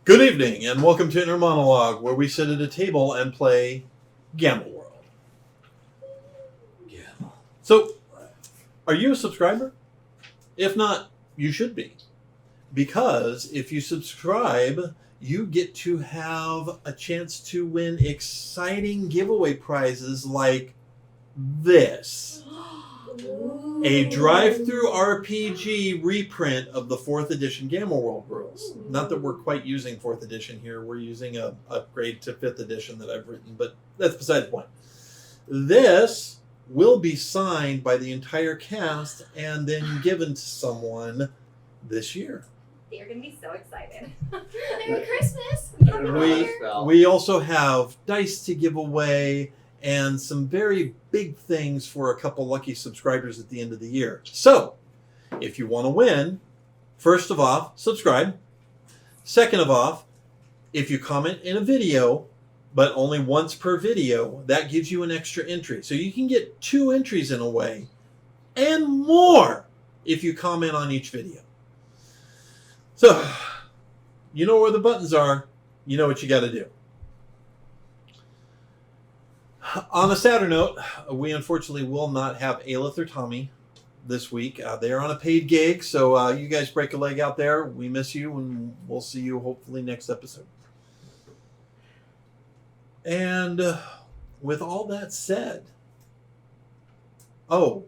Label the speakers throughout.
Speaker 1: Good evening, and welcome to Inner Monologue, where we sit at a table and play Gamble World.
Speaker 2: Gamble.
Speaker 1: So, are you a subscriber? If not, you should be. Because if you subscribe, you get to have a chance to win exciting giveaway prizes like this. A drive-through RPG reprint of the 4th edition Gamble World rules. Not that we're quite using 4th edition here. We're using a upgrade to 5th edition that I've written, but that's beside the point. This will be signed by the entire cast and then given to someone this year.
Speaker 3: They're going to be so excited.
Speaker 4: Merry Christmas!
Speaker 1: We also have dice to give away and some very big things for a couple lucky subscribers at the end of the year. So, if you want to win, first of all, subscribe. Second of all, if you comment in a video, but only once per video, that gives you an extra entry. So you can get 2 entries in a way, and more if you comment on each video. So, you know where the buttons are. You know what you got to do. On a sadder note, we unfortunately will not have Aelith or Tommy this week. They are on a paid gig, so you guys break a leg out there. We miss you, and we'll see you hopefully next episode. And with all that said, I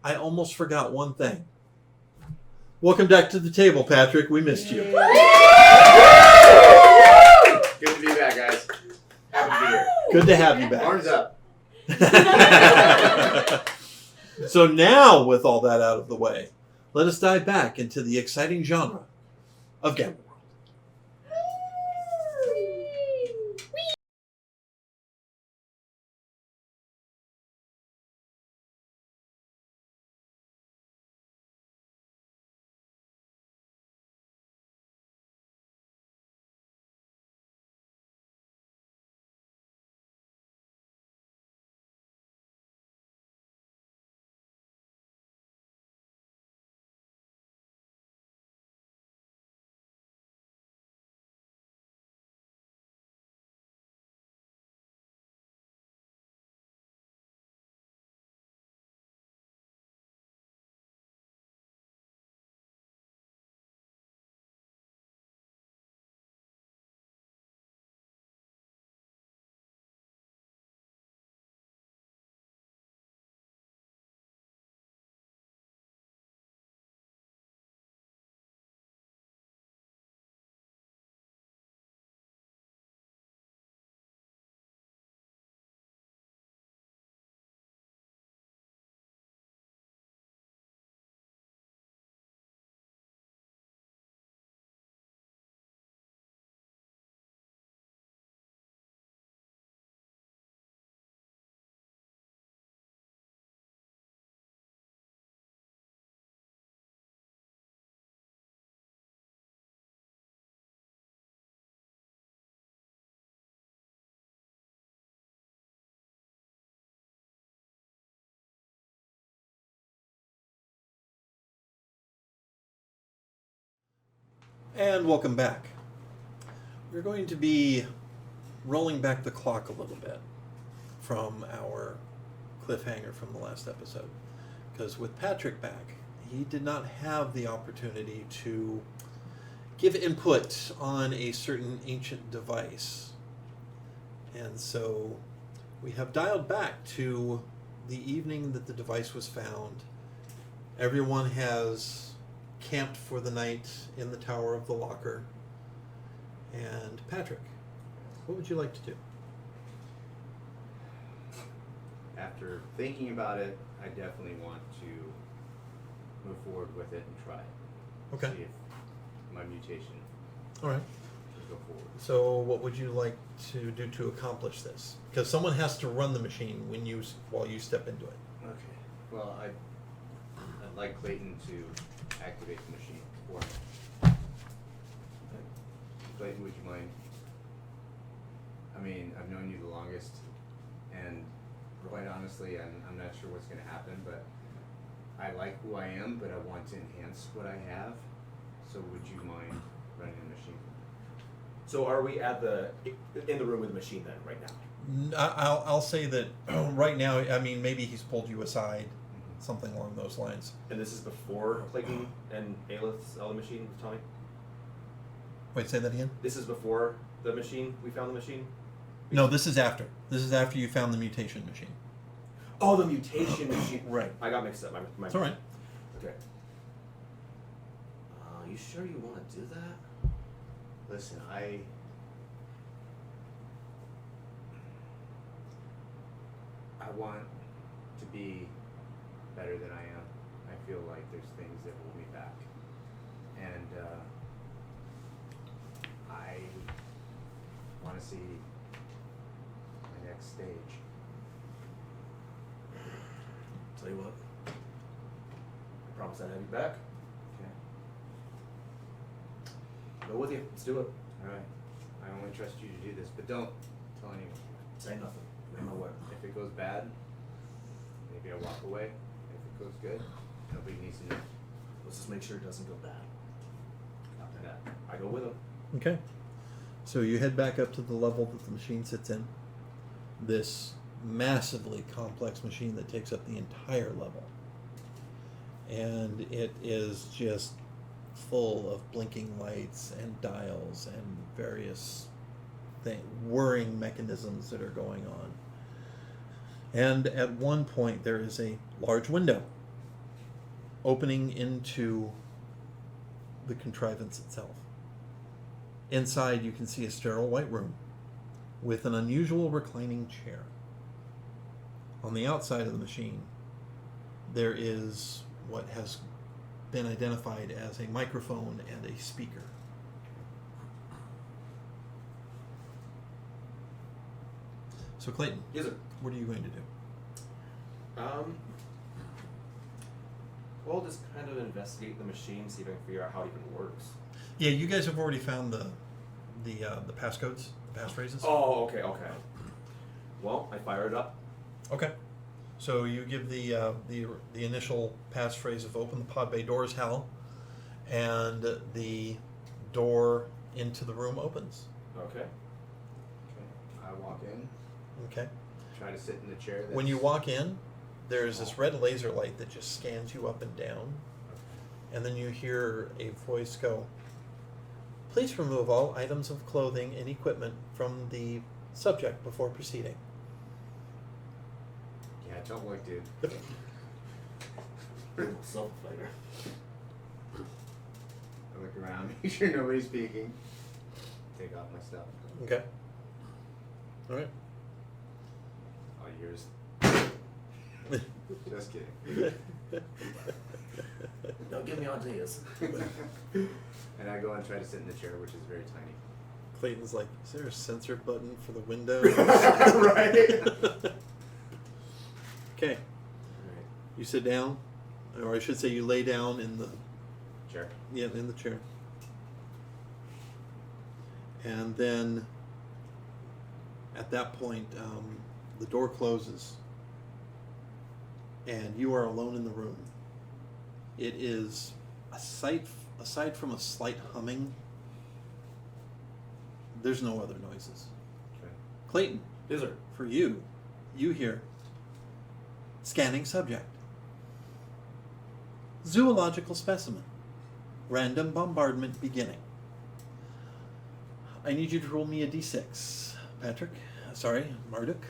Speaker 1: almost forgot one thing. Welcome back to the table, Patrick. We missed you.
Speaker 2: Good to be back, guys. Happy to be here.
Speaker 1: Good to have you back.
Speaker 2: Arms up.
Speaker 1: So now, with all that out of the way, let us dive back into the exciting genre of Gamble World. And welcome back. We're going to be rolling back the clock a little bit from our cliffhanger from the last episode. Because with Patrick back, he did not have the opportunity to give input on a certain ancient device. And so we have dialed back to the evening that the device was found. Everyone has camped for the night in the Tower of the Locker. And Patrick, what would you like to do?
Speaker 2: After thinking about it, I definitely want to move forward with it and try it.
Speaker 1: Okay.
Speaker 2: See if my mutation
Speaker 1: All right.
Speaker 2: will go forward.
Speaker 1: So what would you like to do to accomplish this? Because someone has to run the machine while you step into it.
Speaker 2: Okay. Well, I'd like Clayton to activate the machine for me. Clayton, would you mind? I mean, I've known you the longest, and quite honestly, I'm not sure what's going to happen, but I like who I am, but I want to enhance what I have. So would you mind running the machine?
Speaker 5: So are we in the room with the machine then, right now?
Speaker 1: I'll say that right now, I mean, maybe he's pulled you aside, something along those lines.
Speaker 5: And this is before Clayton and Aelith saw the machine with Tommy?
Speaker 1: Wait, say that again?
Speaker 5: This is before the machine? We found the machine?
Speaker 1: No, this is after. This is after you found the mutation machine.
Speaker 5: Oh, the mutation machine.
Speaker 1: Right.
Speaker 5: I got mixed up. My
Speaker 1: It's all right.
Speaker 5: Okay. You sure you want to do that?
Speaker 2: Listen, I want to be better than I am. I feel like there's things that hold me back. And I want to see my next stage.
Speaker 5: Tell you what. I promise I'd have you back.
Speaker 2: Okay.
Speaker 5: Go with you. Let's do it.
Speaker 2: Alright. I only trust you to do this, but don't tell anyone.
Speaker 5: Say nothing. I know what.
Speaker 2: If it goes bad, maybe I'll walk away. If it goes good, nobody needs to know.
Speaker 5: Let's just make sure it doesn't go bad. After that, I go with him.
Speaker 1: Okay. So you head back up to the level that the machine sits in. This massively complex machine that takes up the entire level. And it is just full of blinking lights and dials and various whirring mechanisms that are going on. And at one point there is a large window opening into the contrivance itself. Inside you can see a sterile white room with an unusual reclining chair. On the outside of the machine there is what has been identified as a microphone and a speaker. So Clayton,
Speaker 5: Yes, sir.
Speaker 1: what are you going to do?
Speaker 5: We'll just kind of investigate the machine, see if I can figure out how it even works.
Speaker 1: Yeah, you guys have already found the passcodes, the passphrases.
Speaker 5: Oh, okay. Well, I fire it up.
Speaker 1: Okay. So you give the initial passphrase of "Open the pod bay doors, Hal," and the door into the room opens.
Speaker 5: Okay.
Speaker 2: Okay. I walk in,
Speaker 1: Okay.
Speaker 2: try to sit in the chair.
Speaker 1: When you walk in, there's this red laser light that just scans you up and down, and then you hear a voice go, "Please remove all items of clothing and equipment from the subject before proceeding."
Speaker 2: Yeah, don't look, dude.
Speaker 5: Self-fighter.
Speaker 2: I look around, make sure nobody's speaking. Take off my stuff.
Speaker 1: Okay. All right.
Speaker 2: All yours. Just kidding.
Speaker 5: Don't give me ideas.
Speaker 2: And I go and try to sit in the chair, which is very tiny.
Speaker 1: Clayton's like, "Is there a censor button for the window?"
Speaker 5: Right.
Speaker 1: Okay.
Speaker 2: Alright.
Speaker 1: You sit down, or I should say you lay down in the
Speaker 2: Chair.
Speaker 1: in the chair. And then at that point, the door closes and you are alone in the room. It is aside from a slight humming, there's no other noises.
Speaker 2: Okay.
Speaker 1: Clayton,
Speaker 5: Yes, sir.
Speaker 1: for you hear scanning subject. Zoological specimen. Random bombardment beginning. I need you to roll me a d6. Marduk.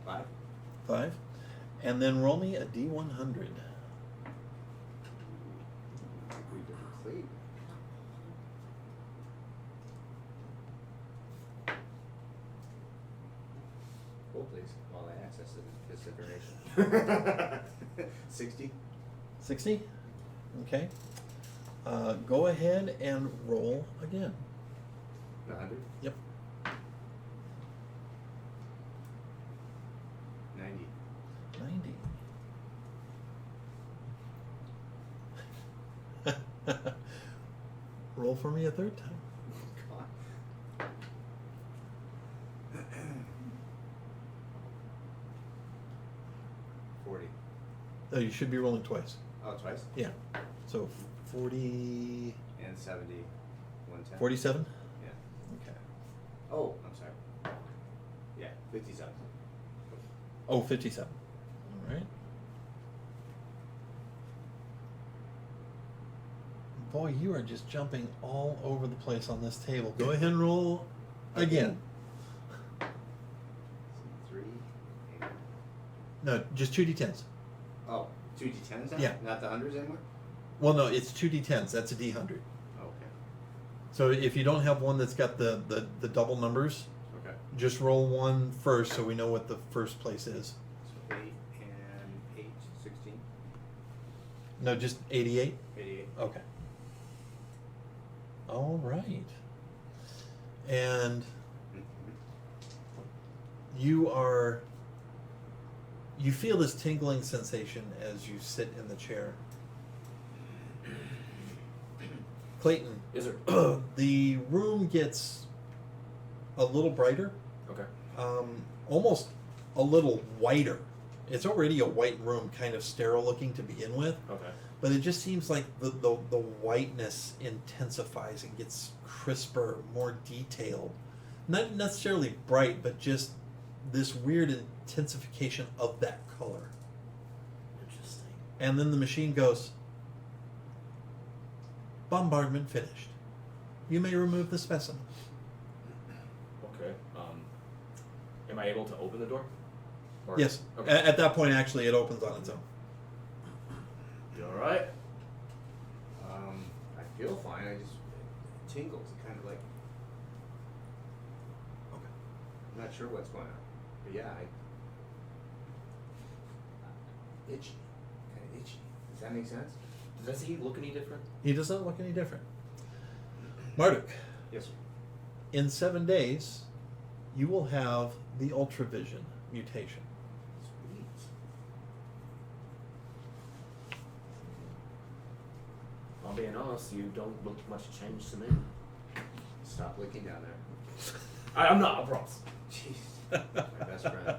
Speaker 2: 5.
Speaker 1: 5. And then roll me a d100.
Speaker 2: We didn't sleep. Hold please, while I access this information. 60.
Speaker 1: 60? Okay. Go ahead and roll again.
Speaker 2: 100.
Speaker 1: Yep.
Speaker 2: 90.
Speaker 1: 90. Roll for me a third time.
Speaker 2: God. 40.
Speaker 1: Oh, you should be rolling twice.
Speaker 2: Oh, twice?
Speaker 1: Yeah. So 40...
Speaker 2: And 70. 110.
Speaker 1: 47?
Speaker 2: Oh, I'm sorry. Yeah, 57.
Speaker 1: Oh, 57. All right. Boy, you are just jumping all over the place on this table. Go ahead and roll again.
Speaker 2: 3, 8.
Speaker 1: No, just 2d10s.
Speaker 2: Oh, 2d10s now?
Speaker 1: Yeah.
Speaker 2: Not the hundreds anymore?
Speaker 1: Well, no, it's 2d10s. That's a d100.
Speaker 2: Okay.
Speaker 1: So if you don't have one that's got the double numbers,
Speaker 2: Okay.
Speaker 1: just roll one first so we know what the first place is.
Speaker 2: So 8 and 8, 16.
Speaker 1: No, just 88?
Speaker 2: 88.
Speaker 1: Okay. All right. And you feel this tingling sensation as you sit in the chair. Clayton,
Speaker 5: Yes, sir.
Speaker 1: the room gets a little brighter,
Speaker 5: Okay.
Speaker 1: almost a little whiter. It's already a white room, kind of sterile looking to begin with,
Speaker 5: Okay.
Speaker 1: but it just seems like the whiteness intensifies and gets crisper, more detailed. Not necessarily bright, but just this weird intensification of that color.
Speaker 5: Interesting.
Speaker 1: And then the machine goes, bombardment finished. You may remove the specimen.
Speaker 5: Okay. Am I able to open the door? Or-
Speaker 1: Yes.
Speaker 5: Okay.
Speaker 1: At that point, actually, it opens on its own.
Speaker 5: You all right?
Speaker 2: I feel fine. It tingles. It kind of like.
Speaker 1: Okay.
Speaker 2: I'm not sure what's going on. But yeah, itchy. Kind of itchy. Does that make sense?
Speaker 5: Does he look any different?
Speaker 1: He does not look any different. Marduk,
Speaker 2: Yes, sir.
Speaker 1: in 7 days, you will have the Ultravision mutation.
Speaker 2: Sweet.
Speaker 5: I'll be honest, you don't look much changed to me.
Speaker 2: Stop looking down there.
Speaker 5: I'm not, I promise.
Speaker 2: Jeez. My best friend.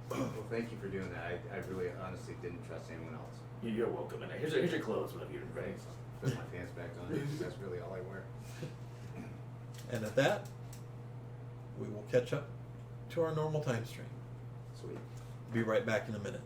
Speaker 2: Well, thank you for doing that. I really honestly didn't trust anyone else.
Speaker 5: You're welcome. And here's your clothes whenever you're ready.
Speaker 2: Thanks. Put my pants back on. That's really all I wear.
Speaker 1: And at that, we will catch up to our normal time stream.
Speaker 2: Sweet.
Speaker 1: Be right back in a minute.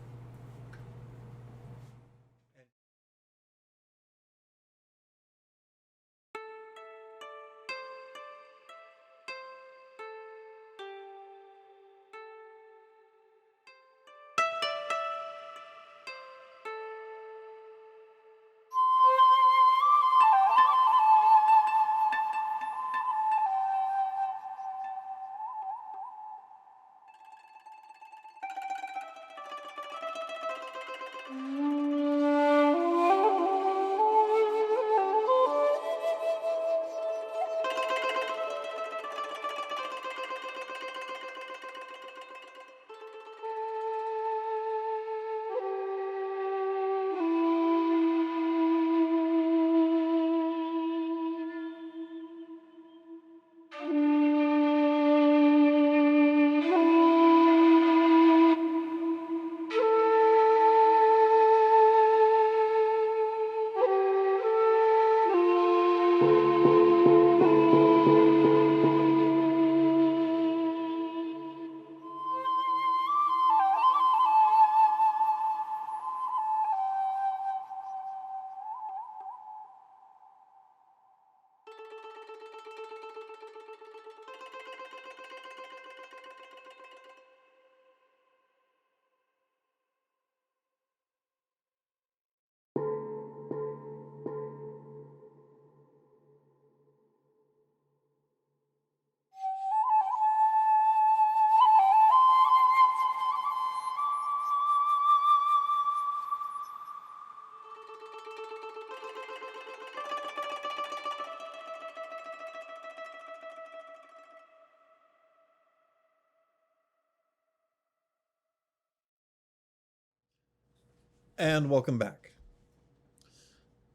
Speaker 1: And welcome back.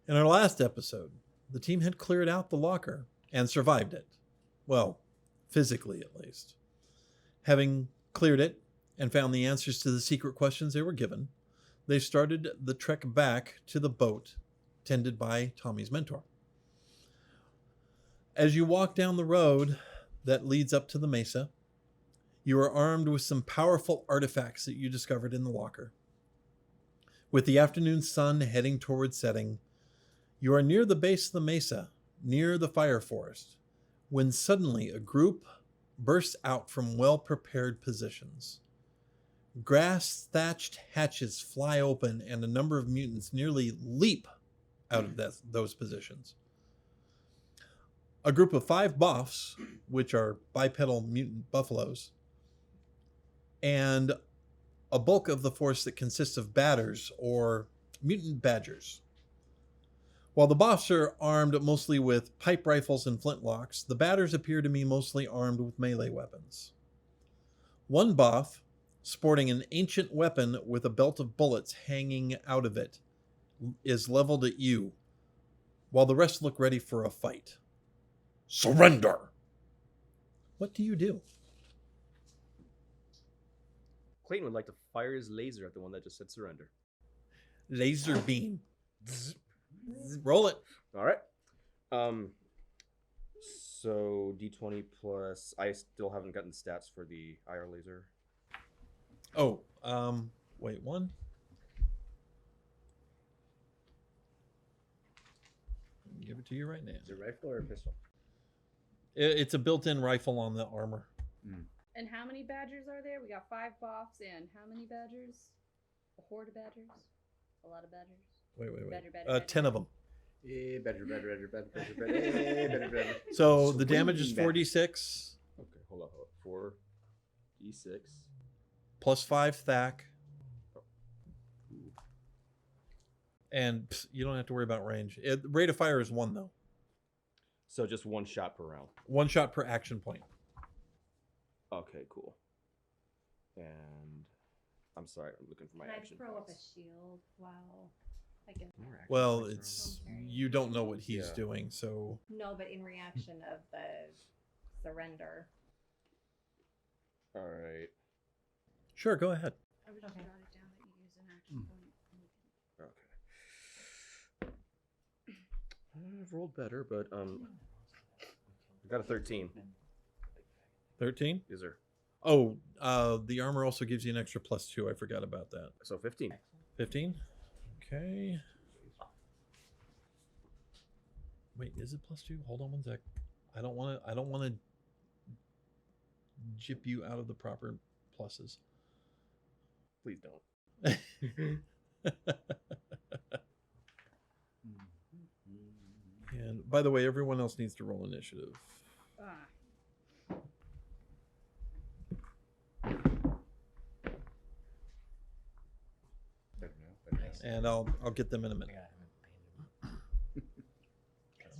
Speaker 1: In our last episode, the team had cleared out the locker and survived it. Well, physically at least. Having cleared it and found the answers to the secret questions they were given, they started the trek back to the boat tended by Tommy's mentor. As you walk down the road that leads up to the mesa, you are armed with some powerful artifacts that you discovered in the locker. With the afternoon sun heading toward setting, you are near the base of the mesa, near the fire forest, when suddenly a group bursts out from well-prepared positions. Grass-thatched hatches fly open, and a number of mutants nearly leap out of those positions. A group of 5 buffs, which are bipedal mutant buffaloes, and a bulk of the force that consists of batters or mutant badgers. While the buffs are armed mostly with pipe rifles and flintlocks, the batters appear to be mostly armed with melee weapons. One buff, sporting an ancient weapon with a belt of bullets hanging out of it, is leveled at you, while the rest look ready for a fight. Surrender! What do you do?
Speaker 6: Clayton would like to fire his laser at the one that just said surrender.
Speaker 1: Laser beam. Roll it.
Speaker 6: All right. So D20 plus. I still haven't gotten stats for the IR laser.
Speaker 1: Oh, wait, one. Give it to you right now.
Speaker 2: Is it a rifle or a pistol?
Speaker 1: It's a built-in rifle on the armor.
Speaker 7: And how many badgers are there? We got 5 buffs and how many badgers? A horde of badgers? A lot of badgers?
Speaker 1: Wait.
Speaker 7: Badger.
Speaker 1: 10 of them.
Speaker 2: Badger.
Speaker 1: So the damage is 4d6
Speaker 6: Okay, hold on. 4d6.
Speaker 1: plus 5 thack. And you don't have to worry about range. Rate of fire is 1, though.
Speaker 6: So just 1 shot per round.
Speaker 1: 1 shot per action point.
Speaker 6: Okay, cool. And I'm sorry, I'm looking for my
Speaker 3: Can I
Speaker 6: action.
Speaker 3: throw up a
Speaker 6: points.
Speaker 3: shield while I can?
Speaker 1: Well, it's you don't know what he's
Speaker 6: Yeah.
Speaker 1: doing, so
Speaker 3: No, but in reaction of the surrender.
Speaker 6: All right.
Speaker 1: sure, go ahead.
Speaker 7: I would have
Speaker 3: Okay.
Speaker 7: jotted down that you use an action point.
Speaker 6: Okay. I've rolled better, but I got a 13.
Speaker 1: 13.
Speaker 6: Is there?
Speaker 1: Oh, the armor also gives you an extra +2. I forgot about that.
Speaker 6: So 15.
Speaker 1: 15. Okay. Wait, is it +2? Hold on one sec. I don't want to jip you out of the proper pluses.
Speaker 6: Please don't.
Speaker 1: And by the way, everyone else needs to roll initiative.
Speaker 7: Ah.
Speaker 1: And I'll get them in a minute. Come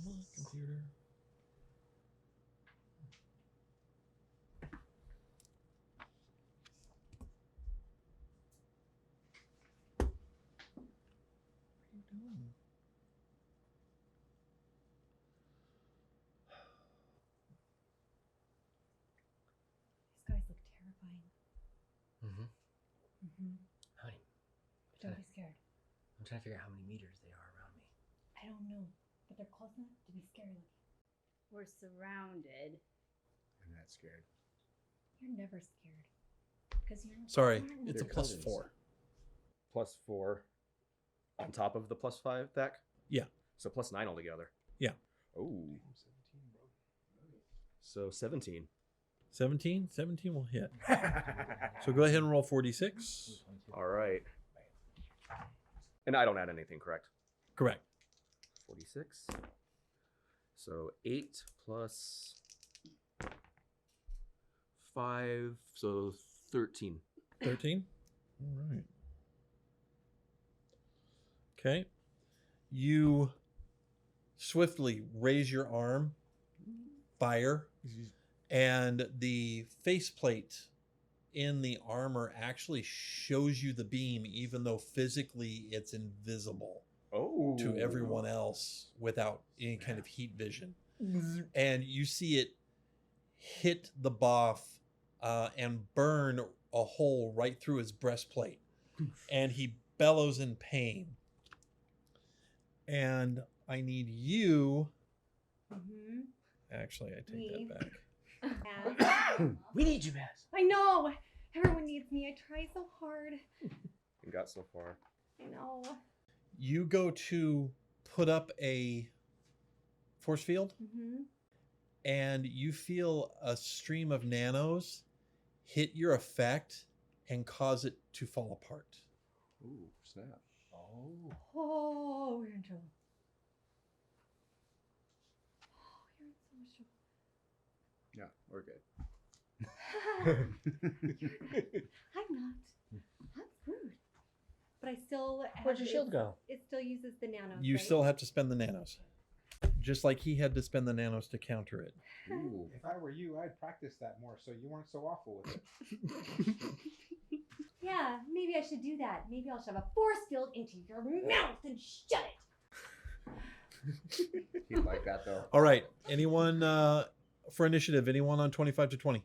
Speaker 1: on, computer. What are you doing?
Speaker 3: These guys look terrifying.
Speaker 8: Mm-hmm.
Speaker 3: Mm-hmm.
Speaker 8: Honey,
Speaker 3: Don't be scared.
Speaker 8: I'm trying to figure out how many meters they are around me.
Speaker 3: I don't know, but they're close enough to be scary looking.
Speaker 7: We're surrounded.
Speaker 2: I'm not scared.
Speaker 3: You're never scared. Because you're not.
Speaker 1: Sorry,
Speaker 3: armed.
Speaker 1: it's a
Speaker 2: They're
Speaker 1: +4.
Speaker 2: cousins.
Speaker 6: +4 on top of the +5 back?
Speaker 1: Yeah.
Speaker 6: So +9 altogether.
Speaker 1: Yeah.
Speaker 6: Oh. So 17.
Speaker 1: 17? 17 will hit. So go ahead and roll 46.
Speaker 6: All right. And I don't add anything, correct?
Speaker 1: Correct.
Speaker 6: 46. So 8 plus 5, so 13.
Speaker 1: 13? All right. Okay. You swiftly raise your arm, fire, and the faceplate in the armor actually shows you the beam, even though physically it's invisible
Speaker 6: Oh.
Speaker 1: to everyone else without any kind of heat vision. And you see it hit the buff and burn a hole right through his breastplate. And he bellows in pain. And I need you,
Speaker 3: Mm-hmm.
Speaker 1: Actually, I take
Speaker 3: Me.
Speaker 1: that back.
Speaker 3: And
Speaker 8: We need you, Mass.
Speaker 3: I know. Everyone needs me. I try so hard.
Speaker 6: You got so far.
Speaker 3: I know.
Speaker 1: You go to put up a force field,
Speaker 3: Mm-hmm.
Speaker 1: and you feel a stream of nanos hit your effect and cause it to fall apart.
Speaker 6: Ooh, snap.
Speaker 8: Oh.
Speaker 3: Oh, we're in trouble. Oh, you're in so much trouble.
Speaker 2: Yeah, we're good.
Speaker 3: I'm not. That's rude. But I still have
Speaker 8: Where'd your shield go?
Speaker 3: It still uses the nanos.
Speaker 1: You
Speaker 3: right?
Speaker 1: still have to spend the nanos. Just like he had to spend the nanos to counter it.
Speaker 2: Ooh.
Speaker 9: If I were you, I'd practice that more so you weren't so awful with it.
Speaker 3: Yeah, maybe I should do that. Maybe I'll shove a force field into your mouth and shut it.
Speaker 2: He'd like that though.
Speaker 1: All right. Anyone for initiative? Anyone on 25 to 20?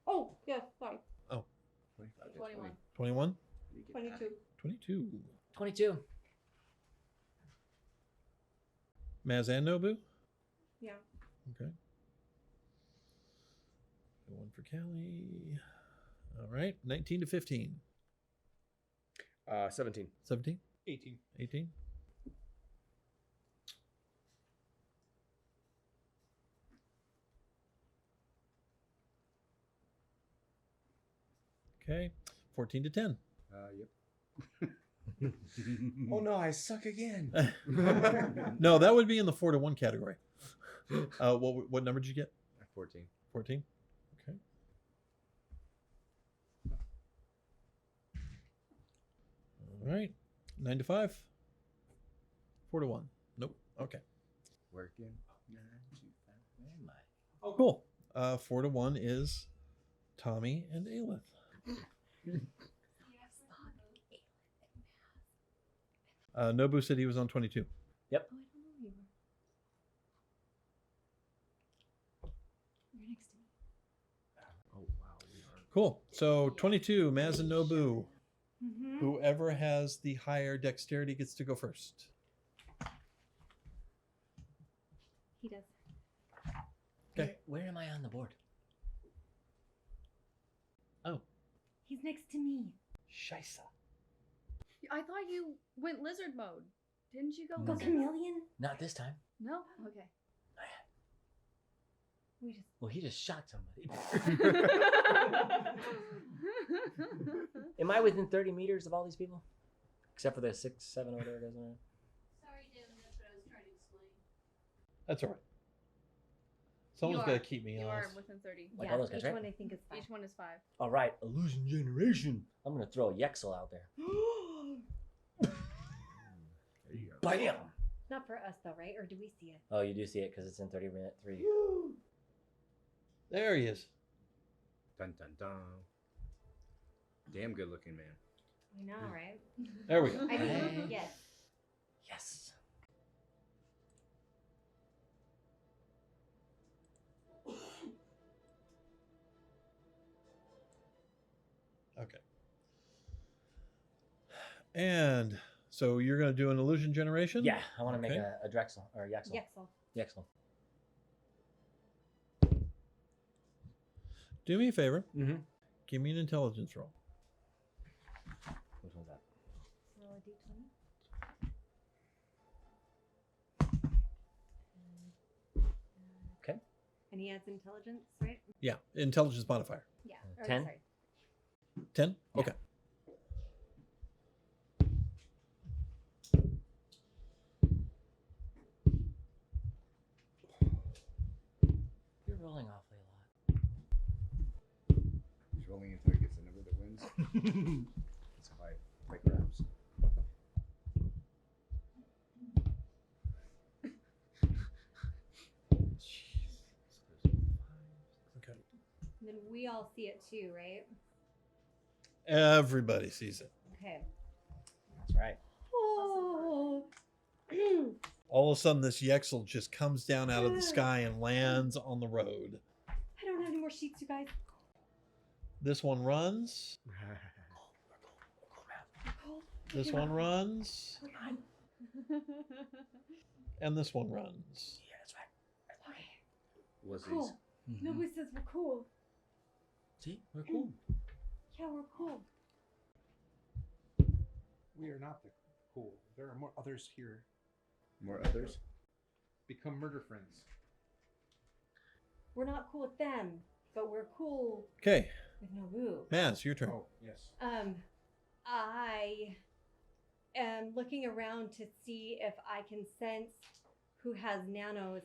Speaker 3: Oh, yes, sorry.
Speaker 2: 25 to
Speaker 7: 21.
Speaker 1: 21?
Speaker 3: 22.
Speaker 1: 22.
Speaker 8: 22.
Speaker 1: Maz and Nobu?
Speaker 3: Yeah.
Speaker 1: Okay. One for Callie. All right. 19 to 15.
Speaker 6: 17.
Speaker 1: 17?
Speaker 9: 18.
Speaker 1: 18? Okay. 14 to 10.
Speaker 2: Yep.
Speaker 6: Oh no, I suck again.
Speaker 1: No, that would be in the 4 to 1 category. What number did you get?
Speaker 2: 14.
Speaker 1: 14? Okay. All right. 9 to 5. 4 to 1. Nope. Okay.
Speaker 2: Working. 9 to 5.
Speaker 8: Where am I?
Speaker 1: Oh, cool. 4 to 1 is Tommy and Aelith. Nobu said he was on 22.
Speaker 8: Yep.
Speaker 3: Oh, I don't know you. You're next to me.
Speaker 6: Oh wow, we are.
Speaker 1: Cool. So 22, Maz and Nobu.
Speaker 3: Mm-hmm.
Speaker 1: Whoever has the higher dexterity gets to go first.
Speaker 3: He does.
Speaker 1: Okay.
Speaker 8: Where am I on the board?
Speaker 3: He's next to me.
Speaker 1: Scheisse.
Speaker 7: I thought you went lizard mode. Didn't you go
Speaker 3: Go
Speaker 7: lizard?
Speaker 3: chameleon.
Speaker 8: Not this time.
Speaker 7: No? Okay.
Speaker 3: We just.
Speaker 8: Well, he just shot somebody. Am I within 30 meters of all these people? Except for the 6, 7, or whatever it is.
Speaker 4: Sorry, Devin, that's what I was trying to explain.
Speaker 1: That's all right. Someone's got to keep me
Speaker 7: You are
Speaker 1: honest.
Speaker 7: within 30.
Speaker 8: Like
Speaker 3: Yeah,
Speaker 8: all those guys,
Speaker 3: each
Speaker 8: right?
Speaker 3: one I think is 5.
Speaker 7: Each one is 5.
Speaker 8: All right, illusion generation. I'm gonna throw a Yexel out there.
Speaker 6: There you go.
Speaker 8: Bam!
Speaker 3: Not for us though, right? Or do we see it?
Speaker 8: Oh, you do see it because it's in 30-minute 3.
Speaker 1: There he is.
Speaker 2: Dun dun dun. Damn good looking man.
Speaker 3: I know, right?
Speaker 1: There we go.
Speaker 3: I mean,
Speaker 8: Hey.
Speaker 3: yes.
Speaker 8: Yes.
Speaker 1: Okay. And so you're going to do an illusion generation?
Speaker 8: Yeah, I want to make
Speaker 1: Okay.
Speaker 8: a Drexel or Yexel.
Speaker 3: Yexel.
Speaker 8: Yexel.
Speaker 1: Do me a favor.
Speaker 8: Mm-hmm.
Speaker 1: Give me an intelligence roll.
Speaker 8: Which one's that?
Speaker 3: Roll a d20.
Speaker 8: Okay.
Speaker 3: And he adds intelligence, right?
Speaker 1: Yeah, intelligence modifier.
Speaker 3: Yeah. Or,
Speaker 8: 10?
Speaker 3: Sorry.
Speaker 1: 10?
Speaker 8: Yeah.
Speaker 1: Okay.
Speaker 8: You're rolling awfully a lot.
Speaker 2: He's rolling until he gets a number that wins. That's how I play craps.
Speaker 1: Okay.
Speaker 3: And then we all see it too, right?
Speaker 1: Everybody sees it.
Speaker 3: Okay.
Speaker 8: That's right.
Speaker 3: Oh.
Speaker 1: All of a sudden, this Yexel just comes down out of the sky and lands on the road.
Speaker 3: I don't have any more sheets, you guys.
Speaker 1: This one runs.
Speaker 3: Cold.
Speaker 1: This one runs.
Speaker 3: We're on.
Speaker 1: And this one runs.
Speaker 8: Yeah, that's right.
Speaker 2: Was
Speaker 3: Cool. Nobody says we're cool.
Speaker 1: See, we're cool.
Speaker 3: Yeah, we're cool.
Speaker 9: We are not the cool. There are more others here.
Speaker 2: more others?
Speaker 9: Become murder friends.
Speaker 3: We're not cool with them, but we're cool
Speaker 1: Okay,
Speaker 3: with Nobu.
Speaker 1: Maz, your turn.
Speaker 9: Oh, yes.
Speaker 3: I am looking around to see if I can sense who has nanos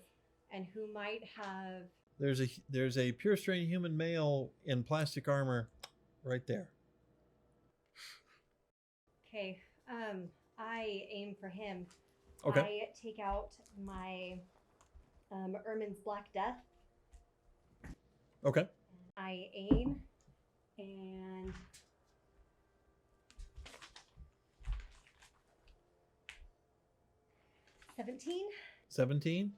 Speaker 3: and who might have.
Speaker 1: There's a pure strain human male in plastic armor right there.
Speaker 3: Okay, I aim for him.
Speaker 1: Okay.
Speaker 3: I take out my Ermin's Black Death.
Speaker 1: Okay.
Speaker 3: I aim and 17.
Speaker 1: 17.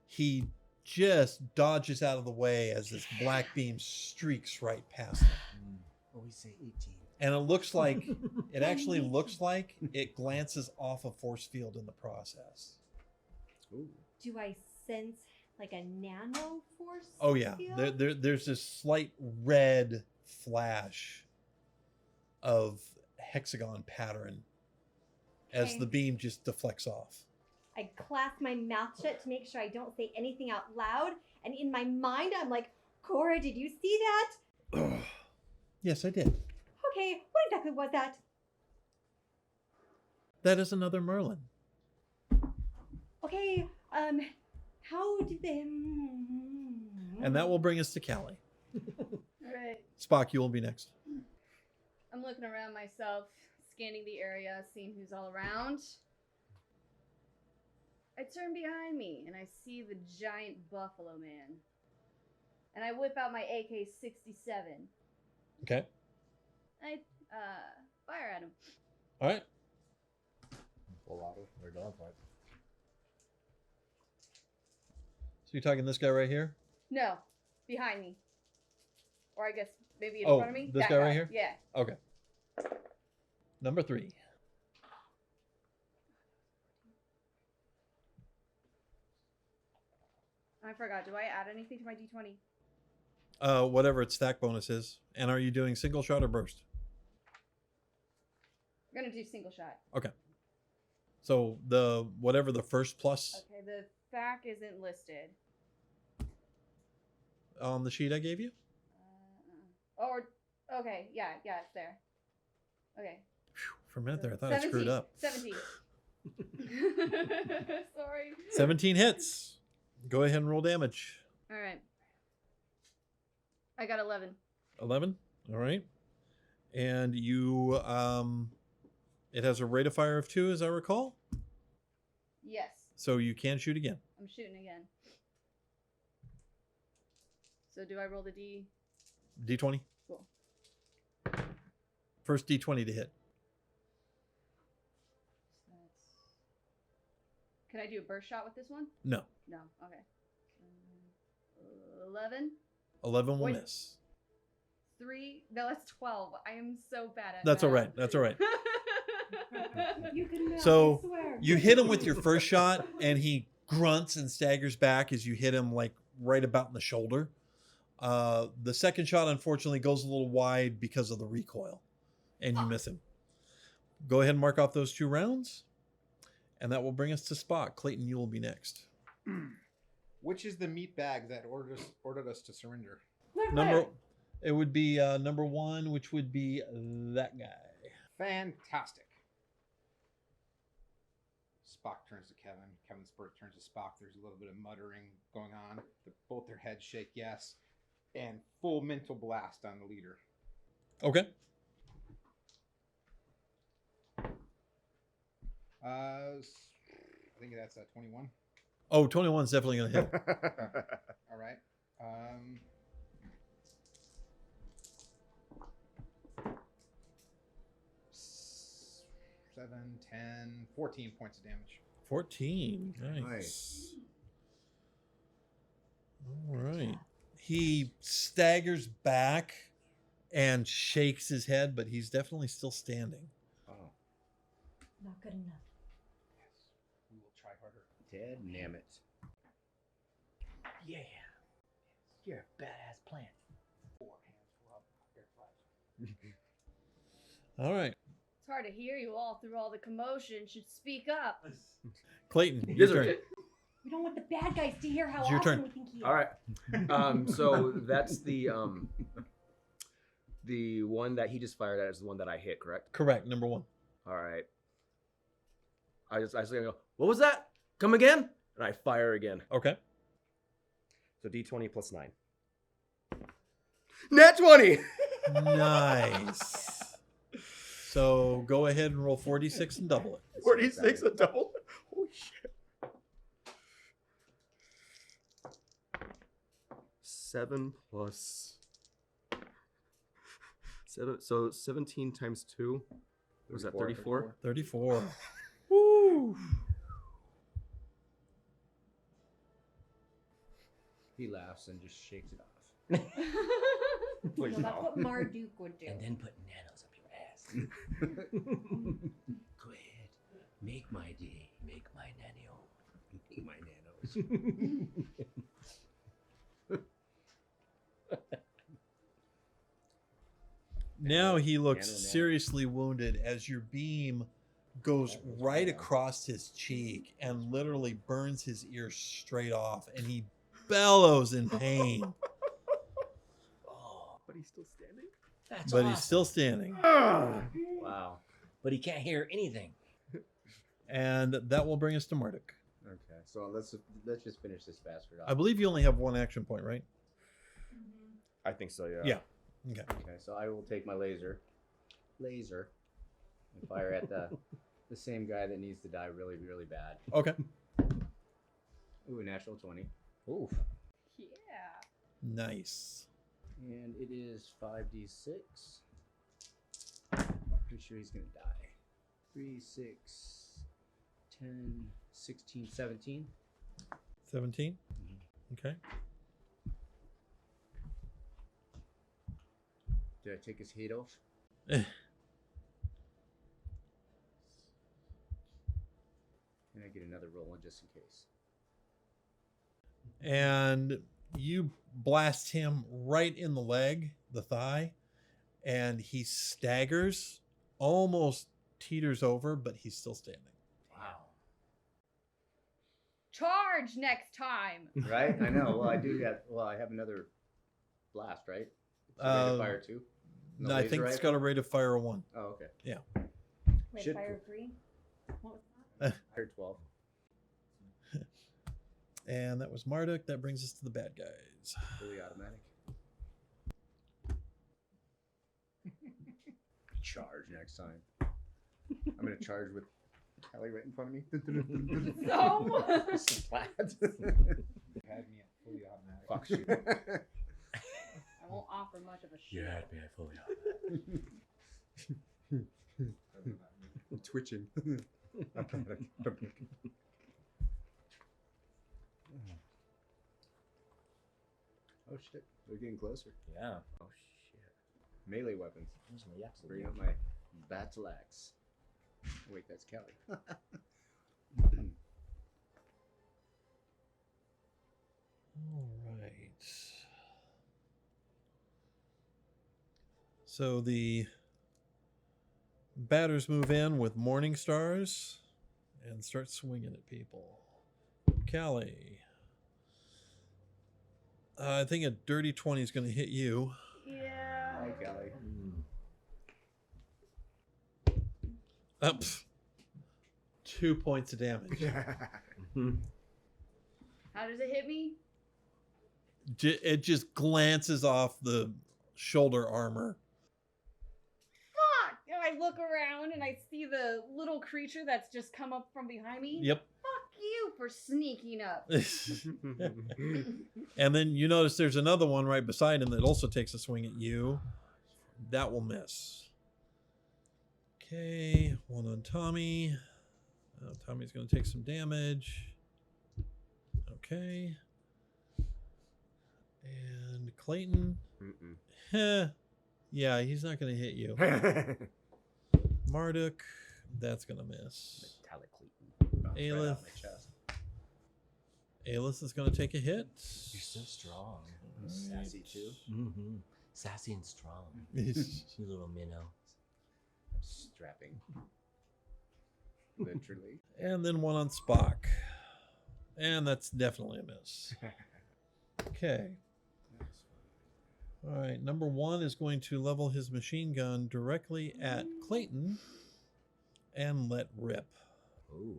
Speaker 1: He just dodges out of the way as this black beam streaks right past him.
Speaker 8: Oh, we say 18.
Speaker 1: And it looks like, it actually looks like it glances off a force field in the process.
Speaker 2: Ooh.
Speaker 3: Do I sense like a nano force?
Speaker 1: Oh yeah,
Speaker 3: field?
Speaker 1: there's this slight red flash of hexagon pattern as
Speaker 3: Okay.
Speaker 1: the beam just deflects off.
Speaker 3: I clasp my mouth shut to make sure I don't say anything out loud. And in my mind, I'm like, Cora, did you see that?
Speaker 1: Yes, I did.
Speaker 3: Okay, what exactly was that?
Speaker 1: That is another Merlin.
Speaker 3: Okay, how did they...
Speaker 1: And that will bring us to Callie.
Speaker 7: Alright.
Speaker 1: Spock, you will be next.
Speaker 7: I'm looking around myself, scanning the area, seeing who's all around. I turn behind me and I see the giant buffalo man. And I whip out my AK-67.
Speaker 1: Okay.
Speaker 7: I fire at him.
Speaker 1: All right.
Speaker 6: Full auto. They're dogfight.
Speaker 1: So you're talking this guy right here?
Speaker 7: No, behind me. Or I guess maybe in
Speaker 1: Oh,
Speaker 7: front of me.
Speaker 1: this
Speaker 7: That
Speaker 1: guy right here?
Speaker 7: Yeah.
Speaker 1: Okay. Number 3.
Speaker 7: I forgot. Do I add anything to my D20?
Speaker 1: Whatever its stack bonus is. And are you doing single shot or burst?
Speaker 7: I'm gonna do single shot.
Speaker 1: Okay. So the whatever the first plus
Speaker 7: Okay, the FAC isn't listed.
Speaker 1: on the sheet I gave you?
Speaker 7: Or okay, yeah, it's there. Okay.
Speaker 1: For a minute there, I thought I screwed up.
Speaker 7: 17. Sorry.
Speaker 1: 17 hits. Go ahead and roll damage.
Speaker 7: All right. I got 11.
Speaker 1: 11. All right. And you, it has a rate of fire of 2, as I recall.
Speaker 7: Yes.
Speaker 1: So you can shoot again.
Speaker 7: I'm shooting again. So do I roll the D?
Speaker 1: D20.
Speaker 7: Cool.
Speaker 1: First D20 to hit.
Speaker 7: Can I do a burst shot with this one?
Speaker 1: No.
Speaker 7: No. Okay. 11.
Speaker 1: 11 will
Speaker 7: Wait.
Speaker 1: miss.
Speaker 7: 3. No, that's 12. I am so bad at
Speaker 1: That's all
Speaker 7: math.
Speaker 1: right. That's all right.
Speaker 3: You can melt,
Speaker 1: So
Speaker 3: I swear.
Speaker 1: you hit him with your first shot, and he grunts and staggers back as you hit him like right about in the shoulder. The second shot, unfortunately, goes a little wide because of the recoil, and you miss him. Go ahead and mark off those 2 rounds, and that will bring us to Spock. Clayton, you will be next.
Speaker 9: Which is the meat bag that ordered us to surrender?
Speaker 1: It would be number 1, which would be that guy.
Speaker 9: Fantastic. Spock turns to Kevin. Kevin Spurt turns to Spock. There's a little bit of muttering going on. Both their heads shake yes. And full mental blast on the leader.
Speaker 1: Okay.
Speaker 9: I think that's a 21.
Speaker 1: Oh, 21's definitely going to hit.
Speaker 9: All right. 7, 10, 14 points of damage.
Speaker 1: 14. Nice.
Speaker 2: Nice.
Speaker 1: All right. He staggers back and shakes his head, but he's definitely still standing.
Speaker 2: Oh.
Speaker 3: Not good enough.
Speaker 9: Yes. We will try harder.
Speaker 2: Ted Namit.
Speaker 8: Yeah. You're a badass plant.
Speaker 9: 4 hands rub their flesh.
Speaker 1: All right.
Speaker 7: It's hard to hear you all through all the commotion. Should speak up.
Speaker 1: Clayton, your turn.
Speaker 3: We don't want the bad guys to hear how
Speaker 1: It's your
Speaker 3: awesome
Speaker 1: turn.
Speaker 3: we think he is.
Speaker 6: All right. So that's the one that he just fired at is the one that I hit, correct?
Speaker 1: Correct. Number 1.
Speaker 6: All right. I just go, what was that? Come again? And I fire again.
Speaker 1: Okay.
Speaker 6: So D20 plus 9. Nat 20!
Speaker 1: Nice. So go ahead and roll 46 and double it.
Speaker 6: 46 a double? Holy shit. 7 plus 7, so 17 times 2. Was that 34?
Speaker 1: 34. Woo!
Speaker 2: He laughs and just shakes it off.
Speaker 3: No, that's what Marduk would do.
Speaker 8: And then put nanos up your ass. Go ahead. Make my day. Make my nano.
Speaker 2: Make my nanos.
Speaker 1: Now he looks
Speaker 2: Nano.
Speaker 1: seriously wounded as your beam goes right across his cheek and literally burns his ear straight off, and he bellows in pain.
Speaker 6: Oh, but he's still standing?
Speaker 8: That's
Speaker 1: But
Speaker 8: awesome.
Speaker 1: he's still standing.
Speaker 2: Wow.
Speaker 8: But he can't hear anything.
Speaker 1: And that will bring us to Marduk.
Speaker 2: Okay, so let's just finish this bastard off.
Speaker 1: I believe you only have 1 action point, right?
Speaker 6: I think so, yeah.
Speaker 1: Yeah. Okay.
Speaker 2: Okay, so I will take my laser, and fire at the same guy that needs to die really, really bad.
Speaker 1: Okay.
Speaker 2: Ooh, natural 20.
Speaker 8: Oof.
Speaker 7: Yeah.
Speaker 1: Nice.
Speaker 2: And it is 5d6. Pretty sure he's gonna die. 3, 6, 10, 16, 17.
Speaker 1: 17? Okay.
Speaker 2: Did I take his heat off?
Speaker 1: Eh.
Speaker 2: Can I get another roll just in case?
Speaker 1: And you blast him right in the leg, the thigh, and he staggers, almost teeters over, but he's still standing.
Speaker 2: Wow.
Speaker 7: Charge next time.
Speaker 2: Right? I know. Well, I do have. Well, I have another blast, right? It's a rate of fire 2.
Speaker 1: No, I think it's got a rate of fire of 1.
Speaker 2: Oh, okay.
Speaker 1: Yeah.
Speaker 3: Wait,
Speaker 2: Should-
Speaker 3: fire 3? What was that?
Speaker 2: I heard 12.
Speaker 1: And that was Marduk. That brings us to the bad guys.
Speaker 2: Fully automatic. Charge next time. I'm gonna charge with Kelly right in front of me.
Speaker 7: No.
Speaker 2: Splat.
Speaker 9: Had me at fully automatic.
Speaker 2: Fuck you.
Speaker 7: I won't offer much of a shit.
Speaker 8: You had me at fully automatic.
Speaker 2: I'm twitching. Oh shit, we're getting closer.
Speaker 8: Yeah.
Speaker 2: Oh shit. Melee weapons.
Speaker 8: Those are yaps.
Speaker 2: Bring up my battle axe. Wait, that's Kelly.
Speaker 1: All right. So the batters move in with morning stars and start swinging at people. Callie. I think a dirty 20 is going to hit you.
Speaker 7: Yeah.
Speaker 2: Hi, Kelly.
Speaker 1: Up. 2 points of damage.
Speaker 7: How does it hit me?
Speaker 1: It just glances off the shoulder armor.
Speaker 7: Fuck! And I look around and I see the little creature that's just come up from behind me.
Speaker 1: Yep.
Speaker 7: Fuck you for sneaking up.
Speaker 1: And then you notice there's another one right beside him that also takes a swing at you. That will miss. Okay, one on Tommy. Tommy's going to take some damage. Okay. And Clayton. Yeah, he's not going to hit you. Marduk, that's going to miss.
Speaker 2: Metallic Clayton. Bounced right
Speaker 1: Aelith.
Speaker 2: off my chest.
Speaker 1: Aelith is going to take a hit.
Speaker 8: You're so strong.
Speaker 2: Sassy too.
Speaker 8: Mm-hmm. Sassy and strong. You little minnow.
Speaker 2: Strapping. Literally.
Speaker 1: And then one on Spock. And that's definitely a miss. Okay. All right. Number 1 is going to level his machine gun directly at Clayton and let rip.
Speaker 8: Ooh.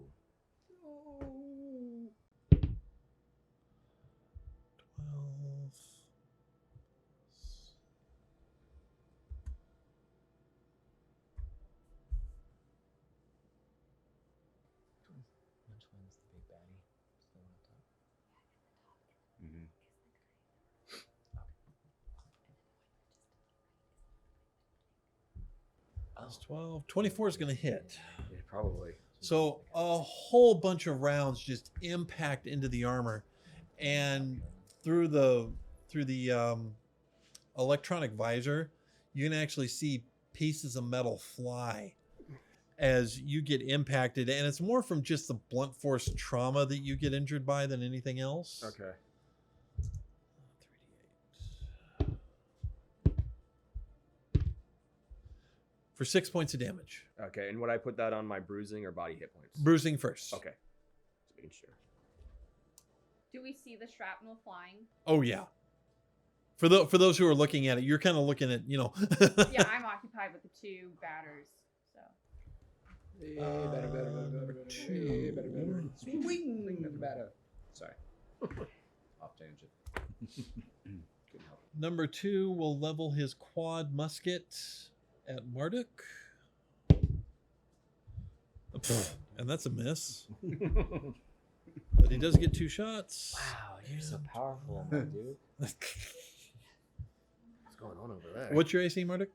Speaker 1: 12.
Speaker 8: Which one's the big baddie? Still on top.
Speaker 2: Mm-hmm.
Speaker 1: That's 12. 24 is going to hit.
Speaker 2: Yeah, probably.
Speaker 1: So a whole bunch of rounds just impact into the armor, and through the electronic visor, you can actually see pieces of metal fly as you get impacted, and it's more from just the blunt force trauma that you get injured by than anything else.
Speaker 2: Okay.
Speaker 1: 3d8. For 6 points of damage.
Speaker 6: Okay, and would I put that on my bruising or body hit points?
Speaker 1: Bruising first.
Speaker 6: Okay. Just making sure.
Speaker 7: Do we see the shrapnel flying?
Speaker 1: Oh yeah. For those who are looking at it, you're kind of looking at,
Speaker 7: Yeah, I'm occupied with the 2 batters. So
Speaker 2: Better. Swing. Not better. Sorry. Off tangent. Couldn't help it.
Speaker 1: Number 2 will level his quad musket at Marduk. And that's a miss. But he does get 2 shots.
Speaker 8: Wow, you're so powerful, my dude.
Speaker 2: What's going on over there?
Speaker 1: What's your AC, Marduk?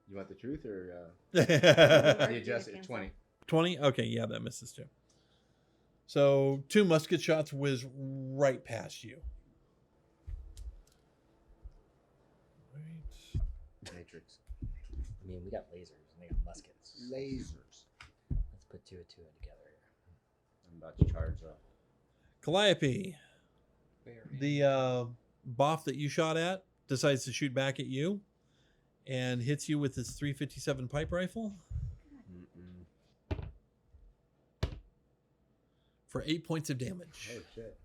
Speaker 2: You want the truth or
Speaker 3: Or
Speaker 2: the
Speaker 3: do you
Speaker 2: adjusted
Speaker 3: cancel?
Speaker 2: 20?
Speaker 1: 20? Okay, yeah, that misses too. So 2 musket shots whiz right past you. Right.
Speaker 2: Matrix.
Speaker 8: I mean, we got lasers and they got muskets.
Speaker 2: Lasers.
Speaker 8: Let's put 2 and 2 together here.
Speaker 2: I'm about to charge up.
Speaker 1: Calliope,
Speaker 9: They are in.
Speaker 1: the boff that you shot at decides to shoot back at you and hits you with his 357 pipe rifle for 8 points of damage.
Speaker 2: Oh shit.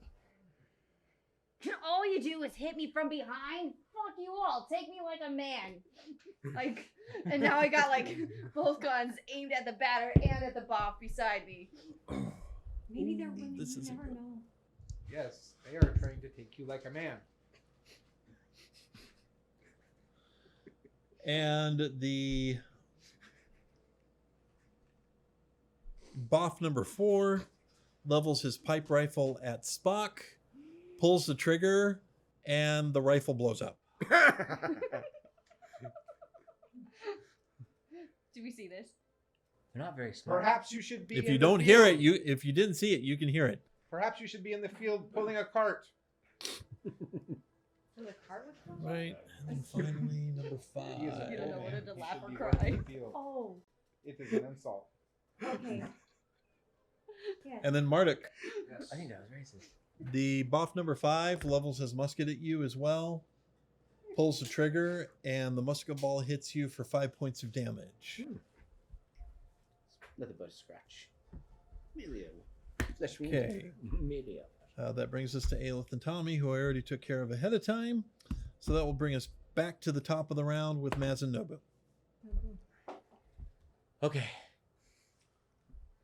Speaker 3: All you do is hit me from behind. Fuck you all. Take me like a man.
Speaker 7: like, and now I got like both guns aimed at the batter and at the boff beside me.
Speaker 3: Maybe they're women.
Speaker 1: This
Speaker 3: You
Speaker 1: isn't
Speaker 3: never
Speaker 1: good.
Speaker 3: know.
Speaker 9: Yes, they are trying to take you like a man.
Speaker 1: And the boff number 4 levels his pipe rifle at Spock, pulls the trigger, and the rifle blows up.
Speaker 7: Do we see this?
Speaker 8: They're not very smart.
Speaker 9: Perhaps you should be.
Speaker 1: If
Speaker 9: in
Speaker 1: you
Speaker 9: the
Speaker 1: don't hear
Speaker 9: field.
Speaker 1: it, if you didn't see it, you can hear it.
Speaker 9: Perhaps you should be in the field pulling a cart.
Speaker 3: So the cart was closed?
Speaker 1: Right. And then finally, number
Speaker 9: He is a
Speaker 1: 5.
Speaker 7: You don't know
Speaker 9: man.
Speaker 7: whether to
Speaker 9: He
Speaker 7: laugh
Speaker 9: should
Speaker 7: or
Speaker 9: be
Speaker 7: cry.
Speaker 9: working the field.
Speaker 3: Oh,
Speaker 9: It is an insult.
Speaker 3: okay. Yes.
Speaker 1: And then Marduk,
Speaker 8: I think that was racist.
Speaker 1: the boff number 5 levels his musket at you as well, pulls the trigger, and the musket ball hits you for 5 points of damage.
Speaker 2: Nothing but a scratch. Million. Flesh wound.
Speaker 1: Okay.
Speaker 8: Media.
Speaker 1: That brings us to Aelith and Tommy, who I already took care of ahead of time. So that will bring us back to the top of the round with Maz and Nobu.
Speaker 8: Okay.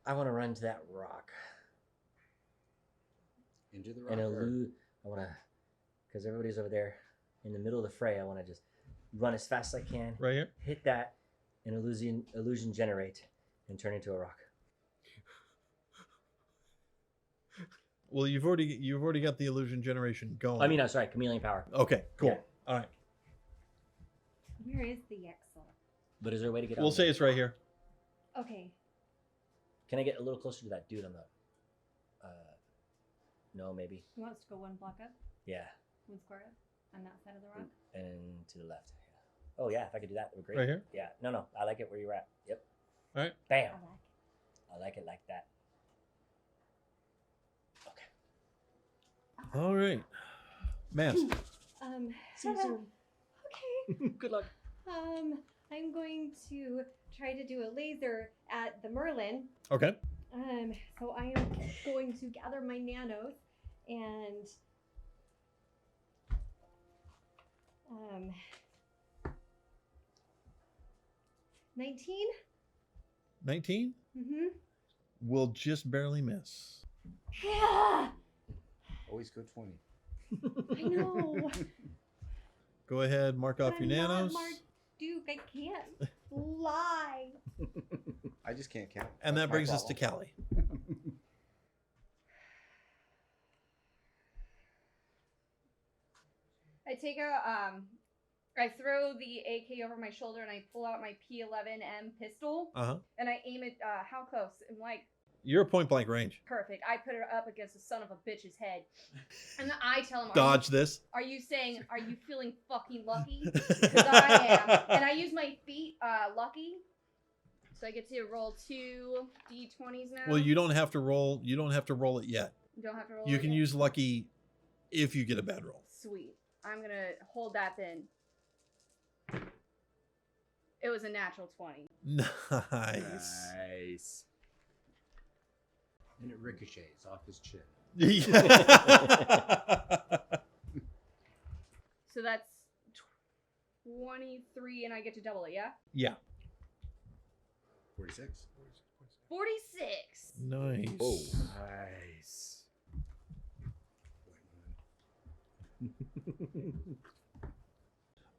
Speaker 8: I want to run to that rock
Speaker 2: Into the rock.
Speaker 8: and
Speaker 2: or-
Speaker 8: elude. I want to, because everybody's over there in the middle of the fray. I want to just run as fast as I can,
Speaker 1: Right here?
Speaker 8: hit that, and illusion generate, and turn into a rock.
Speaker 1: Well, you've already got the illusion generation going.
Speaker 8: I mean, I'm sorry, chameleon power.
Speaker 1: Okay, cool.
Speaker 8: Yeah.
Speaker 1: All right.
Speaker 3: Where is the Yexel?
Speaker 8: But is there a way to get?
Speaker 1: We'll
Speaker 8: on
Speaker 1: say
Speaker 8: there?
Speaker 1: it's right here.
Speaker 3: Okay.
Speaker 8: Can I get a little closer to that dude on the? No, maybe.
Speaker 3: He wants to go 1 block up,
Speaker 8: Yeah,
Speaker 3: 1 square up on that side of the rock.
Speaker 8: and to the left. Yeah. Oh yeah, if I could do that, that would be great.
Speaker 1: Right here?
Speaker 8: Yeah. No, I like it where you're at. Yep.
Speaker 1: All right.
Speaker 8: Bam.
Speaker 3: I like
Speaker 8: I like it like that.
Speaker 1: All right. Mask.
Speaker 3: Okay.
Speaker 6: Good luck.
Speaker 3: I'm going to try to do a laser at the Merlin.
Speaker 1: Okay.
Speaker 3: So I am going to gather my nanos and 19.
Speaker 1: 19
Speaker 3: Mm-hmm.
Speaker 1: will just barely miss.
Speaker 3: Yeah,
Speaker 2: Always go 20.
Speaker 3: I know.
Speaker 1: Go ahead, mark off
Speaker 3: But
Speaker 1: your
Speaker 3: I'm not
Speaker 1: nanos.
Speaker 3: Marduk. I can't fly.
Speaker 2: I just can't count.
Speaker 1: And that
Speaker 2: That's my
Speaker 1: brings us to
Speaker 2: problem.
Speaker 1: Callie.
Speaker 7: I take I throw the AK over my shoulder and I pull out my P11M pistol
Speaker 1: Uh-huh.
Speaker 7: and I aim it. How close? I'm like,
Speaker 1: You're point blank range.
Speaker 7: perfect. I put it up against the son of a bitch's head, and I tell him,
Speaker 1: Dodge this.
Speaker 7: Are you saying, are you feeling fucking lucky? Because I am. And I use my feet, lucky. So I get to roll 2 D20s now.
Speaker 1: Well, you don't have to roll. You don't have to roll it yet.
Speaker 7: You don't have to roll
Speaker 1: You
Speaker 7: it
Speaker 1: can
Speaker 7: yet?
Speaker 1: use lucky if you get a bad roll.
Speaker 7: Sweet. I'm going to hold that then. It was a natural 20.
Speaker 1: Nice.
Speaker 6: Nice.
Speaker 8: And it ricochets off his chin.
Speaker 7: So that's 23, and I get to double it, yeah?
Speaker 1: Yeah.
Speaker 8: 46.
Speaker 7: 46.
Speaker 1: Nice.
Speaker 6: Oh, nice.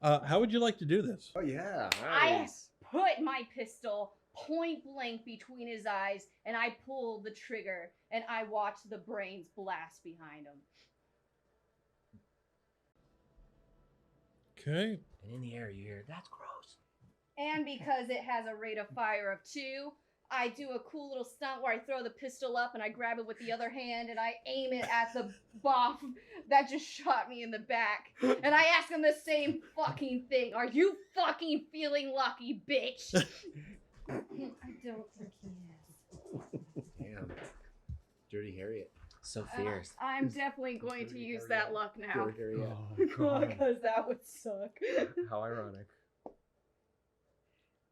Speaker 1: How would you like to do this?
Speaker 2: Oh, yeah.
Speaker 6: Nice.
Speaker 7: I put my pistol point blank between his eyes, and I pull the trigger, and I watch the brains blast behind him.
Speaker 1: Okay.
Speaker 8: And in the air, you hear, that's gross.
Speaker 7: And because it has a rate of fire of 2, I do a cool little stunt where I throw the pistol up and I grab it with the other hand and I aim it at the boff that just shot me in the back. And I ask him the same fucking thing. Are you fucking feeling lucky, bitch?
Speaker 3: I don't think he is.
Speaker 2: Damn. Dirty Harriet.
Speaker 8: So fierce.
Speaker 7: I'm definitely going to use that luck now.
Speaker 2: Dirty Harriet.
Speaker 7: Because that would suck.
Speaker 6: How ironic.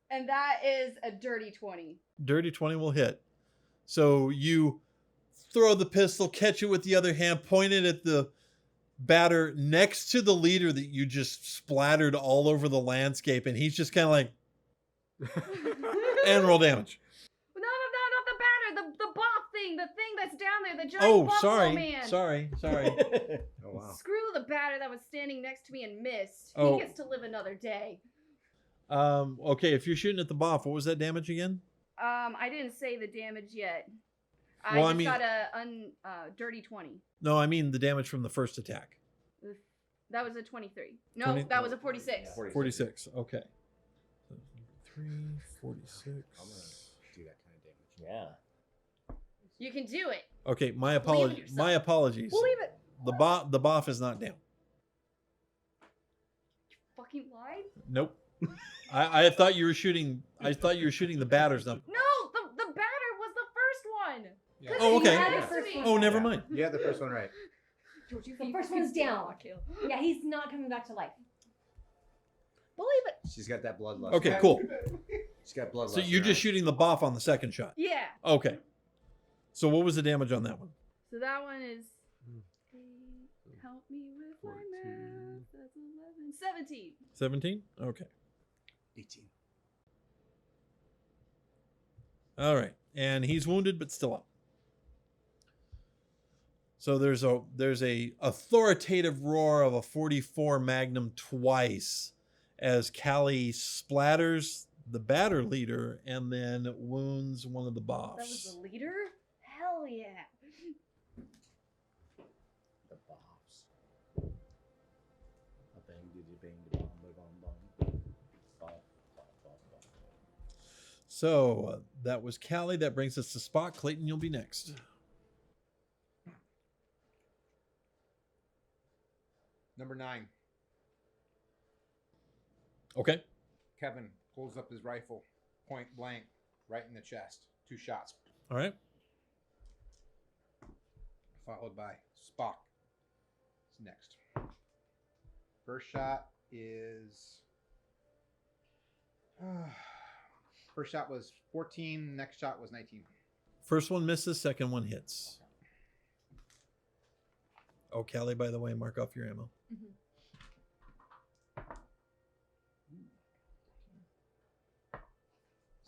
Speaker 7: And that is a dirty 20.
Speaker 1: Dirty 20 will hit. So you throw the pistol, catch it with the other hand, point it at the batter next to the leader that you just splattered all over the landscape, and he's just kind of like, and roll damage.
Speaker 7: No, not the batter, the boff thing, the thing that's down there, the giant
Speaker 1: Oh,
Speaker 7: buffalo man.
Speaker 1: sorry.
Speaker 2: Oh, wow.
Speaker 7: Screw the batter that was standing next to me and missed.
Speaker 1: Oh.
Speaker 7: He gets to live another day.
Speaker 1: Okay, if you're shooting at the boff, what was that damage again?
Speaker 7: I didn't say the damage yet.
Speaker 1: Well, I
Speaker 7: I just
Speaker 1: mean-
Speaker 7: got a dirty 20.
Speaker 1: No, I mean the damage from the first attack.
Speaker 7: That was a 23. No,
Speaker 1: 20
Speaker 7: that was a 46.
Speaker 1: 46. Okay. 3, 46.
Speaker 2: I'm going to do that kind of damage.
Speaker 6: Yeah.
Speaker 7: You can do it.
Speaker 1: Okay, my
Speaker 7: Believe in
Speaker 1: apologies.
Speaker 7: yourself.
Speaker 1: My apologies.
Speaker 7: Believe it.
Speaker 1: The boff is not down.
Speaker 7: Fucking lied.
Speaker 1: Nope. I thought you were shooting. I thought you were shooting the batters. Not.
Speaker 7: No, the batter was the first one.
Speaker 9: Yeah.
Speaker 7: 'Cause
Speaker 1: Oh,
Speaker 7: he
Speaker 1: okay.
Speaker 7: had
Speaker 3: The
Speaker 7: it
Speaker 3: first
Speaker 7: to me.
Speaker 3: one.
Speaker 1: Oh, never mind.
Speaker 2: You had the first one right.
Speaker 7: Don't you
Speaker 3: The
Speaker 7: think
Speaker 3: first
Speaker 7: you can
Speaker 3: one's
Speaker 7: steal
Speaker 3: down.
Speaker 7: my kill?
Speaker 3: Yeah, he's not coming back to life.
Speaker 7: Believe it.
Speaker 2: She's got that bloodlust.
Speaker 1: Okay, cool.
Speaker 2: She's got bloodlust.
Speaker 1: So you're just shooting the boff on the second shot.
Speaker 7: Yeah.
Speaker 1: Okay. So what was the damage on that one?
Speaker 7: So that one is. Help me with my math. That's 11. 17.
Speaker 1: 17? Okay.
Speaker 2: 18.
Speaker 1: All right. And he's wounded but still up. So there's a authoritative roar of a 44 Magnum twice as Callie splatters the batter leader and then wounds one of the boffs.
Speaker 7: That was the leader? Hell yeah.
Speaker 8: The boffs. A bang, diddy, bang, da, bom, ba, bom, bom. Boff, boff, boff, boff.
Speaker 1: So that was Callie. That brings us to Spock. Clayton, you'll be next.
Speaker 9: Number 9.
Speaker 1: Okay.
Speaker 9: Kevin pulls up his rifle, point blank, right in the chest. 2 shots,
Speaker 1: All right.
Speaker 9: followed by Spock. What's next? First shot is. First shot was 14. Next shot was 19.
Speaker 1: First one misses, second one hits. Oh, Callie, by the way, mark off your ammo.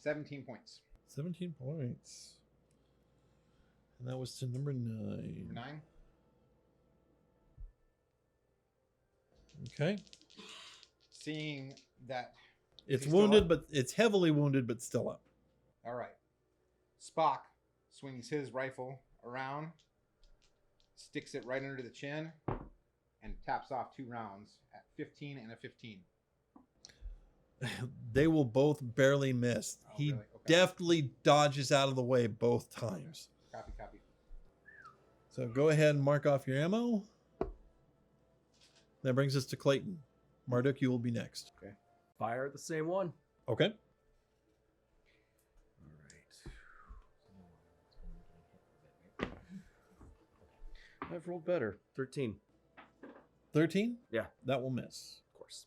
Speaker 9: 17 points.
Speaker 1: 17 points. And that was to number 9.
Speaker 9: 9.
Speaker 1: Okay.
Speaker 9: Seeing that
Speaker 1: It's
Speaker 9: he still
Speaker 1: wounded,
Speaker 9: up?
Speaker 1: but it's heavily wounded, but still up.
Speaker 9: All right. Spock swings his rifle around, sticks it right under the chin, and taps off 2 rounds at 15 and a 15.
Speaker 1: They will both barely miss.
Speaker 9: Oh,
Speaker 1: He
Speaker 9: really? Okay.
Speaker 1: deftly dodges out of the way both times.
Speaker 9: Copy.
Speaker 1: So go ahead and mark off your ammo. That brings us to Clayton. Marduk, you will be next.
Speaker 6: Fire at the same one.
Speaker 1: Okay.
Speaker 6: All right. I've rolled better. 13.
Speaker 1: 13?
Speaker 6: Yeah.
Speaker 1: That will miss.
Speaker 6: Of course.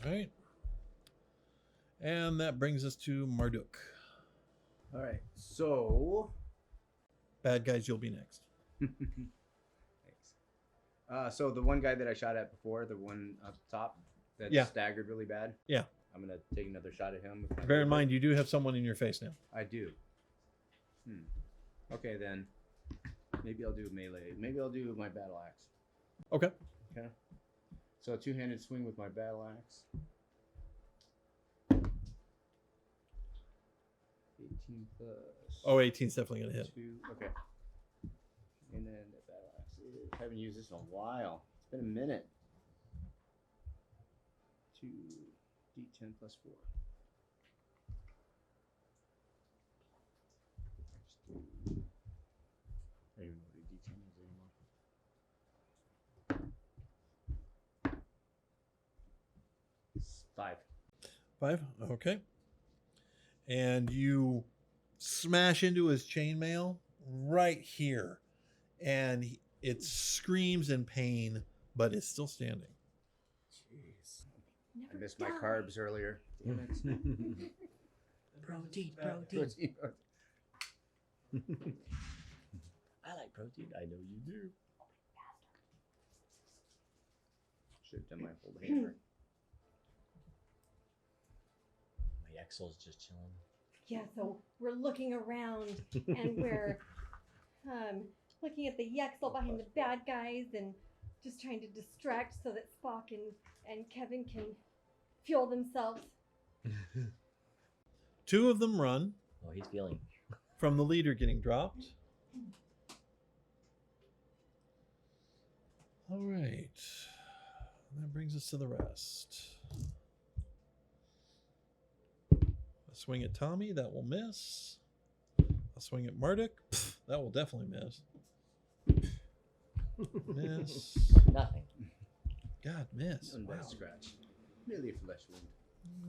Speaker 1: All right. And that brings us to Marduk.
Speaker 2: All right. So.
Speaker 1: Bad guys, you'll be next.
Speaker 2: Thanks. So the one guy that I shot at before, the one up top that
Speaker 1: Yeah.
Speaker 2: staggered really bad.
Speaker 1: Yeah.
Speaker 2: I'm gonna take another shot at him. with my
Speaker 1: Bear in
Speaker 2: rifle.
Speaker 1: mind, you do have someone in your face now.
Speaker 2: I do. Okay, then. Maybe I'll do melee. Maybe I'll do my battle axe.
Speaker 1: Okay.
Speaker 2: Okay. So a 2-handed swing with my battle axe. 18 plus.
Speaker 1: Oh, 18's definitely going to hit.
Speaker 2: 2. Okay. And then the battle axe. I haven't used this in a while. It's been a minute. 2d10 plus 4. I don't even know what a d10 is anymore. 5.
Speaker 1: 5? Okay. And you smash into his chainmail right here. And it screams in pain, but it's still standing.
Speaker 2: Jeez. I missed my carbs earlier. Damn it.
Speaker 8: Protein.
Speaker 2: Protein.
Speaker 8: I like protein. I know you do.
Speaker 2: Should have done my whole hammer.
Speaker 8: My Excel's just chilling.
Speaker 3: Yeah, so we're looking around and we're looking at the Yexel behind the bad guys and just trying to distract so that Spock and Kevin can fuel themselves.
Speaker 1: 2 of them run
Speaker 8: Oh, he's feeling.
Speaker 1: from the leader getting dropped. All right. That brings us to the rest. A swing at Tommy. That will miss. A swing at Marduk. Pff, that will definitely miss. Miss.
Speaker 8: Nothing.
Speaker 1: God, miss.
Speaker 2: One bad
Speaker 1: Wow.
Speaker 2: scratch. Really a flesh wound.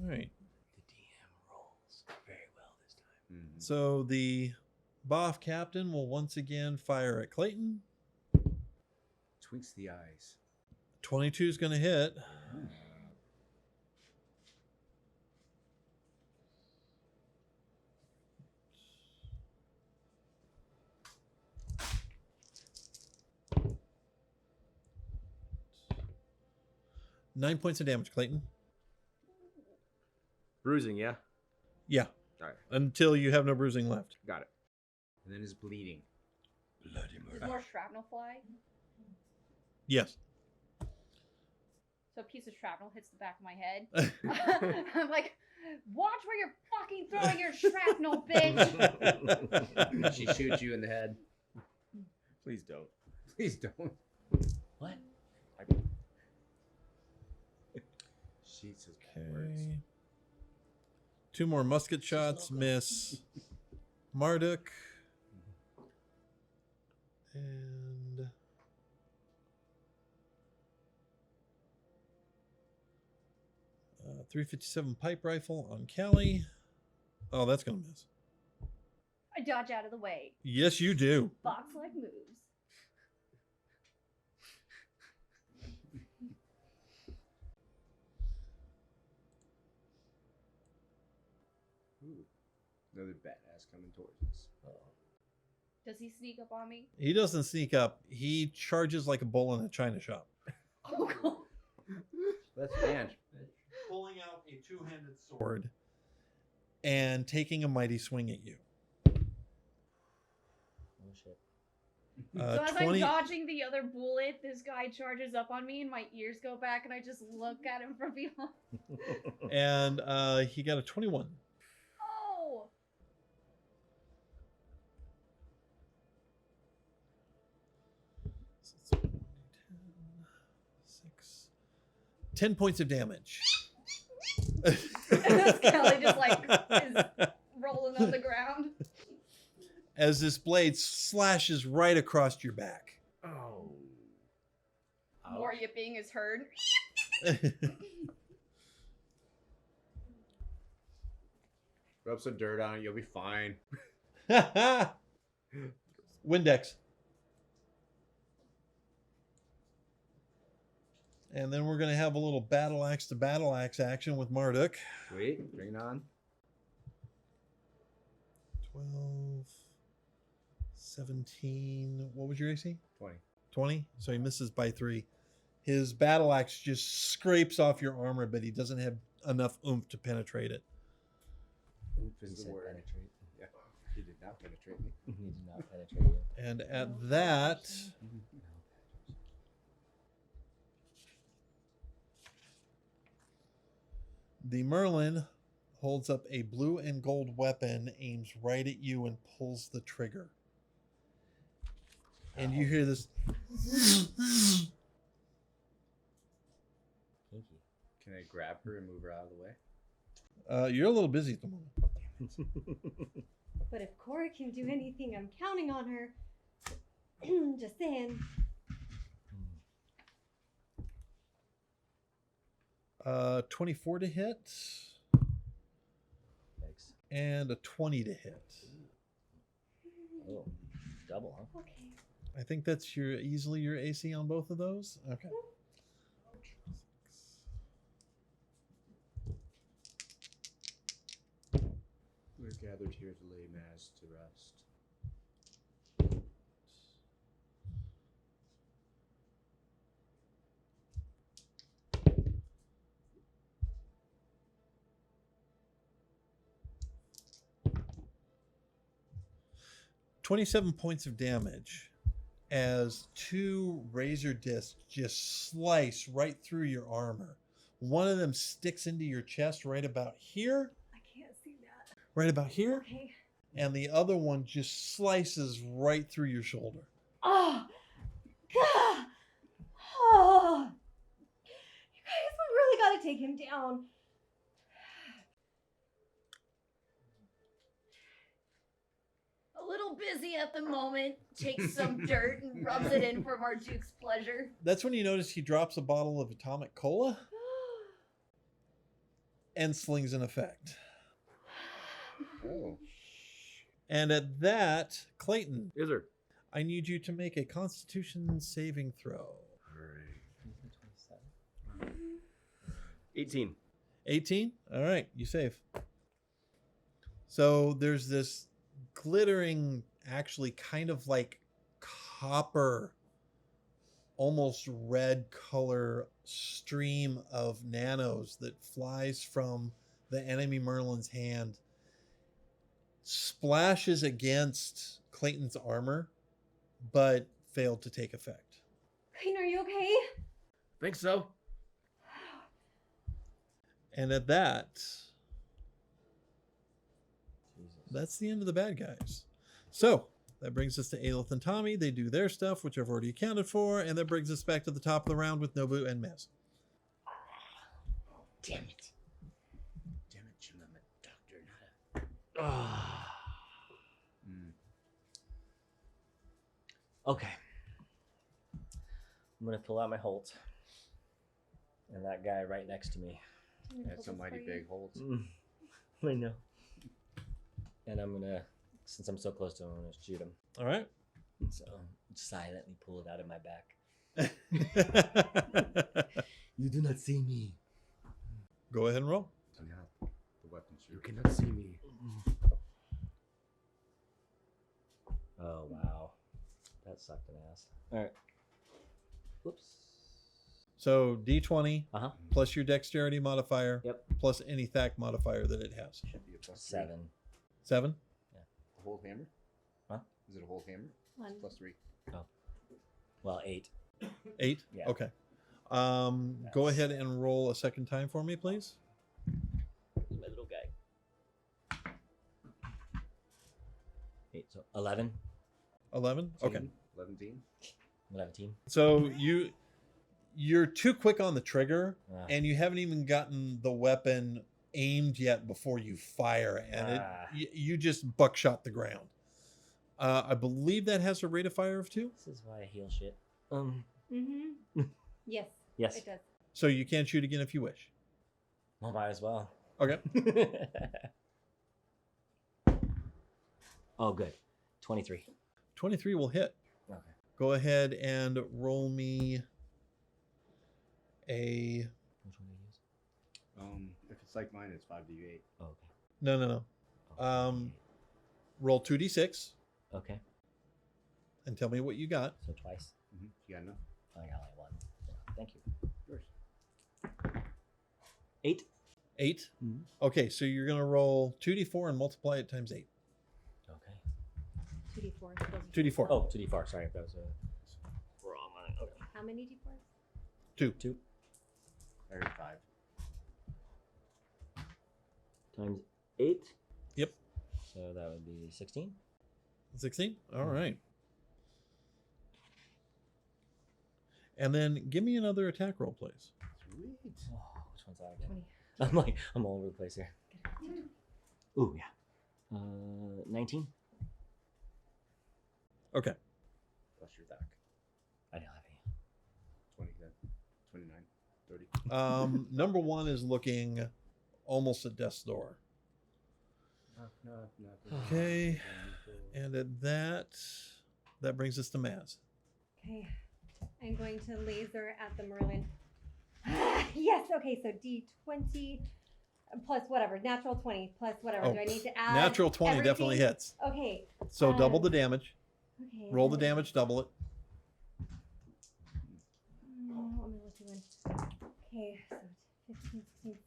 Speaker 1: All right.
Speaker 8: The DM rolls very well this time.
Speaker 2: Mm-hmm.
Speaker 1: So the BOF captain will once again fire at Clayton.
Speaker 2: Twinks the eyes.
Speaker 1: 22 is going to hit.
Speaker 2: Mm.
Speaker 1: 9 points of damage, Clayton.
Speaker 6: Bruising, yeah?
Speaker 1: Yeah.
Speaker 6: All right.
Speaker 1: Until you have no bruising left.
Speaker 6: Got it.
Speaker 2: And then is bleeding.
Speaker 5: Bloody
Speaker 7: Does
Speaker 5: murder.
Speaker 7: more shrapnel fly?
Speaker 1: Yes.
Speaker 7: So a piece of shrapnel hits the back of my head. I'm like, watch where you're fucking throwing your shrapnel, bitch.
Speaker 2: She shoots you in the head.
Speaker 6: Please don't.
Speaker 2: Please don't.
Speaker 8: What? Sheets is bad words.
Speaker 1: Okay. 2 more musket shots. Miss Marduk. And 357 pipe rifle on Callie. Oh, that's going to miss.
Speaker 7: I dodge out of the way.
Speaker 1: Yes, you do.
Speaker 7: Fox-like moves.
Speaker 8: Ooh, another badass coming towards us.
Speaker 7: Does he sneak up on me?
Speaker 1: He doesn't sneak up. He charges like a bull in a china shop.
Speaker 7: Oh, God.
Speaker 8: Let's dance.
Speaker 1: Pulling out a 2-handed sword and taking a mighty swing at you.
Speaker 8: Oh shit.
Speaker 7: So as I'm dodging the other bullet, this guy charges up on me and my ears go back and I just look at him from behind.
Speaker 1: And he got a 21.
Speaker 7: Oh!
Speaker 1: 10 points of damage.
Speaker 7: Kelly just like is rolling on the ground.
Speaker 1: As this blade slashes right across your back.
Speaker 8: Oh.
Speaker 7: More yipping is heard.
Speaker 8: Rub some dirt on it, you'll be fine.
Speaker 1: Windex. And then we're going to have a little battle axe to battle axe action with Marduk.
Speaker 8: Sweet, bring it on.
Speaker 1: 12, 17. What was your AC?
Speaker 8: 20.
Speaker 1: 20. So he misses by 3. His battle axe just scrapes off your armor, but he doesn't have enough oomph to penetrate it.
Speaker 8: Oomph is the word.
Speaker 10: Penetrate.
Speaker 8: Yeah, he did not penetrate me.
Speaker 10: He did not penetrate you.
Speaker 1: And at that, the Merlin holds up a blue and gold weapon, aims right at you, and pulls the trigger. And you hear this.
Speaker 10: Kinky.
Speaker 8: Can I grab her and move her out of the way?
Speaker 1: You're a little busy at the moment.
Speaker 3: But if Cora can do anything, I'm counting on her. Just saying.
Speaker 1: 24 to hit.
Speaker 10: Thanks.
Speaker 1: And a 20 to hit.
Speaker 10: Oh, double, huh?
Speaker 3: Okay.
Speaker 1: I think that's easily your AC on both of those. Okay.
Speaker 8: We're gathered here to lay mass to rest.
Speaker 1: 27 points of damage as 2 razor discs just slice right through your armor. One of them sticks into your chest right about here.
Speaker 3: I can't see that.
Speaker 1: Right about here.
Speaker 3: Okay.
Speaker 1: And the other one just slices right through your shoulder.
Speaker 3: Oh! God! Oh! You guys, we really gotta take him down.
Speaker 7: A little busy at the moment. Takes some dirt and rubs it in for Marduke's pleasure.
Speaker 1: That's when you notice he drops a bottle of atomic cola and slings an effect.
Speaker 8: Oh.
Speaker 1: And at that, Clayton,
Speaker 8: Is there?
Speaker 1: I need you to make a Constitution saving throw.
Speaker 8: 18.
Speaker 1: 18? All right, you save. So there's this glittering, actually kind of like copper, almost red color stream of nanos that flies from the enemy Merlin's hand, splashes against Clayton's armor, but failed to take effect.
Speaker 3: Clayton, are you okay?
Speaker 8: Think so.
Speaker 1: And at that,
Speaker 10: Jesus.
Speaker 1: that's the end of the bad guys. So That brings us to Aelith and Tommy. They do their stuff, which I've already accounted for, and that brings us back to the top of the round with Nobu and Maz.
Speaker 10: Damn it. Damn it, Jim. I'm a doctor, not a... Okay. I'm going to pull out my Holt. And that guy right next to me.
Speaker 2: That's a mighty big hold.
Speaker 10: I know. And I'm going to, since I'm so close to him, I'm going to shoot him.
Speaker 1: All right.
Speaker 10: So silently pull it out of my back. You do not see me.
Speaker 1: Go ahead and roll.
Speaker 2: The weapon
Speaker 10: You
Speaker 2: shoot.
Speaker 10: cannot see me. Oh, wow. That sucked an ass. All right. Whoops.
Speaker 1: So D20
Speaker 10: Uh-huh.
Speaker 1: plus your dexterity modifier
Speaker 10: Yep.
Speaker 1: plus any THAC modifier that it has.
Speaker 2: Should be a +3.
Speaker 10: 7.
Speaker 1: 7?
Speaker 2: A whole hammer?
Speaker 10: Huh?
Speaker 2: Is it a whole hammer?
Speaker 3: One.
Speaker 2: +3.
Speaker 10: Well, 8.
Speaker 1: 8?
Speaker 10: Yeah.
Speaker 1: Okay. Go ahead and roll a second time for me, please.
Speaker 10: Here's my little guy. 8, so 11.
Speaker 1: 11? Okay.
Speaker 2: 11.
Speaker 10: 11.
Speaker 1: So you're too quick on the trigger,
Speaker 10: Ah.
Speaker 1: and you haven't even gotten the weapon aimed yet before you fire, and you just buckshot the ground. I believe that has a rate of fire of 2.
Speaker 10: This is why I heal shit.
Speaker 3: Mm-hmm. Yes.
Speaker 10: Yes.
Speaker 3: It does.
Speaker 1: So you can shoot again if you wish.
Speaker 10: Well, might as well.
Speaker 1: Okay.
Speaker 10: Oh, good. 23.
Speaker 1: 23 will hit.
Speaker 10: Okay.
Speaker 1: Go ahead and roll me a...
Speaker 10: Which one do you use?
Speaker 2: If it's like mine, it's 5d8.
Speaker 10: Oh, okay.
Speaker 1: No.
Speaker 10: Oh,
Speaker 1: Roll 2d6
Speaker 10: okay.
Speaker 1: and tell me what you got.
Speaker 10: So twice.
Speaker 2: You got enough?
Speaker 10: I got like 1. Yeah, thank you.
Speaker 2: Yours.
Speaker 10: 8.
Speaker 1: 8?
Speaker 10: Mhm.
Speaker 1: Okay, so you're going to roll 2d4 and multiply it times 8.
Speaker 10: Okay.
Speaker 3: 2d4.
Speaker 1: 2d4.
Speaker 10: Oh, 2d4. Sorry, that was a wrong one. Okay.
Speaker 3: How many d4s?
Speaker 1: 2.
Speaker 2: I heard 5.
Speaker 10: Times 8.
Speaker 1: Yep.
Speaker 10: So that would be 16.
Speaker 1: 16? All right. And then give me another attack roll, please.
Speaker 2: Sweet.
Speaker 10: Oh, which one's that again?
Speaker 3: 20.
Speaker 10: I'm all over the place here. Ooh, yeah. 19.
Speaker 1: Okay.
Speaker 2: Plus your back.
Speaker 10: I don't have any.
Speaker 2: 20 then. 29. 30.
Speaker 1: Number 1 is looking almost at death's door. Okay. And at that brings us to Maz.
Speaker 3: Okay. I'm going to laser at the Merlin. Yes. Okay. So D20 plus whatever. Natural 20 plus whatever.
Speaker 1: Oh,
Speaker 3: Do I need to add?
Speaker 1: Natural 20
Speaker 3: everything?
Speaker 1: definitely hits.
Speaker 3: Okay.
Speaker 1: So double the damage.
Speaker 3: Okay.
Speaker 1: Roll the damage, double it.
Speaker 3: Let me look at one. Okay. So 15, 16,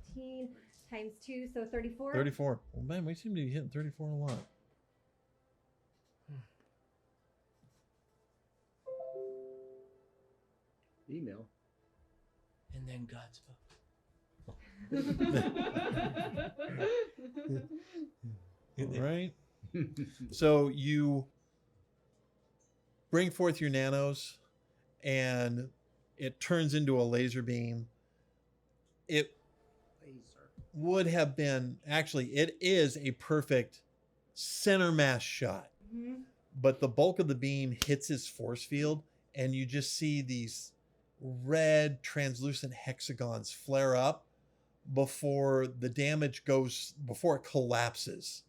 Speaker 3: 17 times 2. So 34.
Speaker 1: 34. Well, man, we seem to be hitting 34 a lot.
Speaker 2: Email.
Speaker 10: And then God spoke.
Speaker 1: Right? So you bring forth your nanos and it turns into a laser beam. It would have been, actually, it is a perfect center mass shot.
Speaker 3: Mm-hmm.
Speaker 1: But the bulk of the beam hits his force field and you just see these red translucent hexagons flare up before the damage goes, before it collapses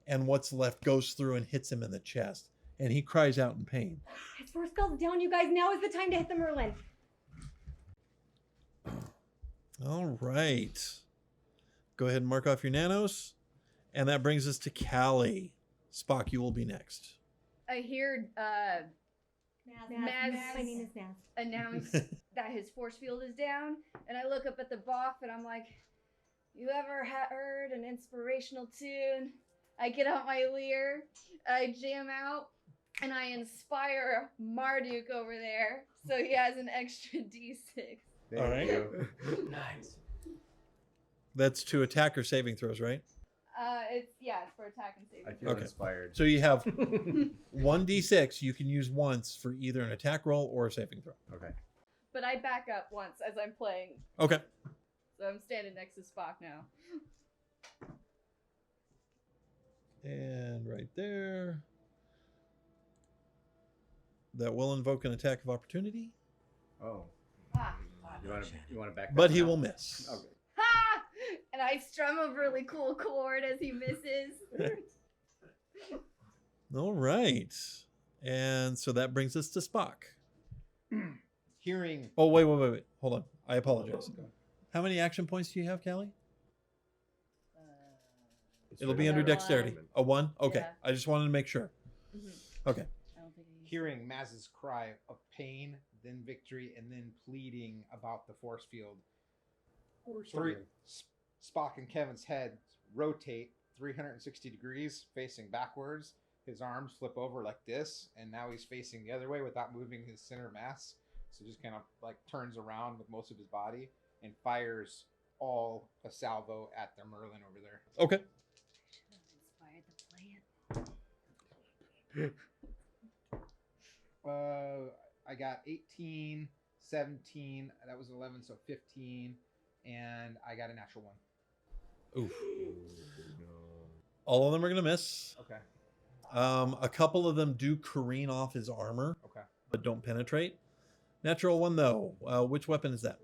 Speaker 1: and what's left goes through and hits him in the chest. And he cries out in pain.
Speaker 3: His force field's down, you guys. Now is the time to hit the Merlin.
Speaker 1: All right. Go ahead and mark off your nanos. And that brings us to Callie. Spock, you will be next.
Speaker 7: I hear Maz
Speaker 3: My name is Naz.
Speaker 7: announce that his force field is down, and I look up at the boff and I'm like, you ever heard an inspirational tune? I get out my lyre, I jam out, and I inspire Marduk over there, so he has an extra D6.
Speaker 1: All right.
Speaker 10: Nice.
Speaker 1: That's to attack or saving throws, right?
Speaker 7: it's for attack and saving.
Speaker 2: I feel
Speaker 1: Okay.
Speaker 2: inspired.
Speaker 1: So you have 1d6 you can use once for either an attack roll or a saving throw.
Speaker 2: Okay.
Speaker 7: But I back up once as I'm playing,
Speaker 1: Okay.
Speaker 7: so I'm standing next to Spock now.
Speaker 1: And right there. That will invoke an attack of opportunity,
Speaker 2: Oh.
Speaker 7: Ah.
Speaker 2: You want to back?
Speaker 1: but
Speaker 2: that
Speaker 1: he
Speaker 2: up?
Speaker 1: will miss.
Speaker 2: Okay.
Speaker 7: Ha! And I strum a really cool chord as he misses.
Speaker 1: All right. And so that brings us to Spock.
Speaker 9: Hearing
Speaker 1: Oh, wait. Hold on. I apologize. How many action points do you have, Callie? It'll be under
Speaker 7: One.
Speaker 1: dexterity. A 1? Okay.
Speaker 7: Yeah.
Speaker 1: I just wanted to make sure.
Speaker 7: Mhm.
Speaker 1: Okay.
Speaker 7: I don't think I used
Speaker 9: hearing Maz's cry of pain, then victory, and then pleading about the force field. Spock and Kevin's heads rotate 360 degrees, facing backwards. His arms flip over like this, and now he's facing the other way without moving his center mass. So just kind of like turns around with most of his body and fires all a salvo at the Merlin over there.
Speaker 1: Okay.
Speaker 7: inspired the plan.
Speaker 9: I got 18, 17, that was 11, so 15, and I got a natural 1.
Speaker 1: Oof. All of them are going to miss.
Speaker 9: Okay.
Speaker 1: A couple of them do careen off his armor,
Speaker 9: Okay.
Speaker 1: but don't penetrate. Natural 1, though. Which weapon is that?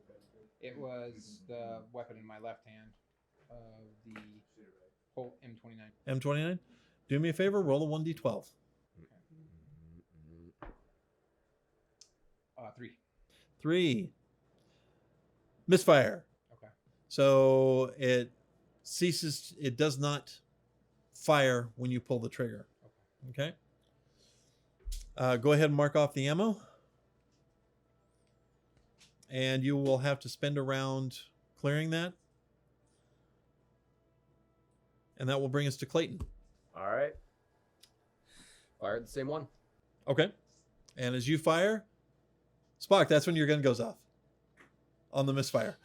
Speaker 9: It was the weapon in my left hand, the Colt M29.
Speaker 1: M29? Do me a favor, roll a 1d12.
Speaker 9: 3.
Speaker 1: 3. Misfire.
Speaker 9: Okay.
Speaker 1: So it ceases, it does not fire when you pull the trigger. Okay. Go ahead and mark off the ammo. And you will have to spend a round clearing that. And that will bring us to Clayton.
Speaker 5: All right. Fire the same one.
Speaker 1: Okay. And as you fire, Spock, that's when your gun goes off. On the misfire.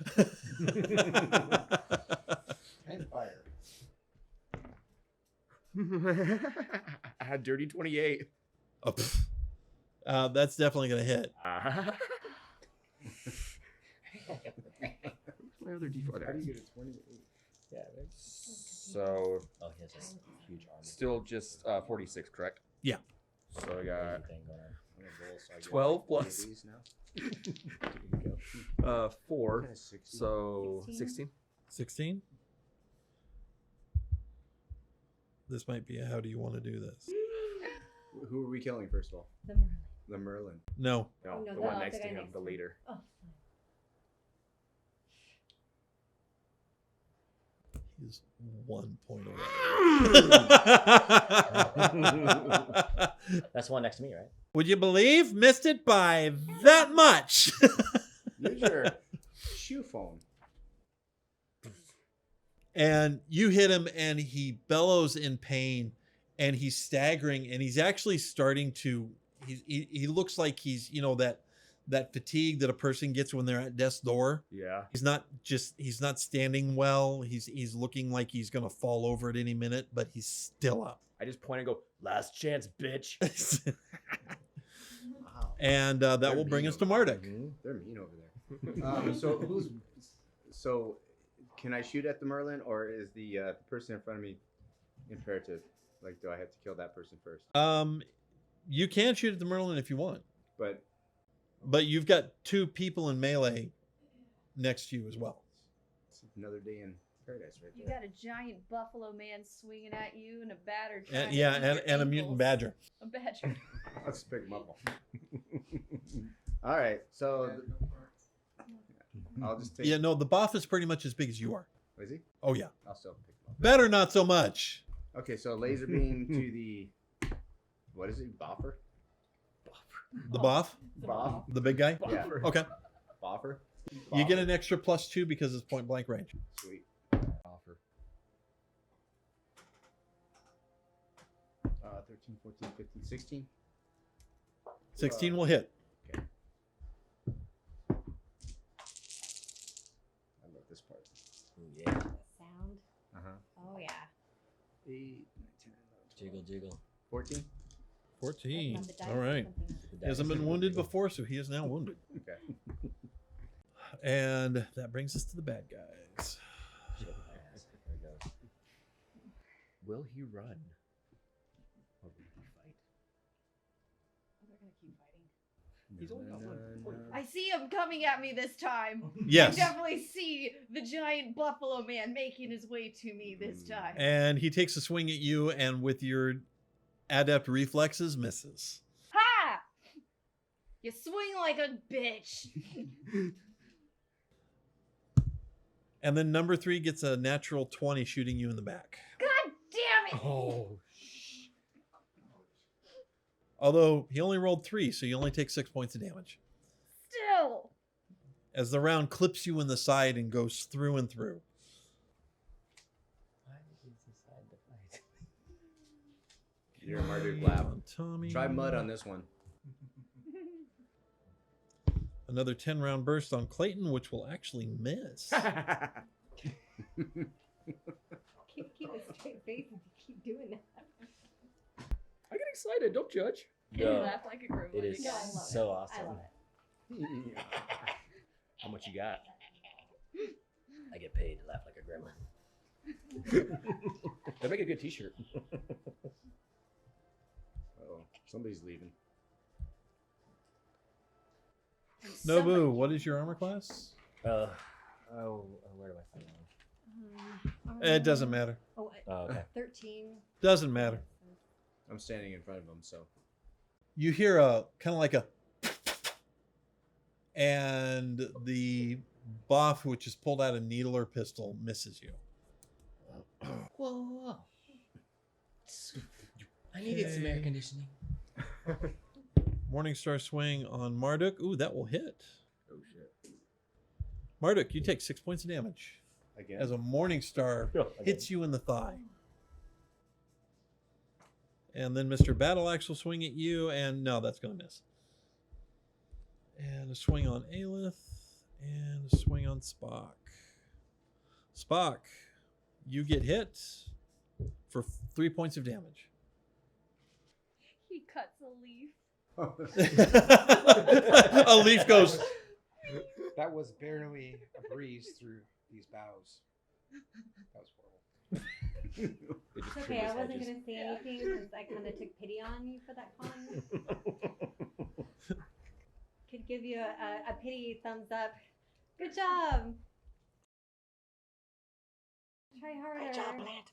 Speaker 9: And fire.
Speaker 5: I had dirty 28.
Speaker 1: Oh, that's definitely going to hit.
Speaker 5: My other D4
Speaker 2: How do you
Speaker 5: there.
Speaker 2: get a 28?
Speaker 10: Yeah.
Speaker 5: So
Speaker 10: Oh, he has this huge arm.
Speaker 5: still just 46, correct?
Speaker 1: Yeah.
Speaker 5: So I got
Speaker 10: Thing going on.
Speaker 2: I'm gonna roll so I get
Speaker 5: 12
Speaker 2: one of
Speaker 5: plus
Speaker 2: these now.
Speaker 5: 4.
Speaker 2: Kinda 60.
Speaker 5: So
Speaker 3: 16.
Speaker 5: 16.
Speaker 1: 16. This might be a how do you want to do this?
Speaker 2: Who are we killing first of all?
Speaker 3: The Merlin.
Speaker 2: The Merlin.
Speaker 1: No.
Speaker 5: No,
Speaker 3: Oh, no,
Speaker 5: the
Speaker 3: the-
Speaker 5: one
Speaker 3: the
Speaker 5: next to
Speaker 3: guy
Speaker 5: him,
Speaker 3: next
Speaker 5: the
Speaker 3: to him.
Speaker 5: leader.
Speaker 3: Oh,
Speaker 1: He's 1 point away.
Speaker 10: That's one next to me, right?
Speaker 1: Would you believe? Missed it by that much.
Speaker 2: Use your shoe phone.
Speaker 1: And you hit him and he bellows in pain and he's staggering and he's actually starting to, he looks like he's, you know, that fatigue that a person gets when they're at death's door.
Speaker 5: Yeah.
Speaker 1: He's not standing well. He's looking like he's going to fall over at any minute, but he's still up.
Speaker 5: I just point and go, last chance, bitch.
Speaker 10: Wow.
Speaker 1: And that
Speaker 2: They're
Speaker 1: will bring
Speaker 2: mean
Speaker 1: us to
Speaker 2: over
Speaker 1: Marduk.
Speaker 2: They're mean over there. So can I shoot at the Merlin, or is the person in front of me imperative? Like, do I have to kill that person first?
Speaker 1: You can shoot at the Merlin if you want,
Speaker 2: But
Speaker 1: you've got 2 people in melee next to you as well.
Speaker 2: it's another day in paradise right
Speaker 7: You
Speaker 2: there.
Speaker 7: got a giant buffalo man swinging at you and a batter.
Speaker 1: And,
Speaker 7: trying to
Speaker 1: yeah,
Speaker 7: eat your
Speaker 1: and a mutant
Speaker 7: ankles.
Speaker 1: badger.
Speaker 7: A badger.
Speaker 2: Let's pick him up. All right, so I'll just take.
Speaker 1: Yeah, no, the Boff is pretty much as big as you are.
Speaker 2: Is he?
Speaker 1: Oh yeah.
Speaker 2: I'll still pick him
Speaker 1: Better not so much.
Speaker 2: up. Okay, so laser beam to the. What is it? Boffer?
Speaker 1: The Boff,
Speaker 2: Boff?
Speaker 1: the big guy.
Speaker 2: Yeah.
Speaker 1: Okay.
Speaker 2: Boffer?
Speaker 1: You get an extra +2 because it's point blank range.
Speaker 2: Sweet.
Speaker 5: Offer.
Speaker 2: 13, 14, 15, 16.
Speaker 1: 16 will hit.
Speaker 2: Okay. I love this part.
Speaker 10: Ooh, yeah.
Speaker 3: sound.
Speaker 2: Uh huh.
Speaker 3: Oh yeah.
Speaker 10: Jiggle.
Speaker 2: 14.
Speaker 1: 14.
Speaker 3: Not the dice,
Speaker 1: All right.
Speaker 3: something else.
Speaker 1: He hasn't been wounded before, so he is now wounded.
Speaker 2: Okay.
Speaker 1: And that brings us to the bad guys.
Speaker 10: There it goes.
Speaker 8: Will he run? Or will he fight?
Speaker 7: Oh, they're gonna keep fighting.
Speaker 5: He's only got one point.
Speaker 7: I see him coming at me this time.
Speaker 1: Yes.
Speaker 7: I definitely see the giant buffalo man making his way to me this time.
Speaker 1: And he takes a swing at you, and with your adept reflexes, misses.
Speaker 7: Ha! You swing like a bitch.
Speaker 1: And then number 3 gets a natural 20 shooting you in the back.
Speaker 7: God damn it!
Speaker 8: Oh,
Speaker 1: Although he only rolled 3, so you only take 6 points of damage.
Speaker 7: Still.
Speaker 1: As the round clips you in the side and goes through and through.
Speaker 10: Why did he decide to fight?
Speaker 2: You're a Marduk lab.
Speaker 1: Tommy.
Speaker 2: Try mud on this one.
Speaker 1: Another 10 round burst on Clayton, which will actually miss.
Speaker 3: Keep a straight face and keep doing that.
Speaker 5: I get excited. Don't judge.
Speaker 7: You
Speaker 10: No,
Speaker 7: laugh like a gremlin.
Speaker 10: it is
Speaker 3: No, I love
Speaker 10: so
Speaker 3: it.
Speaker 10: awesome.
Speaker 3: I love it.
Speaker 8: how much you got?
Speaker 10: I get paid to laugh like a gremlin.
Speaker 5: That'd make a good T-shirt.
Speaker 2: Oh, somebody's leaving.
Speaker 1: Nobu, what is your armor class?
Speaker 10: Where do I find that
Speaker 1: It doesn't matter.
Speaker 3: Oh,
Speaker 10: one? Oh, okay.
Speaker 3: 13.
Speaker 1: Doesn't matter.
Speaker 2: I'm standing in front of him, so.
Speaker 1: You hear a kind of like a, and the buff, which is pulled out a needle or pistol, misses you.
Speaker 10: Whoa. I needed some air conditioning.
Speaker 1: Morningstar swing on Marduk. Ooh, that will hit.
Speaker 5: Oh shit.
Speaker 1: Marduk, you take 6 points of damage
Speaker 2: Again.
Speaker 1: as a Morningstar hits you in the thigh. And then Mr. Battleaxe will swing at you, and no, that's going to miss. And a swing on Aelith, and a swing on Spock. Spock, you get hit for 3 points of damage.
Speaker 7: He cuts a leaf.
Speaker 1: A leaf goes.
Speaker 9: That was barely a breeze through these boughs. That was horrible.
Speaker 3: It's okay, I wasn't going to say anything because I kind of took pity on you for that comment. Could give you a pity thumbs up. Good job. Try harder.
Speaker 10: Great job, Plant.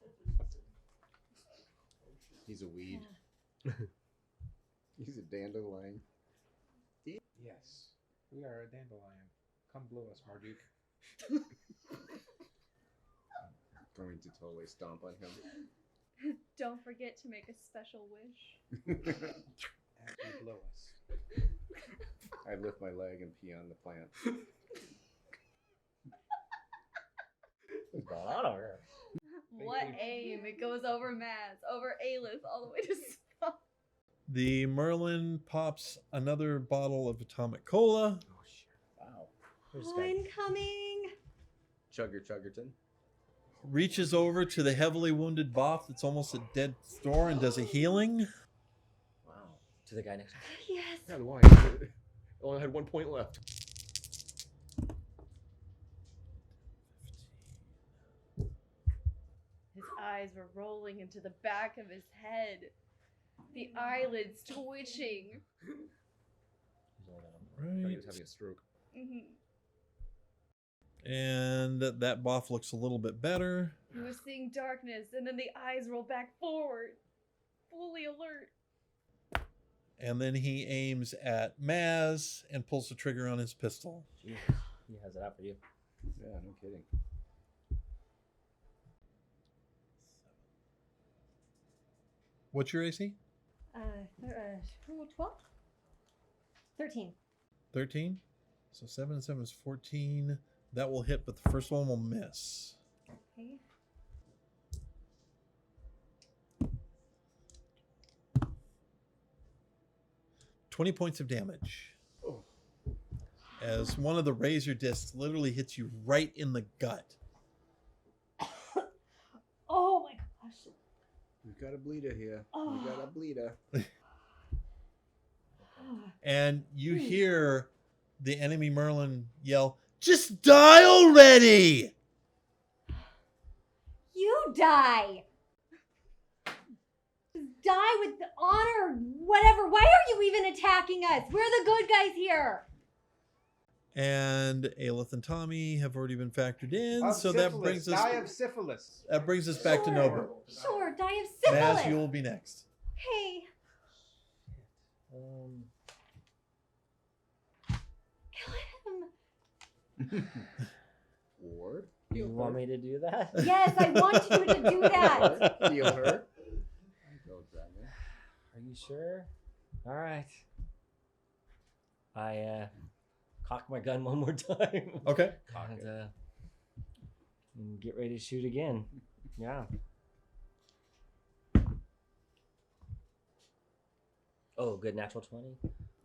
Speaker 2: He's a weed. He's a dandelion.
Speaker 9: Yes, we are a dandelion. Come blow us, Marduk.
Speaker 2: Going to totally stomp on him.
Speaker 7: Don't forget to make a special wish.
Speaker 9: As you blow us.
Speaker 2: I lift my leg and pee on the plant.
Speaker 10: What's going on over here?
Speaker 7: What aim? It goes over Maz, over Aelith, all the way to Spock.
Speaker 1: The Merlin pops another bottle of Atomic Cola.
Speaker 5: Oh shit.
Speaker 10: Wow.
Speaker 3: Oh, incoming.
Speaker 2: Chuggerton.
Speaker 1: Reaches over to the heavily wounded Boff that's almost at death's door and does a healing.
Speaker 10: Wow. To the guy next to me.
Speaker 3: Yes.
Speaker 5: Yeah, the wine. Only had 1 point left.
Speaker 7: His eyes were rolling into the back of his head. The eyelids twitching.
Speaker 10: He's only got
Speaker 5: He
Speaker 1: Right.
Speaker 5: was having a stroke.
Speaker 7: Mhm.
Speaker 1: And that Boff looks a little bit better.
Speaker 7: He was seeing darkness, and then the eyes roll back forward, fully alert.
Speaker 1: And then he aims at Maz and pulls the trigger on his pistol.
Speaker 10: Jeez. He has it out for you.
Speaker 2: Yeah, no kidding.
Speaker 1: What's your AC?
Speaker 3: 12? 13.
Speaker 1: 13. So 7 and 7 is 14. That will hit, but the first one will miss.
Speaker 3: Okay.
Speaker 1: $20 points of damage. As one of the razor discs literally hits you right in the gut.
Speaker 3: Oh my gosh.
Speaker 8: got a bleeder here.
Speaker 3: Oh.
Speaker 8: We got a bleeder.
Speaker 1: And you hear the enemy Merlin yell, "Just die already!"
Speaker 3: You die. Just die with the honor, whatever. Why are you even attacking us? We're the good guys here.
Speaker 1: And Aelith and Tommy have already been factored in,
Speaker 9: Of
Speaker 1: so
Speaker 9: syphilis.
Speaker 1: that brings us
Speaker 9: Die of syphilis.
Speaker 1: back to Nobu.
Speaker 3: Sure, die of syphilis.
Speaker 1: Maz, you will be next.
Speaker 3: Hey, kill him.
Speaker 8: Ward.
Speaker 10: You want me to do that?
Speaker 3: Yes, I want you to do that.
Speaker 8: Heal her. Go, dragon.
Speaker 10: Are you sure? All right. I cock my gun one more time.
Speaker 1: Okay.
Speaker 10: And get ready to shoot again. Yeah. Oh, good natural 20.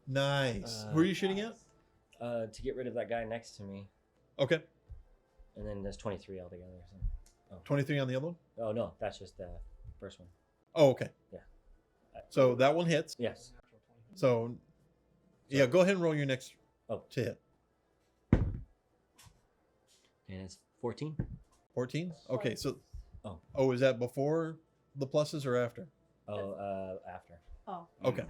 Speaker 1: Nice. Who are you shooting at?
Speaker 10: To get rid of that guy next to me.
Speaker 1: Okay.
Speaker 10: And then there's 23 altogether. So.
Speaker 1: 23 on the other one?
Speaker 10: Oh, no. That's just the first one.
Speaker 1: Oh, okay.
Speaker 10: Yeah.
Speaker 1: So that one hits.
Speaker 10: Yes.
Speaker 1: So, yeah, go ahead and roll your next to hit.
Speaker 10: And it's 14.
Speaker 1: 14? Okay, so...
Speaker 10: Oh.
Speaker 1: Oh, is that before the pluses or after?
Speaker 10: Oh, after.
Speaker 3: Oh.
Speaker 1: Okay.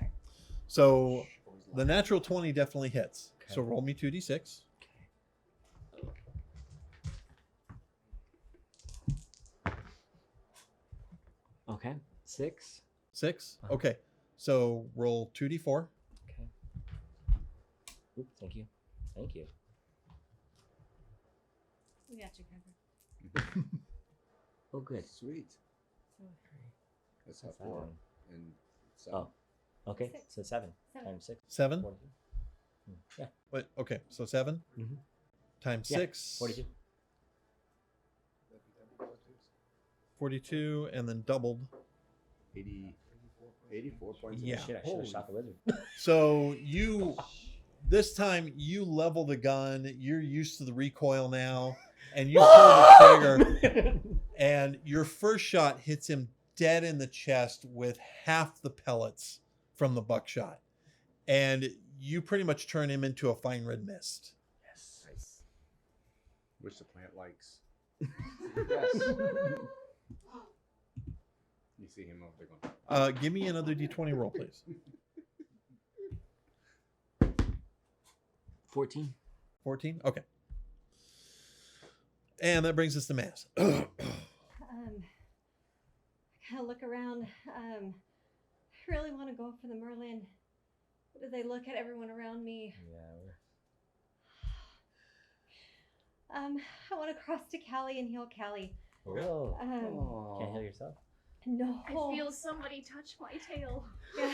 Speaker 1: So the natural 20 definitely hits.
Speaker 10: Okay.
Speaker 1: So roll me 2d6.
Speaker 10: Okay. 6.
Speaker 1: 6? Okay. So roll 2d4.
Speaker 10: Okay. Oop, thank you. Thank you.
Speaker 7: We got you covered.
Speaker 10: Oh, good.
Speaker 8: Sweet. That's how
Speaker 10: What's that
Speaker 8: 4
Speaker 10: one?
Speaker 8: and 7.
Speaker 10: Oh, okay.
Speaker 3: 6.
Speaker 10: So 7
Speaker 3: 7.
Speaker 10: times 6.
Speaker 1: 7?
Speaker 10: 42. Yeah.
Speaker 1: Wait, okay, so 7
Speaker 10: Mhm.
Speaker 1: times
Speaker 10: Yeah,
Speaker 1: 6.
Speaker 10: 42.
Speaker 1: 42, and then doubled.
Speaker 8: 84 points.
Speaker 1: Yeah.
Speaker 10: Shit, I should have shot the wizard.
Speaker 1: So this time you level the gun. You're used to the recoil now, and you pull the trigger, and your first shot hits him dead in the chest with half the pellets from the buckshot, and you pretty much turn him into a fine red mist.
Speaker 8: Yes. Nice. Which the plant likes.
Speaker 9: Yes.
Speaker 8: You see him over there going.
Speaker 1: Give me another d20 roll, please.
Speaker 10: 14.
Speaker 1: 14? Okay. And that brings us to Mass.
Speaker 3: I kind of look around. I really want to go for the Merlin. But as I look at everyone around me,
Speaker 10: Yeah.
Speaker 3: I want to cross to Callie and heal Callie.
Speaker 10: Whoa. Can't heal
Speaker 3: Um,
Speaker 10: yourself?
Speaker 3: no.
Speaker 7: I feel somebody touch my tail.
Speaker 3: Yeah,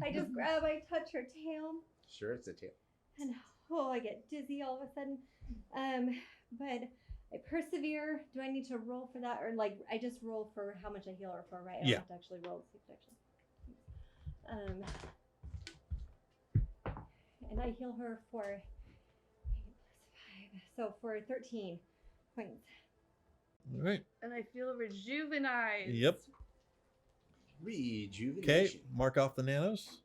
Speaker 3: I just grab, I touch her tail,
Speaker 8: Sure, it's a tail.
Speaker 3: and I get dizzy all of a sudden. But I persevere. Do I need to roll for that, or like I just roll for how much I heal her for, right? I don't
Speaker 1: Yeah.
Speaker 3: have to actually roll to see protection. And I heal her for 8 + 5, so for 13 points.
Speaker 1: All right.
Speaker 7: And I feel rejuvenized.
Speaker 1: Yep.
Speaker 8: Rejuvenation.
Speaker 1: Okay, mark off the nanos.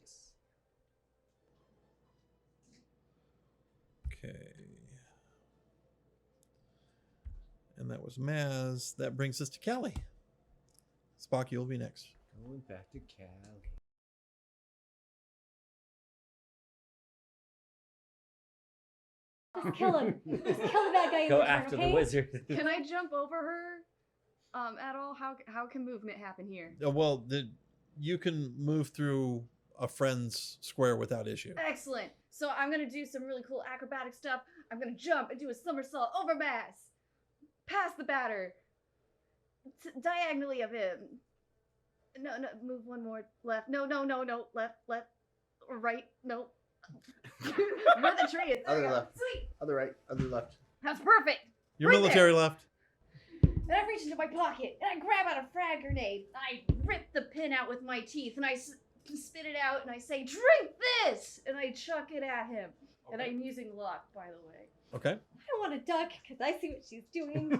Speaker 8: Yes.
Speaker 1: Okay. And that was Maz. That brings us to Callie. Spock, you'll be next.
Speaker 8: Going back to Cali.
Speaker 3: Just kill him. Just kill the bad guy. in
Speaker 10: Go
Speaker 3: return,
Speaker 10: after
Speaker 3: okay?
Speaker 10: the wizard.
Speaker 7: Can I jump over her? At all? How can movement happen here?
Speaker 1: Well, you can move through a friend's square without issue.
Speaker 7: Excellent. So I'm gonna do some really cool acrobatic stuff. I'm gonna jump and do a somersault over Mass, past the batter, diagonally of him. No, move one more left. No, left, right. No. Where the tree is. There
Speaker 8: Other
Speaker 7: we go.
Speaker 8: left.
Speaker 7: Sweet.
Speaker 8: Other right, other left.
Speaker 7: That's perfect.
Speaker 1: Your
Speaker 7: Right
Speaker 1: military left.
Speaker 7: And I reach into my pocket and I grab out a frag grenade. I rip the pin out with my teeth and I spit it out and I say, "Drink this!" And I chuck it at him. And I'm using luck, by the way.
Speaker 1: Okay.
Speaker 3: I don't want to duck because I see what she's doing.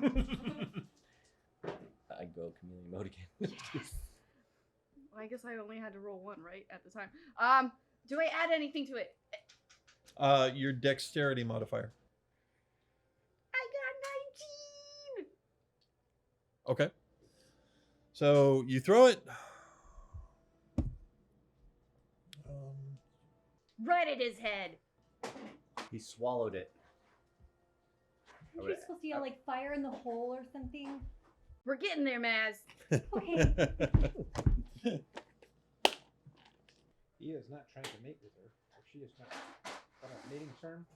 Speaker 10: I go chameleon mode again.
Speaker 7: Yes. Well, I guess I only had to roll one, right, at the time. Do I add anything to it?
Speaker 1: Your dexterity modifier.
Speaker 7: I got 19.
Speaker 1: Okay. So you throw it.
Speaker 7: Right at his head.
Speaker 8: He swallowed it.
Speaker 3: Aren't you supposed to yell like fire in the hole or something?
Speaker 7: We're getting there, Maz.
Speaker 3: Okay.
Speaker 9: He is not trying to mate with her. Or she is not. Is that a mating term?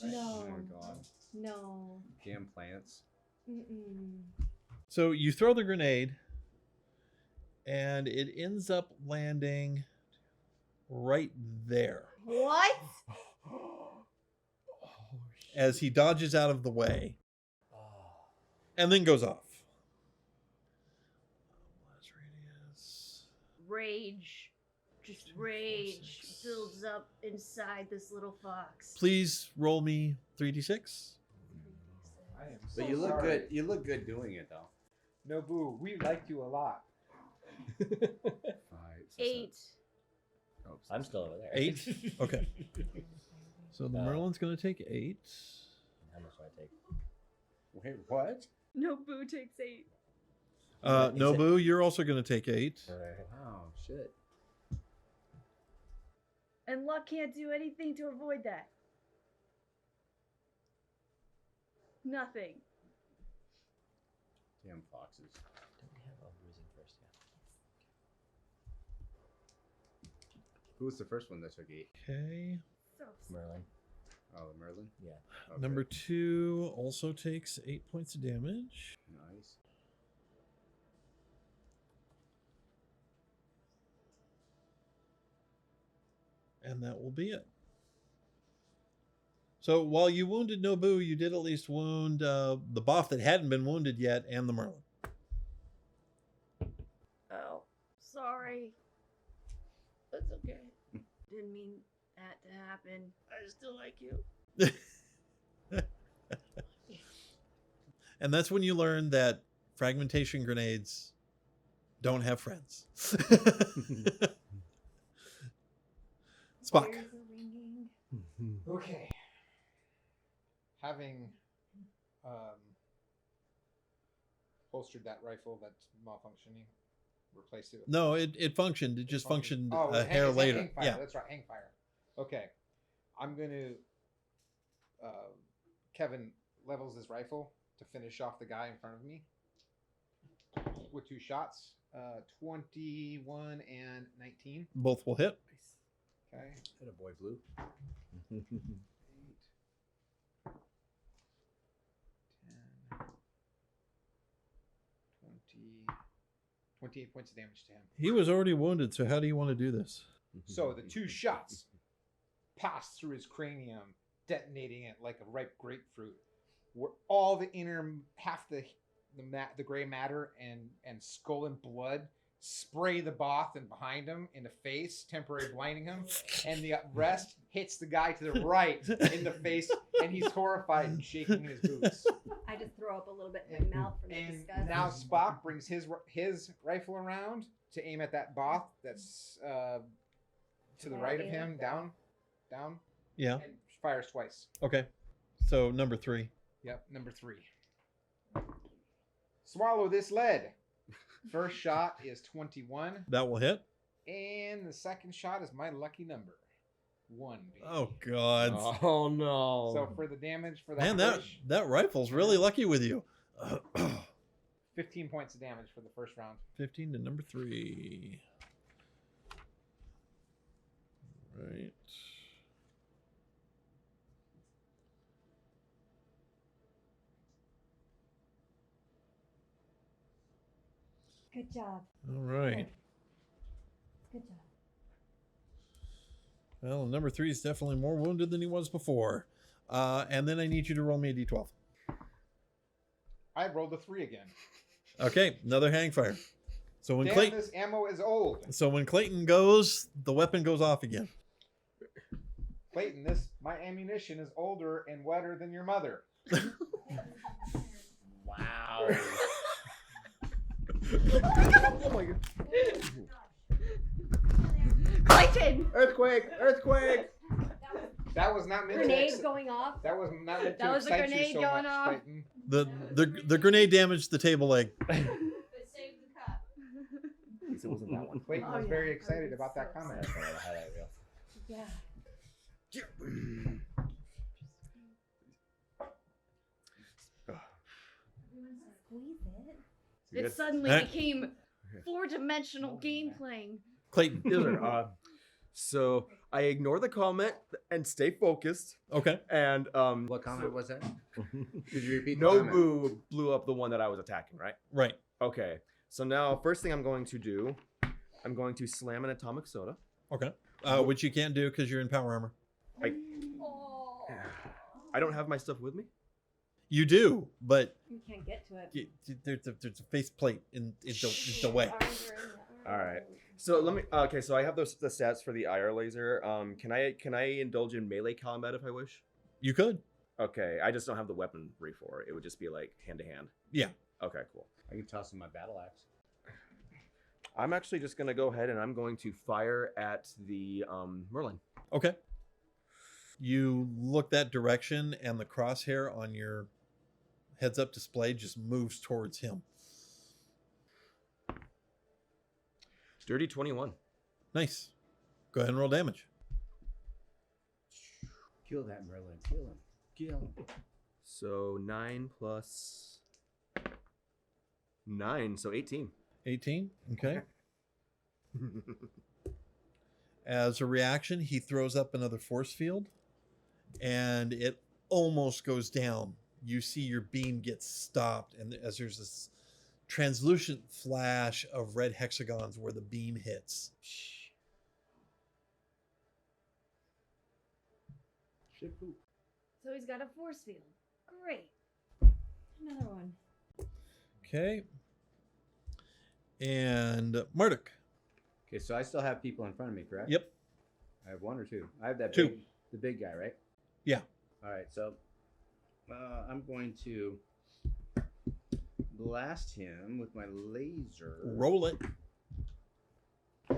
Speaker 3: No.
Speaker 2: Oh my god.
Speaker 3: No.
Speaker 2: Damn plants.
Speaker 3: Mm-mm.
Speaker 1: So you throw the grenade, and it ends up landing right there
Speaker 7: What?
Speaker 1: as he dodges out of the way, and then goes off. Blast radius.
Speaker 7: Rage. Just rage builds up inside this little fox.
Speaker 1: Please roll me 3d6.
Speaker 9: I am
Speaker 2: But
Speaker 9: so
Speaker 2: you look
Speaker 9: sorry.
Speaker 2: good. You look good doing it though.
Speaker 9: Nobu, we liked you a lot.
Speaker 2: 5,
Speaker 7: 8.
Speaker 2: Oh,
Speaker 10: I'm still over there.
Speaker 1: 8? Okay. So the
Speaker 10: No.
Speaker 1: Merlin's going to take 8.
Speaker 10: How much do I take?
Speaker 2: Wait, what?
Speaker 7: No, Boo takes 8.
Speaker 1: Nobu, you're also going to take 8.
Speaker 2: Wow, shit.
Speaker 7: And Luck can't do anything to avoid that. Nothing.
Speaker 2: Damn foxes.
Speaker 10: Don't we have bruising first? Yeah.
Speaker 2: Who was the first one that took 8?
Speaker 1: Okay.
Speaker 7: So
Speaker 10: Merlin.
Speaker 2: Oh, the Merlin?
Speaker 10: Yeah.
Speaker 2: Okay.
Speaker 1: Number 2 also takes 8 points of damage.
Speaker 2: Nice.
Speaker 1: And that will be it. So while you wounded Nobu, you did at least wound the Boff that hadn't been wounded yet and the Merlin.
Speaker 7: Oh, sorry. That's okay. Didn't mean that to happen. I still like you.
Speaker 1: And that's when you learn that fragmentation grenades don't have friends. Spock.
Speaker 3: Ears are ringing.
Speaker 9: Okay. Having holstered that rifle that's malfunctioning, replaced it with...
Speaker 1: No, it functioned. It just functioned
Speaker 9: Oh,
Speaker 1: a hair
Speaker 9: hang
Speaker 1: later.
Speaker 9: fire.
Speaker 1: Yeah.
Speaker 9: That's right, hang fire. Okay. I'm going to... Kevin levels his rifle to finish off the guy in front of me with 2 shots. 21 and 19.
Speaker 1: Both will hit.
Speaker 9: Okay.
Speaker 2: Hit a boy blue.
Speaker 9: 8, 10, 20, 28 points of damage to him.
Speaker 1: He was already wounded, so how do you want to do this?
Speaker 9: So the 2 shots passed through his cranium, detonating it like a ripe grapefruit. Where all the inner half the gray matter and skull and blood spray the Both and behind him in the face, temporarily blinding him, and the rest hits the guy to the right in the face, and he's horrified and shaking in his boots.
Speaker 3: I just throw up a little bit in my mouth from the
Speaker 9: And
Speaker 3: disgust.
Speaker 9: now Spock brings his rifle around to aim at that Both that's to the right of him, down,
Speaker 1: Yeah.
Speaker 9: and fires twice.
Speaker 1: Okay. So number 3.
Speaker 9: Yep, number 3. Swallow this lead. First shot is 21,
Speaker 1: That will hit.
Speaker 9: and the second shot is my lucky number, 1. Baby.
Speaker 1: Oh God.
Speaker 10: Oh no.
Speaker 9: So for the damage for that,
Speaker 1: Man, that rifle's really lucky with you.
Speaker 9: 15 points of damage for the first round.
Speaker 1: 15 to number 3. Right.
Speaker 3: Good job.
Speaker 1: All right.
Speaker 3: Good job.
Speaker 1: Well, number 3 is definitely more wounded than he was before. And then I need you to roll me a d12.
Speaker 9: I rolled a 3 again.
Speaker 1: Okay, another hang fire. So when
Speaker 9: Damn, this ammo is old.
Speaker 1: when Clayton goes, the weapon goes off again.
Speaker 9: Clayton, my ammunition is older and wetter than your mother.
Speaker 10: Wow.
Speaker 7: Clayton!
Speaker 9: Earthquake! Earthquake! That was not meant
Speaker 3: Grenades
Speaker 9: to.
Speaker 3: going off.
Speaker 9: That was not meant to
Speaker 7: That was a
Speaker 9: excite you
Speaker 7: grenade
Speaker 9: so
Speaker 7: going
Speaker 9: much,
Speaker 7: off.
Speaker 9: Clayton.
Speaker 1: The grenade damaged the table leg.
Speaker 4: But save the cup.
Speaker 6: At least it wasn't that one.
Speaker 9: Clayton
Speaker 7: Oh,
Speaker 9: was
Speaker 7: yeah.
Speaker 9: very
Speaker 7: I
Speaker 9: excited
Speaker 7: was
Speaker 9: about that
Speaker 7: so
Speaker 9: comment.
Speaker 10: That's the highlight reel.
Speaker 3: Yeah. Squeeze it.
Speaker 7: It suddenly
Speaker 1: Eh.
Speaker 7: became four-dimensional game playing.
Speaker 1: Clayton.
Speaker 6: Yes, sir. So I ignore the comment and stay focused.
Speaker 1: Okay.
Speaker 6: And
Speaker 2: What comment was that? Could you repeat the
Speaker 6: no
Speaker 2: comment?
Speaker 6: boo blew up the one that I was attacking, right?
Speaker 1: Right.
Speaker 6: Okay. So now, first thing I'm going to do, I'm going to slam an atomic soda.
Speaker 1: Okay. Which you can't do because you're in power armor.
Speaker 3: Oh.
Speaker 6: I don't have my stuff with me.
Speaker 1: You do, but
Speaker 3: You can't get to it.
Speaker 1: there's a face plate in the way.
Speaker 3: Arms are in the
Speaker 6: All right.
Speaker 3: arms.
Speaker 6: So let me. Okay, so I have the stats for the IR laser. Can I indulge in melee combat if I wish?
Speaker 1: You could.
Speaker 6: Okay, I just don't have the weaponry for it. It would just be like hand to hand.
Speaker 1: Yeah.
Speaker 6: Okay, cool.
Speaker 2: I can toss him my battle axe.
Speaker 6: I'm actually just gonna go ahead and I'm going to fire at the Merlin.
Speaker 1: Okay. You look that direction, and the crosshair on your heads-up display just moves towards him.
Speaker 6: Dirty 21.
Speaker 1: Nice. Go ahead and roll damage.
Speaker 2: Kill that Merlin. Kill him. Kill him.
Speaker 6: So 9 plus 9, so 18.
Speaker 1: 18. Okay. As a reaction, he throws up another force field, and it almost goes down. You see your beam get stopped, and as there's this translucent flash of red hexagons where the beam hits.
Speaker 2: Shit poop.
Speaker 7: So he's got a force field. Great.
Speaker 3: Another one.
Speaker 1: Okay. And Marduk.
Speaker 2: Okay, so I still have people in front of me, correct?
Speaker 1: Yep.
Speaker 2: I have one or two. I have that
Speaker 1: Two.
Speaker 2: the big guy, right?
Speaker 1: Yeah.
Speaker 2: All right, so I'm going to blast him with my laser.
Speaker 1: Roll it.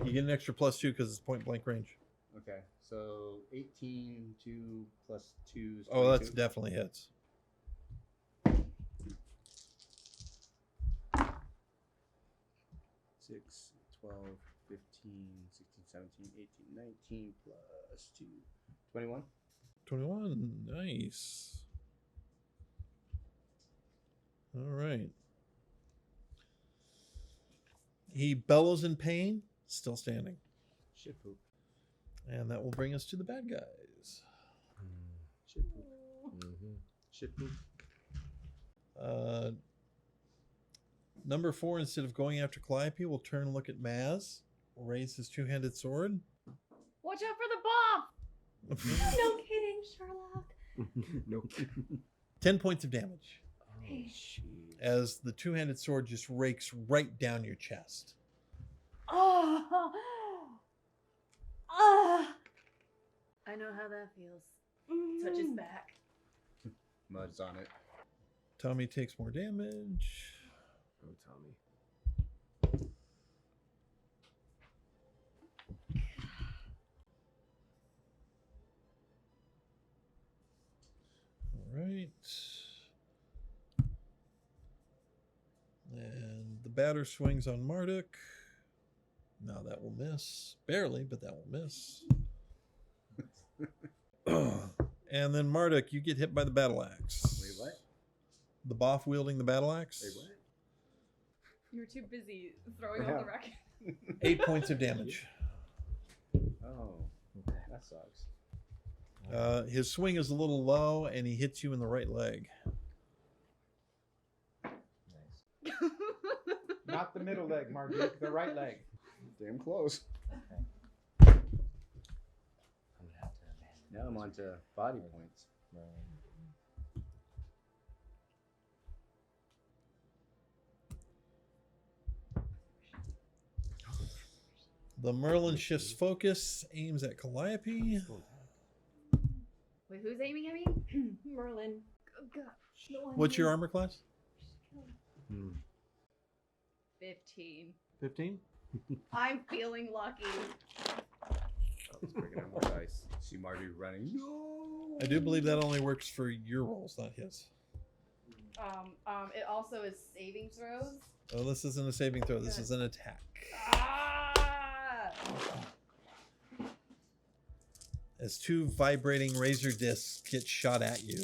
Speaker 1: You get an extra +2 because it's point blank range.
Speaker 2: Okay, so 18, 2 plus 2 is
Speaker 1: Oh, that's
Speaker 2: 22.
Speaker 1: definitely hits.
Speaker 2: Six, 12, 15, 16, 17, 18, 19 plus 2. 21?
Speaker 1: 21. Nice. All right. He bellows in pain, still standing.
Speaker 2: Shit poop.
Speaker 1: And that will bring us to the bad guys.
Speaker 2: Shit poop. Shit poop.
Speaker 1: Number 4, instead of going after Calliope, will turn and look at Maz. Will raise his two-handed sword.
Speaker 7: Watch out for the bomb!
Speaker 3: No kidding, Sherlock.
Speaker 6: Nope.
Speaker 1: 10 points of damage
Speaker 6: Oh, jeez.
Speaker 1: as the two-handed sword just rakes right down your chest.
Speaker 3: Oh. Ah.
Speaker 7: I know how that feels. Touch his back.
Speaker 2: Mud's on it.
Speaker 1: Tommy takes more damage.
Speaker 6: Oh, Tommy.
Speaker 1: All right. And the batter swings on Marduk. Now that will miss. Barely, but that will miss. And then Marduk, you get hit by the battle axe.
Speaker 2: Wait, what?
Speaker 1: The Boff wielding the battle axe.
Speaker 2: Wait, what?
Speaker 7: You were too busy throwing
Speaker 2: Yeah.
Speaker 7: out the racket.
Speaker 1: 8 points of damage.
Speaker 2: Oh, that sucks.
Speaker 1: His swing is a little low, and he hits you in the right leg.
Speaker 10: Nice.
Speaker 9: Not the middle leg, Marguerite, the right leg.
Speaker 2: Damn close.
Speaker 10: I'm gonna have to abandon
Speaker 2: Now I'm on to body points.
Speaker 1: The Merlin shifts focus, aims at Calliope.
Speaker 7: Wait, who's aiming at me?
Speaker 3: Merlin.
Speaker 7: Oh, God.
Speaker 3: The one
Speaker 1: What's your
Speaker 3: who-
Speaker 1: armor class?
Speaker 7: 15.
Speaker 1: 15?
Speaker 7: I'm feeling lucky.
Speaker 2: Let's bring out more dice. See Marty running. No.
Speaker 1: I do believe that only works for your rolls, not his.
Speaker 7: It also is saving throws.
Speaker 1: Oh, this isn't a saving throw. This is an attack.
Speaker 7: Ah!
Speaker 1: As 2 vibrating razor discs get shot at you.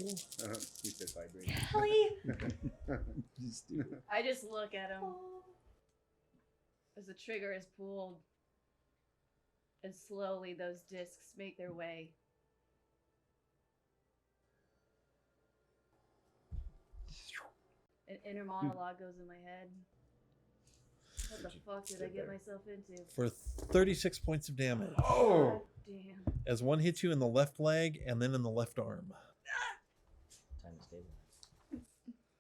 Speaker 2: You said vibrating.
Speaker 3: Kelly!
Speaker 7: I just look at him as the trigger is pulled, and slowly those discs make their way. An inner monologue goes in my head. What the fuck did I get myself into?
Speaker 1: For 36 points of damage.
Speaker 7: Oh! Damn.
Speaker 1: As one hits you in the left leg and then in the left arm.
Speaker 10: Time to stabilize.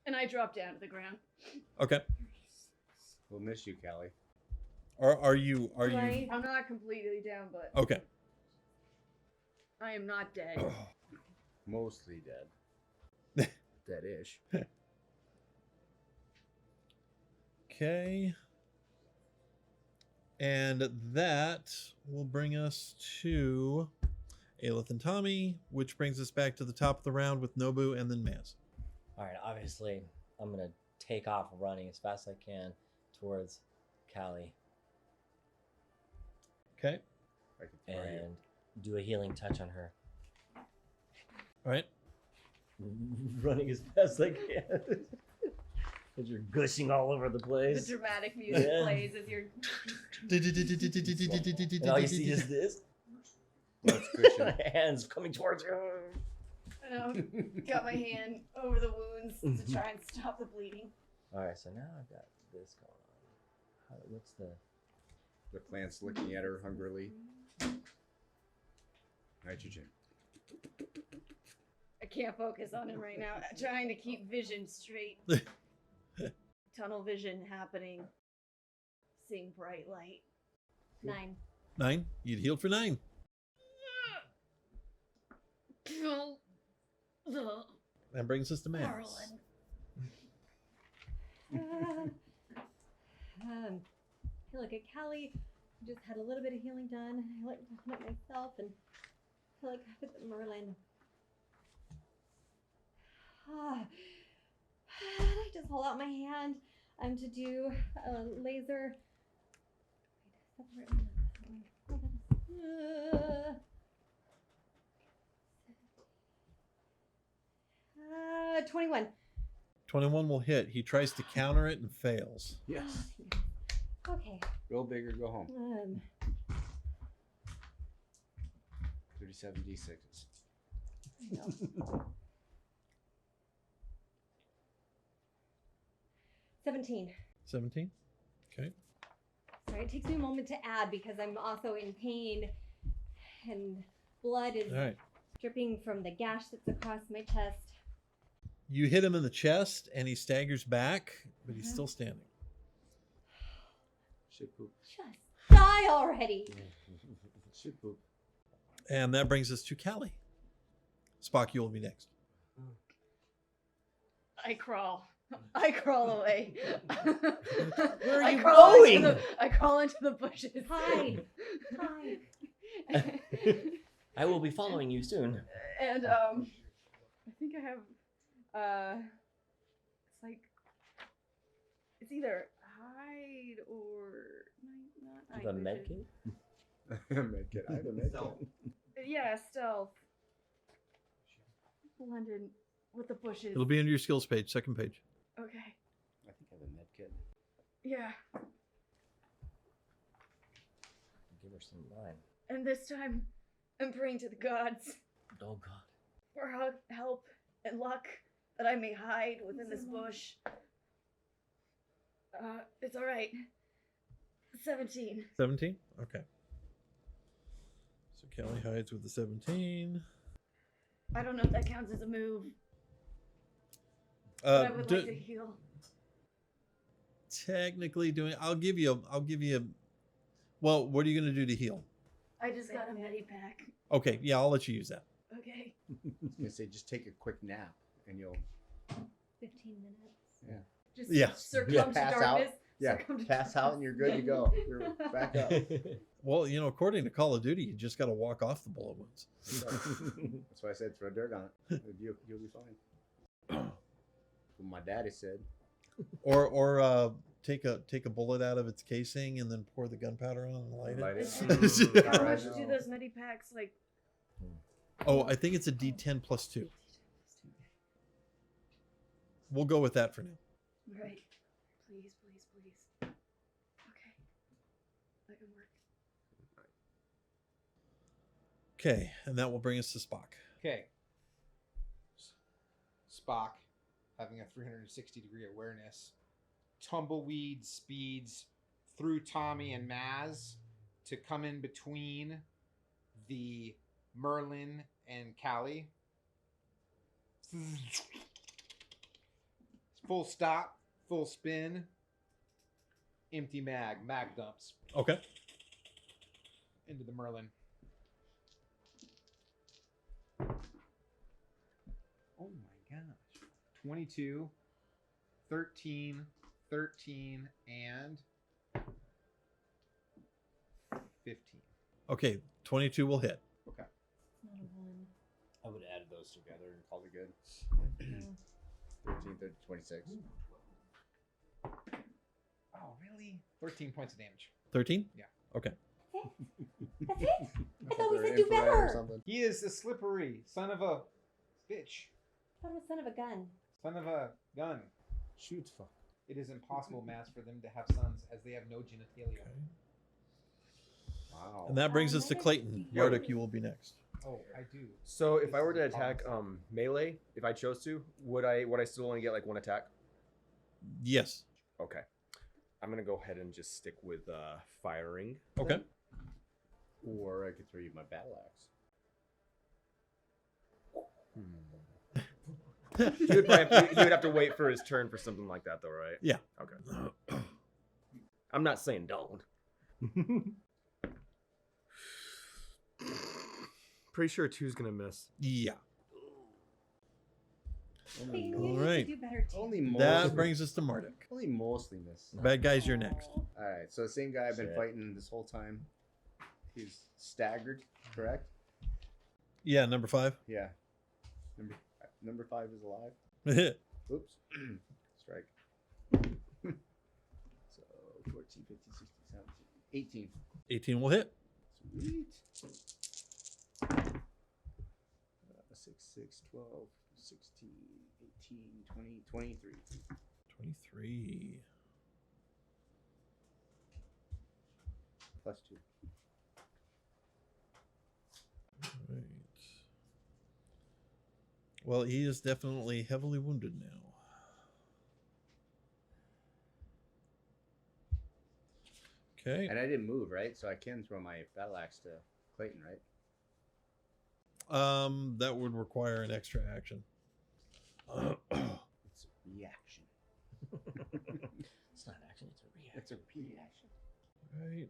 Speaker 7: And I drop down to the ground.
Speaker 1: Okay.
Speaker 2: We'll miss you, Callie.
Speaker 1: Are you?
Speaker 3: Right.
Speaker 7: I'm not completely down, but
Speaker 1: Okay.
Speaker 7: I am not dead.
Speaker 2: Mostly dead. Dead-ish.
Speaker 1: Okay. And that will bring us to Aelith and Tommy, which brings us back to the top of the round with Nobu and then Maz.
Speaker 10: All right, obviously, I'm going to take off running as fast as I can towards Callie
Speaker 1: Okay.
Speaker 2: I can throw you.
Speaker 10: and do a healing touch on her.
Speaker 1: All right.
Speaker 10: Running as fast as I can. As you're gushing all over the
Speaker 7: The
Speaker 10: place.
Speaker 7: dramatic music
Speaker 10: Yeah.
Speaker 7: plays as you're.
Speaker 10: And all you see is this.
Speaker 2: That's cushion.
Speaker 10: Hands coming towards you.
Speaker 7: Got my hand over the wounds to try and stop the bleeding.
Speaker 10: All right, so now I've got this going on. What's the...
Speaker 2: The plant's looking at her hungrily. Nitrogen.
Speaker 7: I can't focus on him right now. I'm trying to keep vision straight. Tunnel vision happening. Seeing bright light.
Speaker 3: 9.
Speaker 1: 9. You'd healed for 9. That brings us to Maz.
Speaker 3: I look at Callie, who just had a little bit of healing done. I look at myself and I look up at Merlin. And I just hold out my hand to do a laser. 21.
Speaker 1: 21 will hit. He tries to counter it and fails.
Speaker 2: Yes.
Speaker 3: Okay.
Speaker 2: Go big or go home. 37 D6s.
Speaker 3: I know. 17.
Speaker 1: 17. Okay.
Speaker 3: Sorry, it takes me a moment to add because I'm also in pain and blood is
Speaker 1: All right.
Speaker 3: dripping from the gash that's across my chest.
Speaker 1: You hit him in the chest and he staggers back, but he's still standing.
Speaker 2: Shit poop.
Speaker 3: Just die already.
Speaker 2: Shit poop.
Speaker 1: And that brings us to Callie. Spock, you will be next.
Speaker 7: I crawl. I crawl away.
Speaker 10: Where are you
Speaker 7: crawl
Speaker 10: going?
Speaker 7: I crawl into the bushes.
Speaker 3: Hide. Hide.
Speaker 10: I will be following you soon.
Speaker 7: And I think I have it's like it's either hide or not
Speaker 10: You have a
Speaker 7: night
Speaker 10: med
Speaker 7: vision.
Speaker 10: kit?
Speaker 2: Medkit. I have a medkit.
Speaker 7: Yeah, stealth. Blended with the bushes.
Speaker 1: It'll be under your skills page, second page.
Speaker 7: Okay.
Speaker 2: I think I have a medkit.
Speaker 7: Yeah.
Speaker 10: Give her some line.
Speaker 7: And this time I'm praying to the gods
Speaker 10: Oh God.
Speaker 7: for help and luck that I may hide within this bush. It's all right. 17.
Speaker 1: 17? Okay. So Kelly hides with the 17.
Speaker 7: I don't know if that counts as a move, but I would like to heal.
Speaker 1: Technically doing, I'll give you well, what are you going to do to heal?
Speaker 7: I just got a medi pack.
Speaker 1: Okay, yeah, I'll let you use that.
Speaker 7: Okay.
Speaker 2: I was gonna say just take a quick nap and you'll
Speaker 3: 15 minutes.
Speaker 7: Just
Speaker 1: Yeah.
Speaker 7: succumb to
Speaker 2: pass
Speaker 7: darkness.
Speaker 2: out. Yeah,
Speaker 3: Succumb to
Speaker 2: pass out and you're good to go. You're back up.
Speaker 1: Well, according to Call of Duty, you just got to walk off the bullet wounds.
Speaker 2: That's why I said throw dirt on it. You'll be fine. What my daddy said.
Speaker 1: Or take a bullet out of its casing and then pour the gunpowder on and light
Speaker 2: Light
Speaker 1: it.
Speaker 2: it.
Speaker 7: How much do those nutty packs like?
Speaker 1: Oh, I think it's a D10 plus 2. We'll go with that for now.
Speaker 7: Right. Please, please, please. Okay. That can work.
Speaker 1: Okay, and that will bring us to Spock.
Speaker 9: Okay. Spock, having a 360-degree awareness, tumbleweed speeds through Tommy and Maz to come in between the Merlin and Callie. Full stop, full spin, empty mag dumps
Speaker 1: Okay.
Speaker 9: into the Merlin. Oh my gosh. 22, 13, 13, and 15.
Speaker 1: Okay, 22 will hit.
Speaker 9: Okay.
Speaker 3: Not a 1.
Speaker 8: I would add those together and call it good.
Speaker 2: 13, 13, 26.
Speaker 9: Oh, really? 13 points of damage.
Speaker 1: 13?
Speaker 9: Yeah.
Speaker 1: Okay.
Speaker 3: That's it? I thought we
Speaker 2: they're
Speaker 3: said do
Speaker 2: infrared or
Speaker 3: better.
Speaker 2: something.
Speaker 9: He is a slippery son of a bitch.
Speaker 3: I thought it was son of a gun.
Speaker 9: Son of a gun.
Speaker 8: Shoot, fuck.
Speaker 9: It is impossible, Mass, for them to have sons as they have no genitalia.
Speaker 2: Wow.
Speaker 1: And that brings us to Clayton. Marduk, you will be next.
Speaker 9: Oh, I do.
Speaker 6: So if I were to attack melee, if I chose to, would I still only get like one attack?
Speaker 1: Yes.
Speaker 6: Okay. I'm gonna go ahead and just stick with firing.
Speaker 1: Okay.
Speaker 2: Or I could throw you my battle axe.
Speaker 6: He would have to wait for his turn for something like that, though, right?
Speaker 1: Yeah.
Speaker 6: Okay. I'm not saying don't. Pretty sure 2's gonna miss.
Speaker 1: Yeah.
Speaker 3: Hey, you
Speaker 1: All
Speaker 3: need
Speaker 1: right.
Speaker 3: to do better too.
Speaker 2: Only
Speaker 1: That brings us to Marduk.
Speaker 2: Only mostly miss.
Speaker 1: Bad guys, you're next.
Speaker 2: Alright, so the same guy I've been
Speaker 8: Shit.
Speaker 2: fighting this whole time. He's staggered, correct?
Speaker 1: Yeah, number 5.
Speaker 2: Yeah. Number 5 is alive. Oops. Strike. So 14, 15, 16, 17, 18.
Speaker 1: 18 will hit.
Speaker 2: Sweet. 6, 6, 12, 16, 18, 20, 23.
Speaker 1: 23.
Speaker 2: Plus 2.
Speaker 1: Right. Well, he is definitely heavily wounded now. Okay.
Speaker 2: And I didn't move, right? So I can throw my battle axe to Clayton, right?
Speaker 1: That would require an extra action.
Speaker 2: It's a reaction.
Speaker 8: It's not action, it's a reaction.
Speaker 2: It's a reaction.
Speaker 1: Right.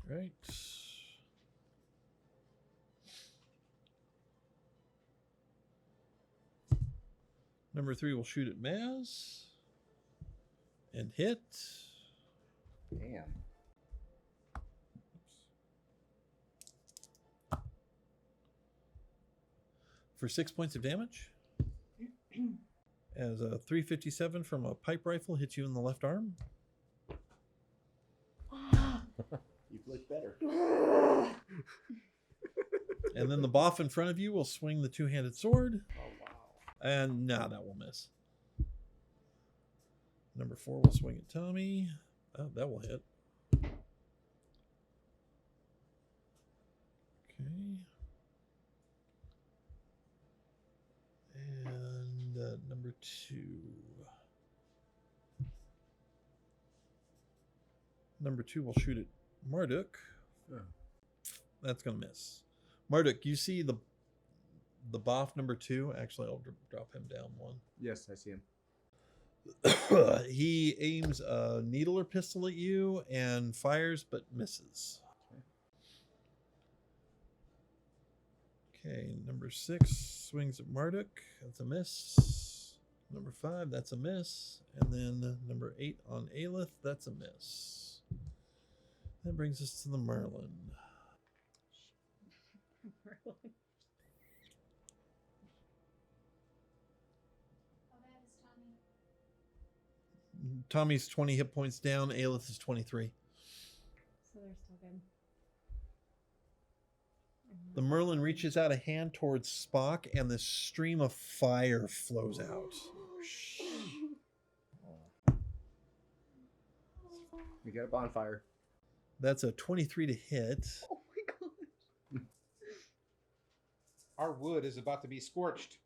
Speaker 1: Right. Number 3 will shoot at Maz. And hit.
Speaker 2: Damn.
Speaker 1: For 6 points of damage. As a 357 from a pipe rifle hits you in the left arm.
Speaker 2: You've looked better.
Speaker 1: And then the boff in front of you will swing the two-handed sword.
Speaker 2: Oh, wow.
Speaker 1: And no, that will miss. Number 4 will swing at Tommy. Oh, that will hit. Okay. And number 2. Number 2 will shoot at Marduk.
Speaker 2: Oh.
Speaker 1: That's going to miss. Marduk, you see the boff number 2. Actually, I'll drop him down 1.
Speaker 2: Yes, I see him.
Speaker 1: He aims a needle or pistol at you and fires but misses. Okay, number 6 swings at Marduk. That's a miss. Number 5, that's a miss. And then number 8 on Aelith, that's a miss. That brings us to the Merlin.
Speaker 4: How bad is Tommy?
Speaker 1: Tommy's 20 hit points down. Aelith is 23.
Speaker 3: So they're still good.
Speaker 1: The Merlin reaches out a hand towards Spock, and this stream of fire flows out.
Speaker 8: We got a bonfire.
Speaker 1: That's a 23 to hit.
Speaker 7: Oh my god.
Speaker 9: Our wood is about to be scorched.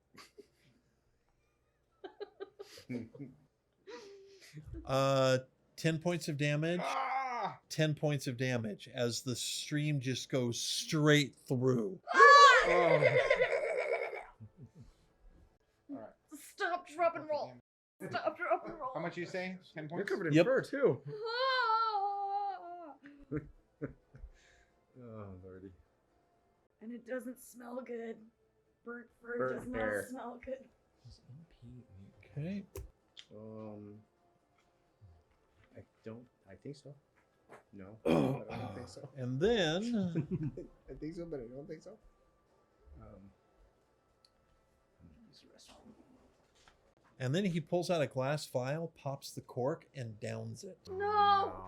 Speaker 1: 10 points of damage.
Speaker 9: Ah!
Speaker 1: 10 points of damage as the stream just goes straight through.
Speaker 9: Oh. All right.
Speaker 7: Stop, drop, and roll. Stop, drop, and roll.
Speaker 9: How much you say? 10
Speaker 8: You're
Speaker 9: points?
Speaker 8: covered in
Speaker 1: Yep.
Speaker 8: fur too.
Speaker 7: Ah!
Speaker 8: Oh, lordy.
Speaker 7: And it doesn't smell good. Burnt fur
Speaker 8: Burnt
Speaker 7: does
Speaker 8: hair.
Speaker 7: not smell good.
Speaker 1: Okay.
Speaker 8: I think so. No, I don't think so.
Speaker 1: And then
Speaker 8: I think so, but I don't think so.
Speaker 1: and then he pulls out a glass vial, pops the cork, and downs it.
Speaker 7: No!
Speaker 9: Oh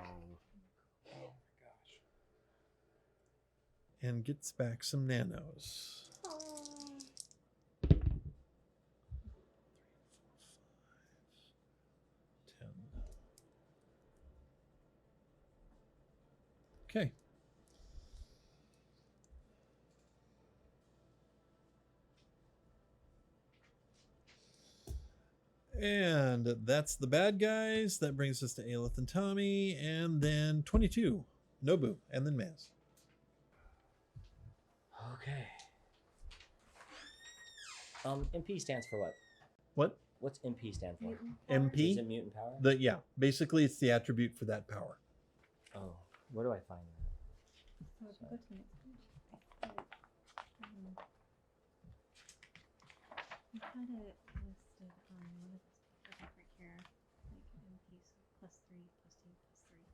Speaker 9: my gosh.
Speaker 1: And gets back some nanos.
Speaker 7: Oh.
Speaker 1: 10. Okay. And that's the bad guys. That brings us to Aelith and Tommy. And then 22. Nobu. And then Maz.
Speaker 10: Okay. MP stands for what?
Speaker 1: What?
Speaker 10: What's MP stand for?
Speaker 3: Mutant
Speaker 1: MP?
Speaker 10: Is it mutant power?
Speaker 1: Yeah. Basically, it's the attribute for that power.
Speaker 10: Oh, where do I find that?
Speaker 3: So if you go to the next page, I had it listed on one of those papers right here. Like MP, so +3, +2, +3.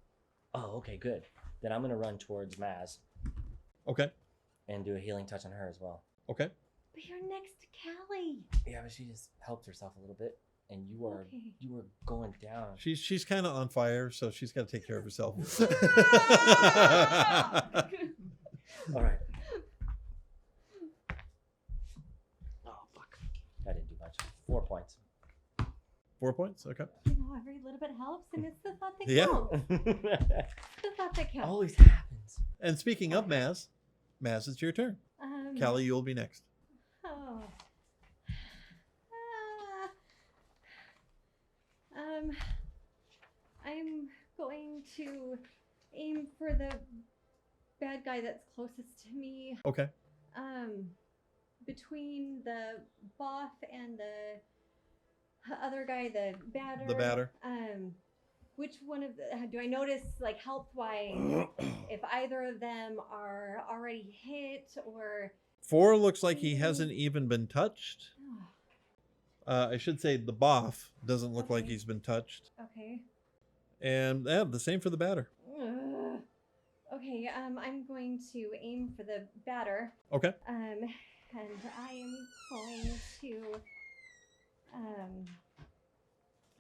Speaker 10: Oh, okay, good. Then I'm gonna run towards Maz
Speaker 1: Okay.
Speaker 10: and do a healing touch on her as well.
Speaker 1: Okay.
Speaker 3: But you're next to Callie.
Speaker 10: Yeah, but she just helped herself a little bit, and you were
Speaker 3: Okay.
Speaker 10: going down.
Speaker 1: She's kind of on fire, so she's got to take care of herself.
Speaker 10: All right. Oh fuck! I didn't do much. 4 points.
Speaker 1: 4 points. Okay.
Speaker 3: You know, every little bit helps, and it's the thought that
Speaker 1: Yeah.
Speaker 3: counts. The thought that counts.
Speaker 10: Always happens.
Speaker 1: And speaking of Maz, it's your turn. Callie, you'll be next.
Speaker 3: Oh. I'm going to aim for the bad guy that's closest to me.
Speaker 1: Okay.
Speaker 3: Between the Boff and the other guy, the batter.
Speaker 1: The batter.
Speaker 3: Which one of the do I notice, like, health-wise, if either of them are already hit or?
Speaker 1: 4 looks like he hasn't even been touched. I should say the Boff doesn't look like
Speaker 3: Okay.
Speaker 1: he's been touched.
Speaker 3: Okay.
Speaker 1: And yeah, the same for the batter.
Speaker 3: Okay, I'm going to aim for the batter.
Speaker 1: Okay.
Speaker 3: And I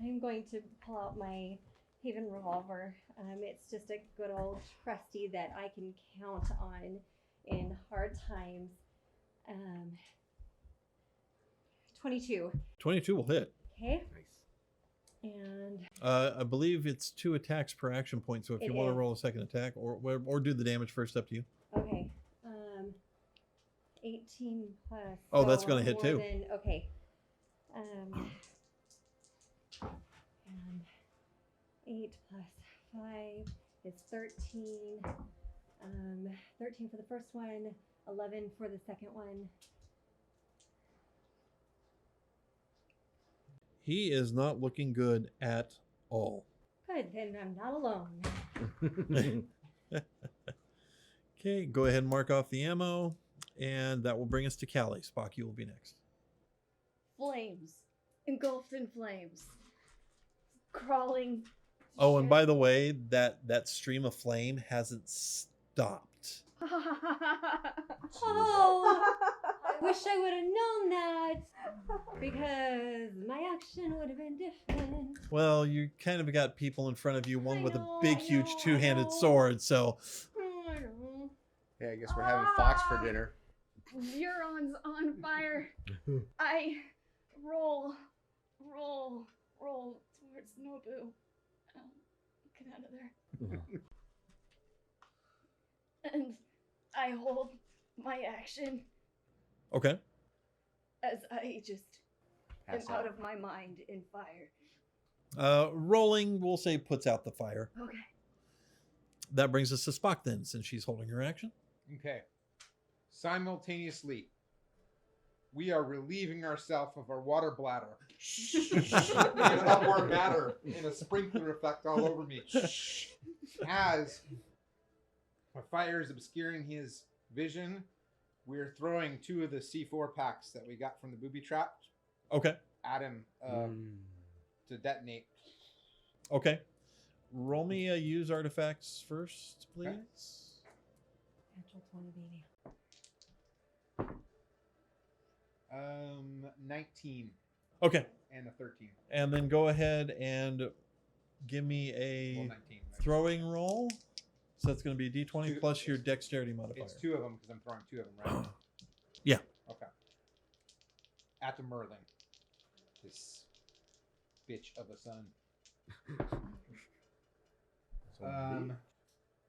Speaker 3: am going to pull out my Haven revolver. It's just a good old trusty that I can count on in hard times. 22.
Speaker 1: 22 will hit.
Speaker 3: Okay.
Speaker 8: Nice.
Speaker 3: And
Speaker 1: I believe it's 2 attacks per action point. So if
Speaker 3: It
Speaker 1: you want to
Speaker 3: is.
Speaker 1: roll a second attack or do the damage first, up to you.
Speaker 3: okay. 18 plus.
Speaker 1: Oh, that's
Speaker 3: so
Speaker 1: gonna hit
Speaker 3: more
Speaker 1: too.
Speaker 3: than- okay. And 8 plus 5 is 13. 13 for the first one, 11 for the second one.
Speaker 1: He is not looking good at all.
Speaker 3: Good, then I'm not alone.
Speaker 1: Okay, go ahead and mark off the ammo, and that will bring us to Callie. Spock, you will be next.
Speaker 7: Flames. Engulfed in flames. Crawling.
Speaker 1: Oh, and by the way, that stream of flame hasn't stopped.
Speaker 3: Oh, I wish I would have known that because my action would have been different.
Speaker 1: Well, you kind of got people in front of you, one with a
Speaker 3: I
Speaker 1: big,
Speaker 3: know,
Speaker 1: huge
Speaker 3: I
Speaker 1: two-handed
Speaker 3: know.
Speaker 1: sword, so...
Speaker 3: I know.
Speaker 8: Hey, I guess we're having fox for dinner.
Speaker 7: Euron's on fire. I roll towards Nobu. Get out of there. And I hold my action
Speaker 1: Okay.
Speaker 7: as I just am
Speaker 8: Pass
Speaker 7: out
Speaker 8: out.
Speaker 7: of my mind in fire.
Speaker 1: Rolling, we'll say, puts out the fire.
Speaker 7: Okay.
Speaker 1: That brings us to Spock then, since she's holding her action.
Speaker 9: Okay. Simultaneously, we are relieving ourselves of our water bladder. Getting up more matter in a sprinkler effect all over me. As a fire is obscuring his vision, we're throwing 2 of the C4 packs that we got from the booby trap
Speaker 1: Okay.
Speaker 9: at him to detonate.
Speaker 1: Okay. Roll me a use artifacts first, please.
Speaker 9: Okay.
Speaker 3: Natural 20, baby.
Speaker 9: 19
Speaker 1: Okay.
Speaker 9: and a 13.
Speaker 1: And then go ahead and give me a
Speaker 9: Well, 19.
Speaker 1: throwing roll. So that's going to be a d20
Speaker 9: Two.
Speaker 1: plus your dexterity modifier.
Speaker 9: It's 2 of them because I'm throwing 2 of them, right?
Speaker 1: Yeah.
Speaker 9: Okay. At the Merlin. This bitch of a son.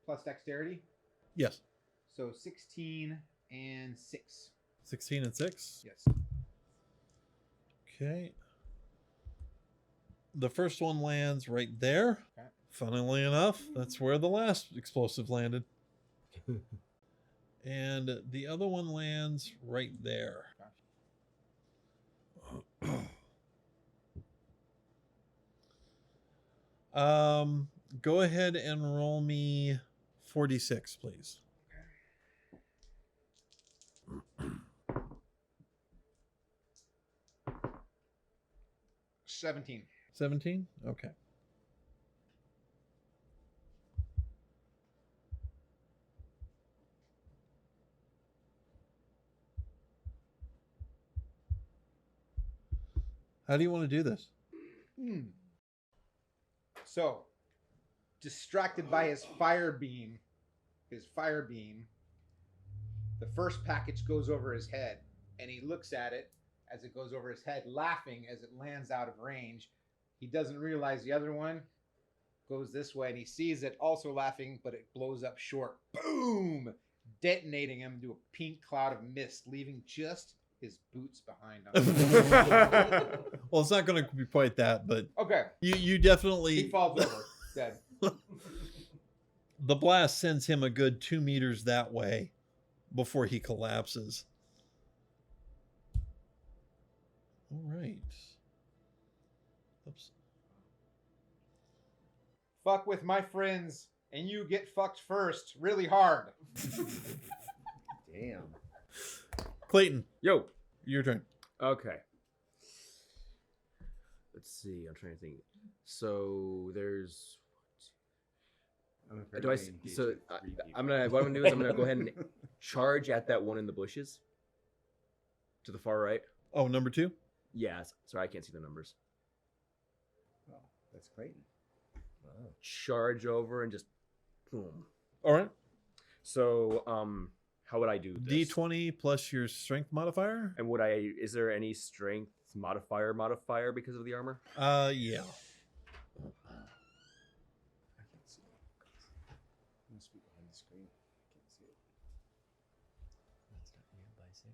Speaker 9: Plus dexterity.
Speaker 1: Yes.
Speaker 9: So 16 and 6.
Speaker 1: 16 and 6.
Speaker 9: Yes.
Speaker 1: Okay. The first one lands right there.
Speaker 9: Okay.
Speaker 1: Funnily enough, that's where the last explosive landed. And the other one lands right there. Go ahead and roll me 46, please.
Speaker 9: 17.
Speaker 1: 17? Okay. How do you want to do this?
Speaker 9: So, distracted by his fire beam, the first package goes over his head, and he looks at it as it goes over his head, laughing as it lands out of range. He doesn't realize the other one goes this way, and he sees it also laughing, but it blows up short. Boom! Detonating him into a pink cloud of mist, leaving just his boots behind him.
Speaker 1: Well, it's not going to be quite that, but
Speaker 9: Okay.
Speaker 1: you definitely...
Speaker 9: He falls over, dead.
Speaker 1: The blast sends him a good 2 meters that way before he collapses. All right. Oops.
Speaker 9: Fuck with my friends, and you get fucked first, really hard.
Speaker 8: Damn.
Speaker 1: Clayton,
Speaker 6: Yo.
Speaker 1: your turn.
Speaker 6: Okay. Let's see. I'm trying to think. So there's. Do I? So I'm gonna. What I'm gonna do is I'm gonna go ahead and charge at that one in the bushes. To the far right.
Speaker 1: Oh, number 2?
Speaker 6: Yes. Sorry, I can't see the numbers.
Speaker 8: Oh, that's Clayton.
Speaker 6: Charge over and just boom.
Speaker 1: All right.
Speaker 6: So how would I do this?
Speaker 1: D20 plus your strength modifier?
Speaker 6: And is there any strength modifier because of the armor?
Speaker 1: Yeah.
Speaker 8: I can't see it. It must be behind the screen. I can't see it.
Speaker 10: That's not you by 6.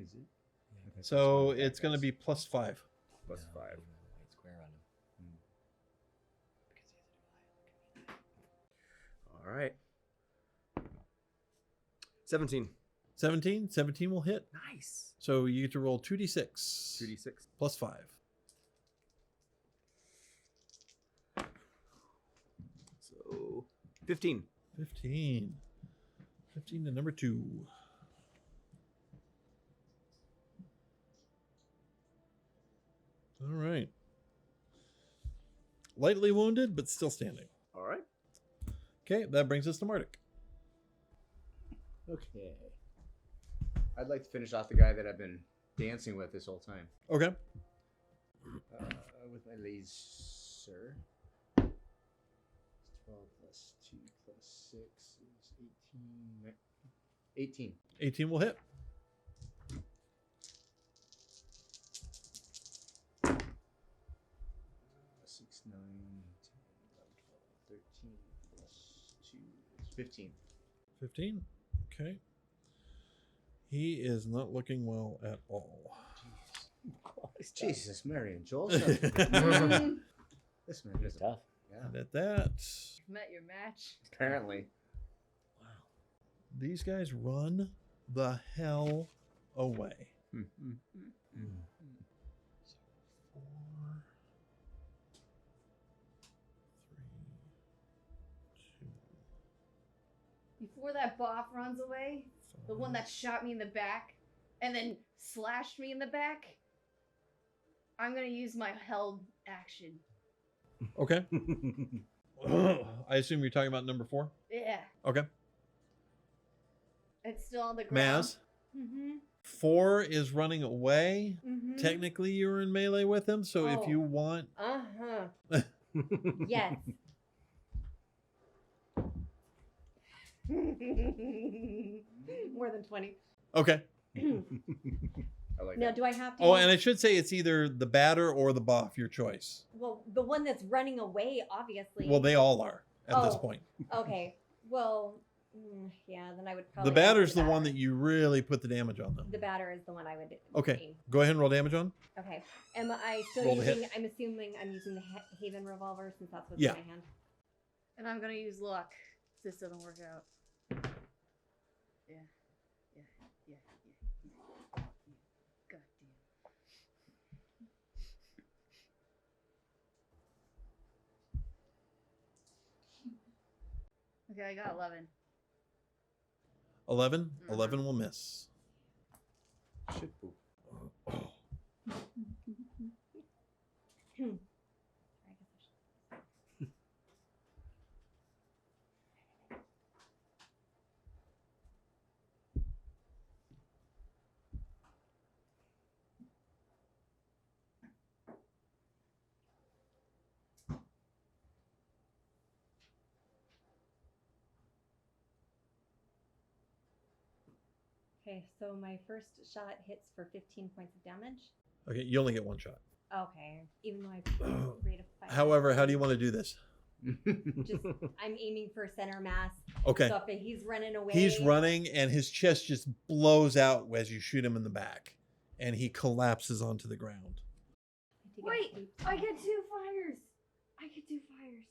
Speaker 8: Is it?
Speaker 10: Yeah.
Speaker 8: Okay,
Speaker 1: So
Speaker 8: one of
Speaker 1: it's
Speaker 8: that
Speaker 1: going to
Speaker 8: guy's.
Speaker 1: be plus 5.
Speaker 6: Plus
Speaker 10: No,
Speaker 6: 5.
Speaker 10: you have a white square on him. Because he has a new eye.
Speaker 6: All right. 17.
Speaker 1: 17? 17 will hit.
Speaker 6: Nice.
Speaker 1: So you get to roll 2d6.
Speaker 6: 2d6.
Speaker 1: Plus 5.
Speaker 6: So 15.
Speaker 1: 15. 15 to number 2. All right. Lightly wounded, but still standing.
Speaker 6: All right.
Speaker 1: Okay, that brings us to Mardik.
Speaker 2: Okay. I'd like to finish off the guy that I've been dancing with this whole time.
Speaker 1: Okay.
Speaker 2: With my laser. 12 plus 2 plus 6 is 18. 18.
Speaker 1: 18 will hit.
Speaker 2: Six, 9, 10, 11, 12, 13 plus 2 is 15.
Speaker 1: 15. Okay. He is not looking well at all.
Speaker 2: Jesus, Mary and Joel. This man is
Speaker 10: Tough.
Speaker 2: Yeah.
Speaker 1: And at that,
Speaker 7: Met your match.
Speaker 2: Apparently.
Speaker 10: Wow.
Speaker 1: these guys run the hell away. So 4, 3, 2,
Speaker 7: Before that boff runs away, the one that shot me in the back and then slashed me in the back, I'm gonna use my held action.
Speaker 1: Okay. I assume you're talking about number 4?
Speaker 7: Yeah.
Speaker 1: Okay.
Speaker 7: It's still on the ground.
Speaker 1: Maz,
Speaker 7: Mm-hmm.
Speaker 1: 4 is running away.
Speaker 7: Mm-hmm.
Speaker 1: Technically, you're in melee with him, so if
Speaker 3: Oh.
Speaker 1: you want...
Speaker 3: Uh-huh. Yes. More than 20.
Speaker 1: Okay.
Speaker 2: I like
Speaker 3: Now,
Speaker 2: that.
Speaker 3: do I have to?
Speaker 1: Oh,
Speaker 3: use-
Speaker 1: and I should say it's either the batter or the buff, your choice.
Speaker 3: Well, the one that's running away, obviously.
Speaker 1: Well, they all are at this
Speaker 3: Oh.
Speaker 1: point.
Speaker 3: Okay. Well, yeah, then I would probably.
Speaker 1: The batter's
Speaker 3: go
Speaker 1: the
Speaker 3: with
Speaker 1: one that you really put the damage on them.
Speaker 3: The batter is the one I would.
Speaker 1: Okay.
Speaker 3: aim.
Speaker 1: Go ahead and roll damage on.
Speaker 3: Okay. Am I still
Speaker 1: Roll the hit.
Speaker 3: using? I'm assuming I'm using the Haven revolver since that's what's
Speaker 1: Yeah.
Speaker 3: in my hand.
Speaker 7: And I'm gonna use luck. This doesn't work out. Yeah. God damn. Okay, I got 11.
Speaker 1: 11. 11 will miss.
Speaker 2: Shit poop.
Speaker 3: Okay, so my first shot hits for 15 points of damage.
Speaker 1: Okay, you only get one shot.
Speaker 3: Okay, even though I rate of 5.
Speaker 1: However, how do you want to do this?
Speaker 3: Just I'm aiming for center mass.
Speaker 1: Okay.
Speaker 3: So if he's running away,
Speaker 1: He's running, and his chest just blows out as you shoot him in the back, and he collapses onto the ground.
Speaker 7: Wait, I get 2 fires. I get 2 fires.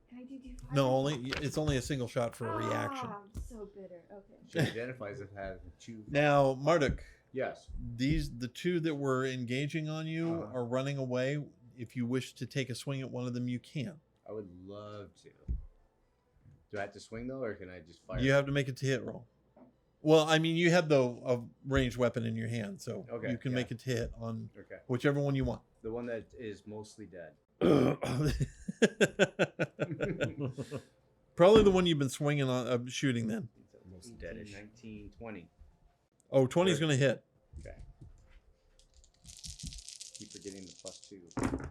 Speaker 7: Can I do 2 fires?
Speaker 1: No, it's only a single shot for a reaction.
Speaker 7: Ah, I'm so bitter. Okay.
Speaker 2: She identifies as having 2.
Speaker 1: Now, Marduk,
Speaker 2: Yes.
Speaker 1: the 2 that were engaging on you are running away. If you wish to take a swing at one of them, you can.
Speaker 2: I would love to. Do I have to swing though, or can I just fire?
Speaker 1: You have to make it to hit roll. Well, I mean, you have a ranged weapon in your hand, so
Speaker 2: Okay,
Speaker 1: you can
Speaker 2: yeah.
Speaker 1: make it to hit on
Speaker 2: Okay.
Speaker 1: whichever one you want.
Speaker 2: The one that is mostly dead.
Speaker 1: Probably the one you've been swinging on, shooting then.
Speaker 2: Most
Speaker 6: 18,
Speaker 2: deadish. 19, 20.
Speaker 1: Oh, 20 is going to hit.
Speaker 2: Okay. Keep forgetting the +2.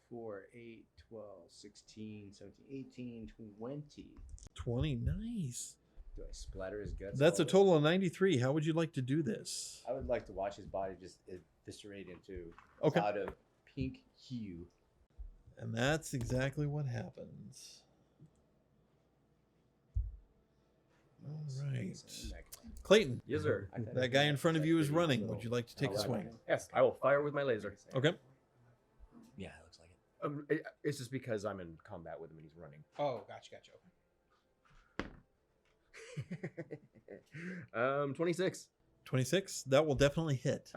Speaker 2: 4, 8, 12, 16, 17, 18, 20.
Speaker 1: 20, nice.
Speaker 2: Do I splatter his guts?
Speaker 1: That's a
Speaker 2: all
Speaker 1: total of 93. How would you like to do this?
Speaker 2: I would like to watch his body just eviscerate into a
Speaker 1: Okay.
Speaker 2: cloud of pink hue.
Speaker 1: And that's exactly what happens. All right. Clayton,
Speaker 6: Yes, sir.
Speaker 1: that guy in front of you is running. Would you like to take a swing?
Speaker 6: Yes, I will fire with my laser.
Speaker 1: Okay.
Speaker 10: Yeah, it looks like it.
Speaker 6: It's just because I'm in combat with him and he's running.
Speaker 9: Oh, gotcha.
Speaker 6: 26.
Speaker 1: 26. That will definitely hit.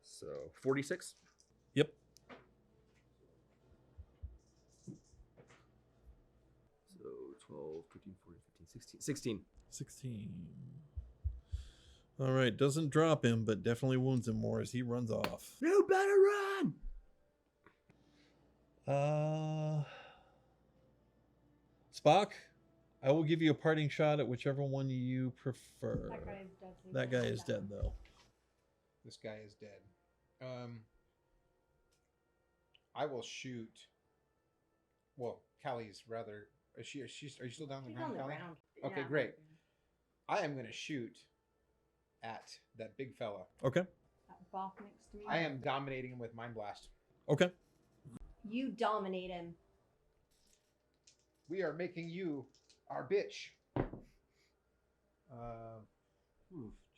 Speaker 6: So 46.
Speaker 1: Yep.
Speaker 6: So 12, 13, 14, 15, 16.
Speaker 1: 16. All right. Doesn't drop him, but definitely wounds him more as he runs off.
Speaker 6: You better run.
Speaker 1: Spock, I will give you a parting shot at whichever one you prefer.
Speaker 3: That guy is dead. so
Speaker 1: That
Speaker 3: you
Speaker 1: guy
Speaker 3: can't
Speaker 1: is
Speaker 3: do that.
Speaker 1: dead, though.
Speaker 9: This guy is dead. I will shoot. Well, Callie's rather. Are you still down on the
Speaker 3: She's
Speaker 9: ground,
Speaker 3: on the
Speaker 9: Callie?
Speaker 3: ground.
Speaker 9: Okay, great. I am going to shoot at that big fella.
Speaker 1: Okay.
Speaker 3: That boff next to me.
Speaker 9: I am dominating him with Mind Blast.
Speaker 1: Okay.
Speaker 3: You dominate him.
Speaker 9: We are making you our bitch.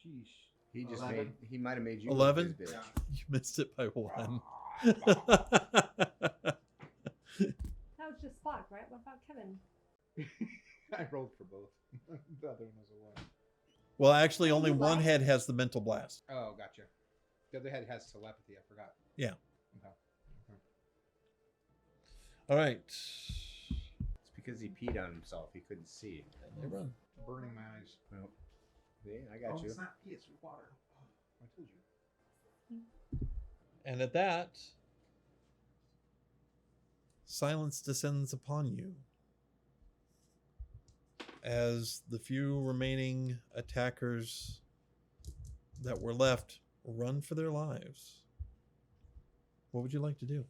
Speaker 9: Jeez.
Speaker 2: He just
Speaker 9: 11.
Speaker 2: made. He might have made you
Speaker 1: 11?
Speaker 2: his bitch.
Speaker 1: You missed it by 1.
Speaker 3: That was just Spock, right? What about Kevin?
Speaker 9: I rolled for both. The other one was a 1.
Speaker 1: Well, actually, only
Speaker 3: You
Speaker 1: one
Speaker 3: what?
Speaker 1: head has the mental blast.
Speaker 9: Oh, gotcha. The other head has telepathy. I forgot.
Speaker 1: Yeah.
Speaker 9: Okay.
Speaker 1: All right.
Speaker 2: It's because he peed on himself. He couldn't see.
Speaker 1: They run.
Speaker 9: Burning my eyes.
Speaker 2: Well, see, I got you.
Speaker 9: It's not pee, it's water. I told you.
Speaker 1: And at that, silence descends upon you as the few remaining attackers that were left run for their lives. What would you like to do?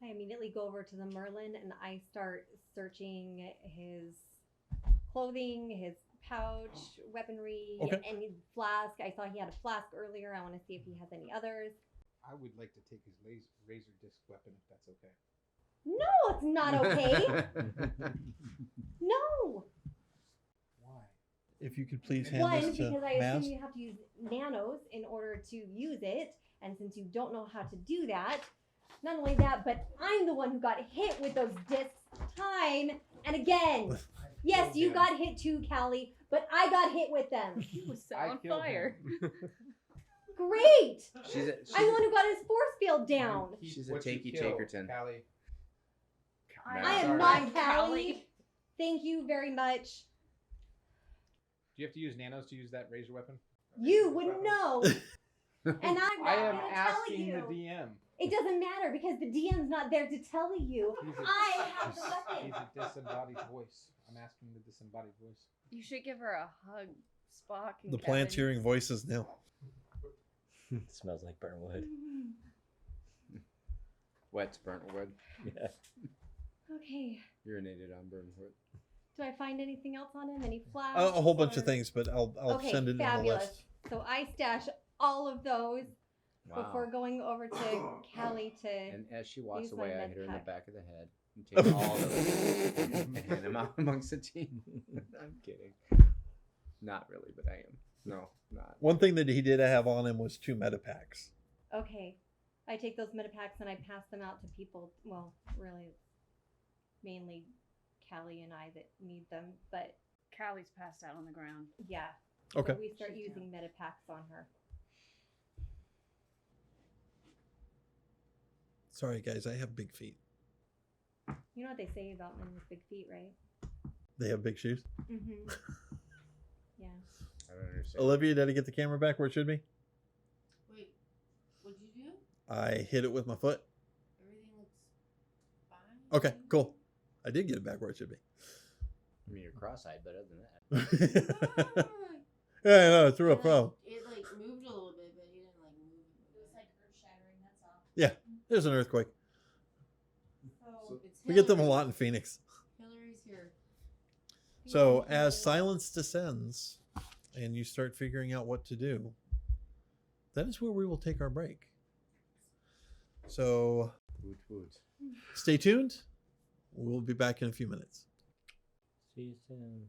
Speaker 3: I immediately go over to the Merlin and I start searching his clothing, his pouch, weaponry,
Speaker 1: Okay.
Speaker 3: any flask. I saw he had a flask earlier. I want to see if he has any others.
Speaker 9: I would like to take his razor disc weapon if that's okay.
Speaker 3: No, it's not okay. No.
Speaker 9: Why?
Speaker 1: If you could please hand
Speaker 3: One,
Speaker 1: this to
Speaker 3: because I
Speaker 1: Maz.
Speaker 3: assume you have to use nanos in order to use it. And since you don't know how to do that, not only that, but I'm the one who got hit with those discs time and again. Yes, you got hit too, Callie, but I got hit with them.
Speaker 7: He was set
Speaker 9: I
Speaker 7: on
Speaker 9: killed
Speaker 7: fire.
Speaker 3: Great!
Speaker 2: She's a,
Speaker 3: I'm the one who got his force field down.
Speaker 2: She's a
Speaker 9: What you
Speaker 2: takey
Speaker 9: kill,
Speaker 2: takerton.
Speaker 9: Callie.
Speaker 3: I am
Speaker 9: Sorry.
Speaker 3: not
Speaker 7: I'm
Speaker 3: Callie.
Speaker 7: Callie.
Speaker 3: Thank you very much.
Speaker 9: Do you have to use nanos to use that razor weapon?
Speaker 3: You wouldn't know. And I'm not
Speaker 9: I am
Speaker 3: gonna tell
Speaker 9: asking
Speaker 3: you.
Speaker 9: the DM.
Speaker 3: It doesn't matter because the DM's not there to tell you. I have the
Speaker 9: He's
Speaker 3: weapon.
Speaker 9: a disembodied voice. I'm asking the disembodied voice.
Speaker 7: You should give her a hug, Spock. And
Speaker 1: The plant's
Speaker 7: Kevin.
Speaker 1: hearing voices now.
Speaker 10: Smells like burnt wood.
Speaker 2: Wet's burnt wood.
Speaker 10: Yeah.
Speaker 3: Okay.
Speaker 2: Urinated on burnt wood.
Speaker 3: Do I find anything else on him? Any flasks?
Speaker 1: A whole bunch
Speaker 3: or-
Speaker 1: of things, but I'll
Speaker 3: Okay,
Speaker 1: send it in the
Speaker 3: fabulous.
Speaker 1: list.
Speaker 3: So I stash all of those
Speaker 2: Wow.
Speaker 3: before going over to Callie to.
Speaker 2: And as she walks
Speaker 3: use my
Speaker 2: away, I
Speaker 3: med
Speaker 2: hit her in the
Speaker 3: pack.
Speaker 2: back of the head and take all of them and hand them out amongst the team. I'm kidding. Not really, but I am. No, not.
Speaker 1: One thing that he did have on him was 2 metapacks.
Speaker 3: Okay. I take those metapacks and I pass them out to people. Well, really, it's mainly Callie and I that need them. But
Speaker 7: Callie's passed out on the ground.
Speaker 3: yeah.
Speaker 1: Okay.
Speaker 3: So we start
Speaker 7: She's
Speaker 3: using metapacks on her.
Speaker 1: Sorry, guys, I have big feet.
Speaker 3: You know what they say about men with big feet, right?
Speaker 1: They have big shoes.
Speaker 3: Mm-hmm. Yeah.
Speaker 2: I don't understand.
Speaker 1: Olivia, did I get the camera back where it should be?
Speaker 4: Wait, what'd you do?
Speaker 1: I hit it with my foot.
Speaker 4: Everything looks fine.
Speaker 1: Okay, cool. I did get it back where it should be.
Speaker 2: I mean, you're cross-eyed, but other than that.
Speaker 1: Yeah, no, it's a real
Speaker 4: It,
Speaker 1: problem.
Speaker 4: It like moved a little bit, but you didn't like move. It was like earth shattering. That's all.
Speaker 1: Yeah, there's an earthquake.
Speaker 4: So it's
Speaker 1: We get them a
Speaker 4: Hillary.
Speaker 1: lot in Phoenix.
Speaker 4: Hillary's here.
Speaker 1: So as silence descends and you start figuring out what to do, that is where we will take our break. So
Speaker 2: Woot woot.
Speaker 1: stay tuned. We'll be back in a few minutes.
Speaker 10: See you soon.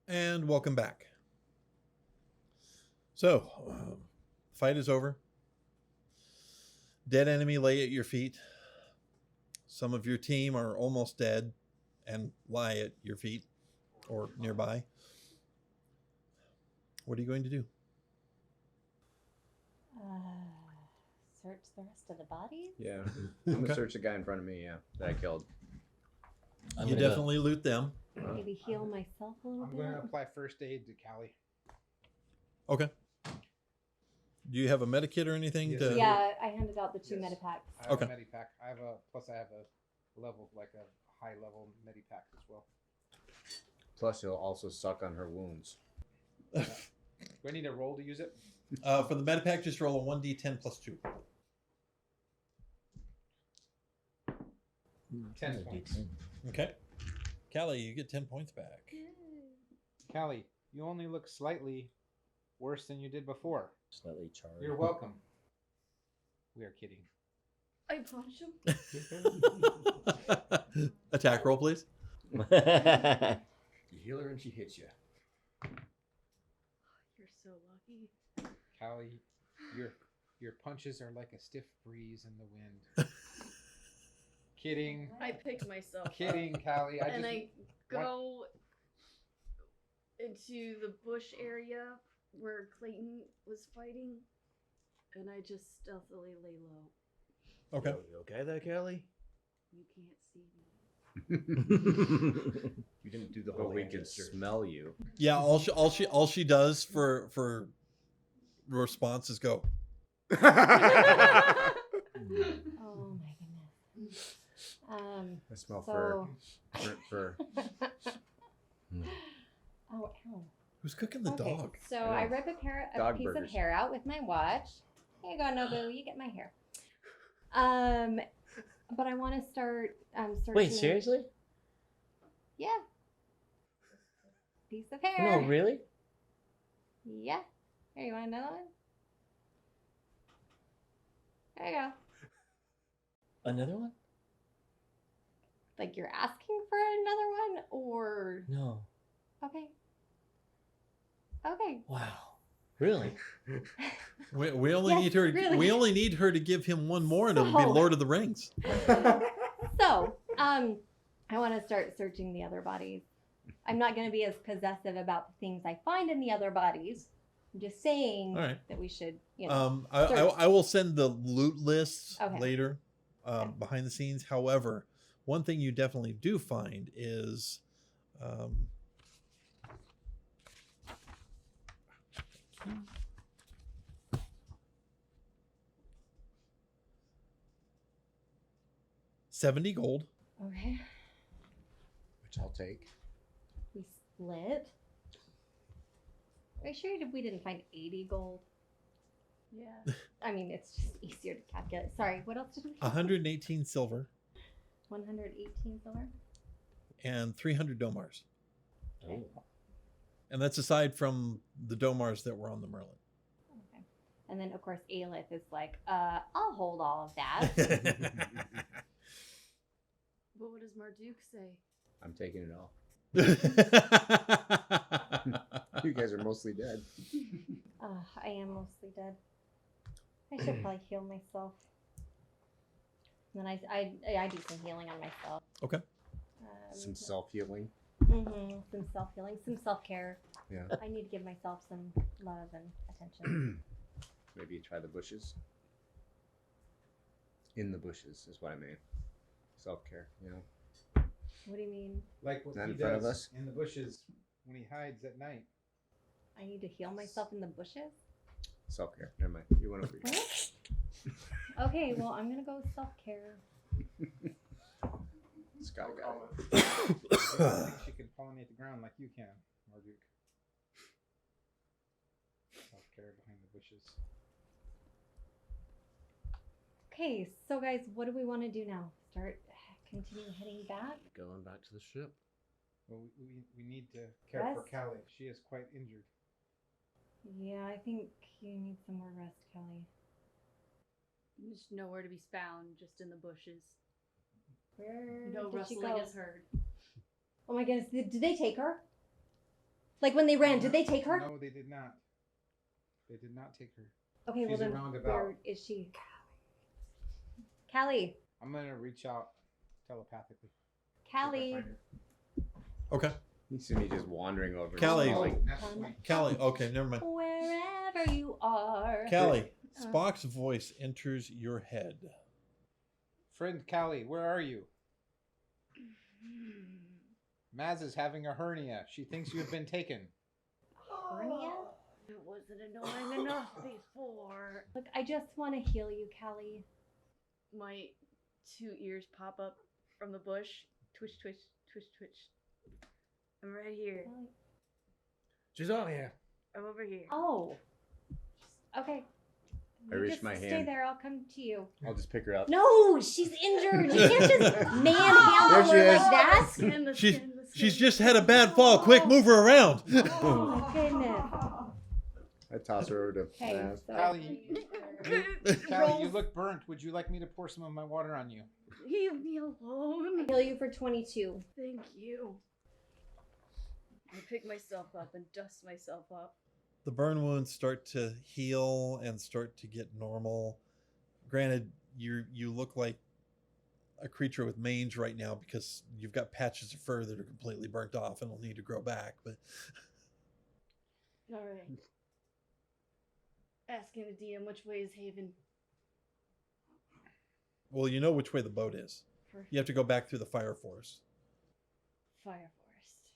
Speaker 1: And welcome back. So, fight is over. Dead enemy lay at your feet. Some of your team are almost dead and lie at your feet or nearby. What are you going to do?
Speaker 3: Search the rest of the bodies?
Speaker 2: Yeah. I'm
Speaker 1: Okay.
Speaker 2: gonna search the guy in front of me, yeah, that I killed.
Speaker 1: You definitely loot them.
Speaker 3: Maybe heal myself a little
Speaker 9: I'm
Speaker 3: bit.
Speaker 9: going to apply first aid to Callie.
Speaker 1: Okay. Do you have a medikit or anything?
Speaker 9: Yes,
Speaker 1: to...
Speaker 9: I do.
Speaker 3: Yeah, I handed out the 2
Speaker 9: Yes.
Speaker 3: medipacks.
Speaker 9: I have
Speaker 1: Okay.
Speaker 9: a medipack. I have a level, like a high level medipack as well.
Speaker 2: Plus, he'll also suck on her wounds.
Speaker 9: Do I need a roll to use it?
Speaker 1: For the medipack, just roll a 1d10 plus 2.
Speaker 9: 10 points.
Speaker 1: Okay. Callie, you get 10 points back.
Speaker 9: Callie, you only look slightly worse than you did before.
Speaker 10: Slightly charged.
Speaker 9: You're welcome. We are kidding.
Speaker 7: I punch him.
Speaker 1: Attack roll, please.
Speaker 2: You heal her and she hits you.
Speaker 7: You're so lucky.
Speaker 9: Callie, your punches are like a stiff breeze in the wind. Kidding.
Speaker 7: I picked myself
Speaker 9: Kidding,
Speaker 7: up,
Speaker 9: Callie.
Speaker 7: and I go into the bush area where Clayton was fighting, and I just stealthily lay low.
Speaker 1: Okay.
Speaker 5: You okay there, Kelly?
Speaker 7: You can't see me.
Speaker 5: You didn't do the
Speaker 2: But
Speaker 5: whole
Speaker 2: we
Speaker 5: hand
Speaker 2: can
Speaker 5: gesture.
Speaker 2: smell you.
Speaker 1: Yeah, all she does for response is go.
Speaker 3: Oh my goodness.
Speaker 2: I smell
Speaker 3: So...
Speaker 2: fur.
Speaker 3: Oh, ow.
Speaker 1: Who's cooking the
Speaker 3: Okay,
Speaker 1: dog?
Speaker 3: so I rip a
Speaker 2: Dog
Speaker 3: piece
Speaker 2: burgers.
Speaker 3: of hair out with my watch. Here you go, Nobu. You get my hair. But I want to start searching.
Speaker 10: Wait, seriously?
Speaker 3: Yeah. Piece of hair.
Speaker 10: No, really?
Speaker 3: Yeah. Here, you want another one? There you go.
Speaker 10: Another one?
Speaker 3: Like you're asking for another one, or
Speaker 10: No.
Speaker 3: okay. Okay.
Speaker 10: Wow. Really?
Speaker 1: We only
Speaker 3: Yes,
Speaker 1: need her.
Speaker 3: really.
Speaker 1: We only need her to give him one more, and it'll be
Speaker 3: So-
Speaker 1: Lord of the Rings.
Speaker 3: So, I want to start searching the other bodies. I'm not going to be as possessive about the things I find in the other bodies. I'm just saying
Speaker 1: All right.
Speaker 3: that we should, you know.
Speaker 1: I will send the loot lists
Speaker 3: Okay.
Speaker 1: later, behind the scenes. However, one thing you definitely do find is, 70 gold.
Speaker 3: Okay.
Speaker 2: Which I'll take.
Speaker 3: We split. Are you sure we didn't find 80 gold?
Speaker 7: Yeah.
Speaker 3: I mean, it's just easier to calculate. Sorry, what else did we find?
Speaker 1: 118 silver
Speaker 3: 118 silver.
Speaker 1: and 300 domars.
Speaker 3: Okay.
Speaker 1: And that's aside from the domars that were on the Merlin.
Speaker 3: Okay. And then, of course, Aelith is like, I'll hold all of that.
Speaker 7: But what does Marduk say?
Speaker 2: I'm taking it all. You guys are mostly dead.
Speaker 3: I am mostly dead. I should probably heal myself. And then I do some healing on myself.
Speaker 1: Okay.
Speaker 2: Some self-healing.
Speaker 3: Some self-healing, some self-care.
Speaker 2: Yeah.
Speaker 3: I need to give myself some love and attention.
Speaker 2: Maybe try the bushes. In the bushes is what I mean. Self-care, you know.
Speaker 3: What do you mean?
Speaker 9: Like what
Speaker 2: Not
Speaker 9: he
Speaker 2: in front of
Speaker 9: does
Speaker 2: us?
Speaker 9: in the bushes when he hides at night.
Speaker 3: I need to heal myself in the bushes?
Speaker 2: Self-care. Never mind. You went over here.
Speaker 3: What? Okay, well, I'm going to go with self-care.
Speaker 2: Scott got it.
Speaker 9: I don't think she can pollinate the ground like you can, Marduk. Self-care behind the bushes.
Speaker 3: Okay, so guys, what do we want to do now? Continue heading back?
Speaker 8: Going back to the ship.
Speaker 9: Well, we need to care for
Speaker 3: Rest?
Speaker 9: Callie. She is quite injured.
Speaker 3: Yeah, I think you need some more rest, Kelly.
Speaker 4: There's nowhere to be found, just in the bushes.
Speaker 3: Where
Speaker 4: No
Speaker 3: did she
Speaker 4: rustling
Speaker 3: go?
Speaker 4: is heard.
Speaker 3: Oh my goodness, did they take her? Like when they ran, did they take her?
Speaker 9: No, they did not. They did not take her.
Speaker 3: Okay, well
Speaker 9: She's
Speaker 3: then,
Speaker 9: around about.
Speaker 3: where is she? Callie.
Speaker 9: I'm gonna reach out telepathically.
Speaker 3: Callie.
Speaker 1: Okay.
Speaker 2: You see me just wandering over.
Speaker 1: Callie.
Speaker 2: Like,
Speaker 1: Callie. Okay, never mind.
Speaker 3: Wherever you are.
Speaker 1: Callie, Spock's voice enters your head.
Speaker 9: Friend Callie, where are you? Maz is having a hernia. She thinks you have been taken.
Speaker 3: Hernia?
Speaker 7: It wasn't annoying enough before.
Speaker 3: Look, I just want to heal you, Callie.
Speaker 7: My 2 ears pop up from the bush. Twitch, twitch, twitch, twitch. I'm right here.
Speaker 6: She's on here.
Speaker 7: I'm over here.
Speaker 3: Oh. Okay.
Speaker 2: I
Speaker 3: You
Speaker 2: reach
Speaker 3: just
Speaker 2: my
Speaker 3: stay
Speaker 2: hand.
Speaker 3: there. I'll come to you.
Speaker 2: I'll just pick her up.
Speaker 3: No, she's injured. You can't just manhandle
Speaker 2: There she
Speaker 3: her
Speaker 2: is.
Speaker 3: like that.
Speaker 1: She's just had a bad fall. Quick, move her around.
Speaker 3: Oh my goodness.
Speaker 2: I toss her over to
Speaker 3: Hey,
Speaker 2: Maz.
Speaker 3: so
Speaker 9: Callie, you look burnt. Would you like me to pour some of my water on you?
Speaker 7: Leave me alone.
Speaker 3: I heal you for 22.
Speaker 7: Thank you. I pick myself up and dust myself up.
Speaker 1: The burn wounds start to heal and start to get normal. Granted, you look like a creature with mange right now because you've got patches of fur that are completely burnt off and will need to grow back. But
Speaker 7: All right. Asking the DM which way is Haven.
Speaker 1: well, you know which way the boat is. You have to go back through the fire forest.
Speaker 7: Fire Forest.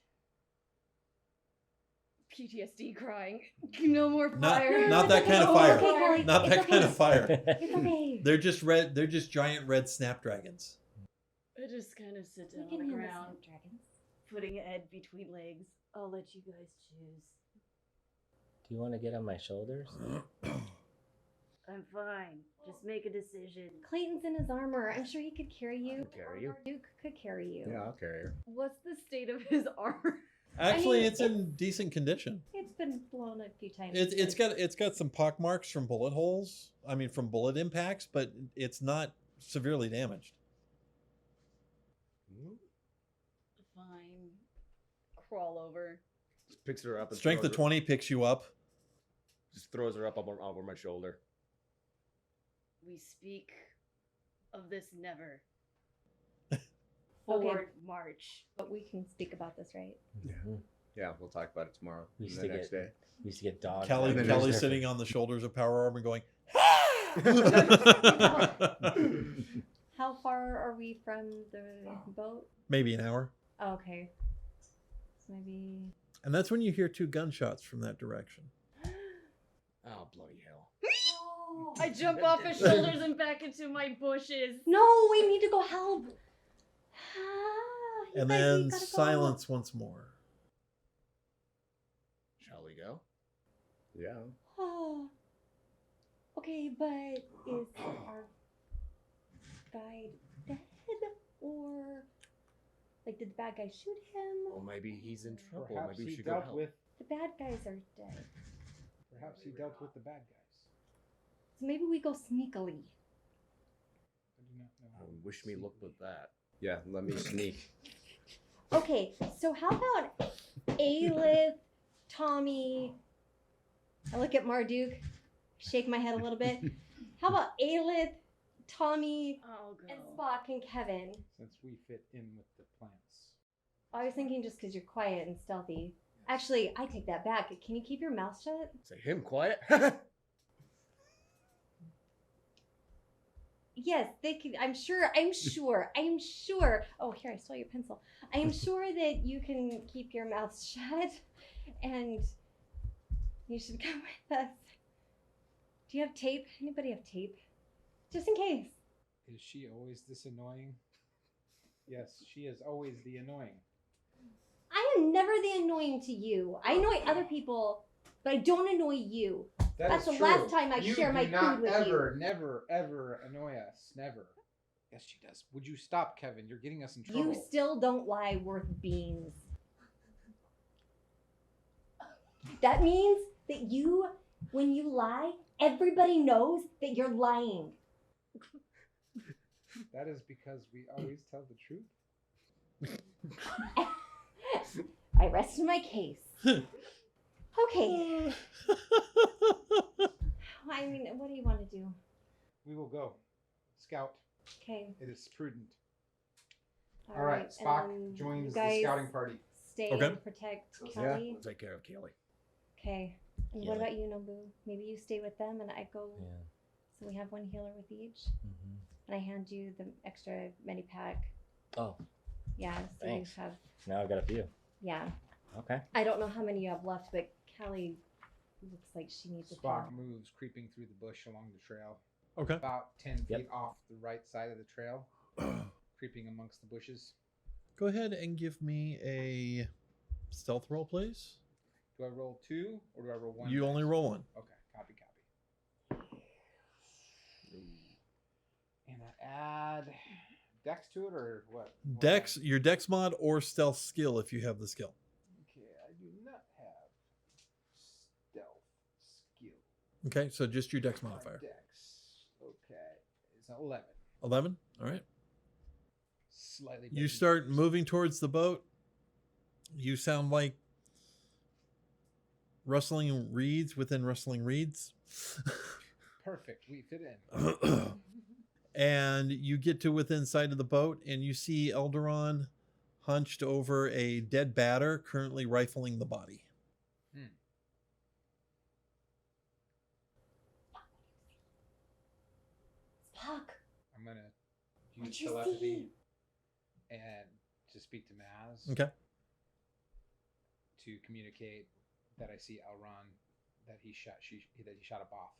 Speaker 7: PTSD crying. No more fire.
Speaker 1: Not that kind of fire.
Speaker 3: Okay, Callie,
Speaker 1: Not
Speaker 3: it's
Speaker 1: that
Speaker 3: okay.
Speaker 1: kind of fire.
Speaker 3: It's okay.
Speaker 1: They're just red. They're just giant red snapdragons.
Speaker 7: I just kind of sit
Speaker 3: We
Speaker 7: down
Speaker 3: can
Speaker 7: on the
Speaker 3: handle
Speaker 7: ground,
Speaker 3: snapdragons.
Speaker 7: putting a head between legs. I'll let you guys choose.
Speaker 10: Do you want to get on my shoulders?
Speaker 7: I'm fine. Just make a decision.
Speaker 3: Clayton's in his armor. I'm sure he could carry you.
Speaker 2: Carry you?
Speaker 3: Duke could carry you.
Speaker 2: Yeah, I'll carry her.
Speaker 7: What's the state of his armor?
Speaker 1: Actually,
Speaker 3: I mean,
Speaker 1: it's in decent condition.
Speaker 3: It's been blown a few times.
Speaker 1: It's got some pock marks from bullet holes. I mean, from bullet impacts, but it's not severely damaged.
Speaker 7: Fine. Crawl over.
Speaker 6: Just picks her up. And
Speaker 1: Strength of
Speaker 6: throws her-
Speaker 1: 20 picks you up.
Speaker 6: Just throws her up over my shoulder.
Speaker 7: We speak of this never.
Speaker 3: Okay.
Speaker 7: Forward march.
Speaker 3: But we can speak about this, right?
Speaker 2: Yeah, we'll talk about it tomorrow.
Speaker 10: We
Speaker 2: and
Speaker 10: used
Speaker 2: the
Speaker 10: to
Speaker 2: next
Speaker 10: get
Speaker 2: day.
Speaker 10: we used to get dogs.
Speaker 1: Kelly,
Speaker 10: like
Speaker 1: Kelly's
Speaker 10: this.
Speaker 1: sitting on the shoulders of Power Armor going,
Speaker 3: How far are we from the boat?
Speaker 1: maybe an hour.
Speaker 3: Oh, okay. So maybe.
Speaker 1: And that's when you hear 2 gunshots from that direction.
Speaker 6: Oh, bloody hell.
Speaker 7: I jump off his shoulders and back into my bushes.
Speaker 3: No, we need to go help. You
Speaker 1: And
Speaker 3: guys,
Speaker 1: then
Speaker 3: we gotta go.
Speaker 1: silence once more.
Speaker 6: Shall we go?
Speaker 2: Yeah.
Speaker 3: Oh. Okay, but is our guide dead? Or, like, did the bad guy shoot him?
Speaker 6: Well, maybe he's in trouble.
Speaker 9: Perhaps
Speaker 6: Maybe we
Speaker 9: he
Speaker 6: should go
Speaker 9: dealt
Speaker 6: help.
Speaker 9: with.
Speaker 3: The bad guys are dead.
Speaker 9: Perhaps he dealt with the bad guys.
Speaker 3: So maybe we go sneakily.
Speaker 9: I do not know.
Speaker 6: Wish me luck with that.
Speaker 2: Yeah, let me sneak.
Speaker 3: Okay, so how about Aelith, Tommy? I look at Marduk, shake my head a little bit. How about Aelith, Tommy,
Speaker 7: I'll go.
Speaker 3: and Spock and Kevin?
Speaker 9: Since we fit in with the plants.
Speaker 3: I was thinking just because you're quiet and stealthy. Actually, I take that back. Can you keep your mouth shut?
Speaker 6: Say him quiet.
Speaker 3: Yes, they can. I'm sure. Oh, here, I stole your pencil. I am sure that you can keep your mouth shut, and you should come with us. Do you have tape? Anybody have tape? Just in case.
Speaker 9: Is she always this annoying? Yes, she is always the annoying.
Speaker 3: I am never the annoying to you. I annoy other people, but I don't annoy you. That's the last time I share my food with you.
Speaker 9: Never, ever annoy us. Never. Yes, she does. Would you stop, Kevin? You're getting us in trouble.
Speaker 3: You still don't lie worth beans. That means that you, when you lie, everybody knows that you're lying.
Speaker 9: That is because we always tell the truth.
Speaker 3: I rest my case. Okay. I mean, what do you want to do?
Speaker 9: We will go. Scout.
Speaker 3: Okay.
Speaker 9: It is prudent.
Speaker 3: All
Speaker 9: Alright,
Speaker 3: right,
Speaker 9: Spock
Speaker 3: and then
Speaker 9: joins
Speaker 3: you
Speaker 9: the
Speaker 3: guys
Speaker 9: scouting party.
Speaker 3: Stay
Speaker 1: Okay.
Speaker 3: and protect Kelly.
Speaker 6: We'll take care of Kelly.
Speaker 3: Okay. And what about you, Nobu? Maybe you stay with them and I go.
Speaker 10: Yeah.
Speaker 3: So we have one healer with each.
Speaker 10: Mm-hmm.
Speaker 3: And I hand you the extra medi pack.
Speaker 10: Oh,
Speaker 3: Yeah. So
Speaker 10: Thanks.
Speaker 3: you have.
Speaker 10: now I've got a few.
Speaker 3: Yeah.
Speaker 10: Okay.
Speaker 3: I don't know how many you have left, but Kelly looks like she needs a
Speaker 9: Spock
Speaker 3: few.
Speaker 9: moves, creeping through the bush along the trail.
Speaker 1: Okay.
Speaker 9: About 10
Speaker 10: Yep.
Speaker 9: feet off the right side of the trail, creeping amongst the bushes.
Speaker 1: Go ahead and give me a stealth roll, please.
Speaker 9: Do I roll 2 or do I roll 1?
Speaker 1: You only roll one.
Speaker 9: Okay, copy. And I add dex to it or what?
Speaker 1: Dex, your dex mod or stealth skill if you have the skill.
Speaker 9: Okay, I do not have stealth skill.
Speaker 1: Okay, so just your dex
Speaker 9: My
Speaker 1: modifier.
Speaker 9: Dex. Okay, it's 11.
Speaker 1: 11. All right.
Speaker 9: Slightly.
Speaker 1: You
Speaker 9: better.
Speaker 1: start moving towards the boat. You sound like rustling reeds within rustling reeds.
Speaker 9: Perfect. We fit in.
Speaker 1: And you get to within sight of the boat and you see Elderon hunched over a dead batter currently rifling the body.
Speaker 3: Spock.
Speaker 9: I'm gonna use
Speaker 3: What'd you
Speaker 9: telepathy
Speaker 3: see?
Speaker 9: and to speak to Maz
Speaker 1: Okay.
Speaker 9: to communicate that I see Elron, that he shot a boff,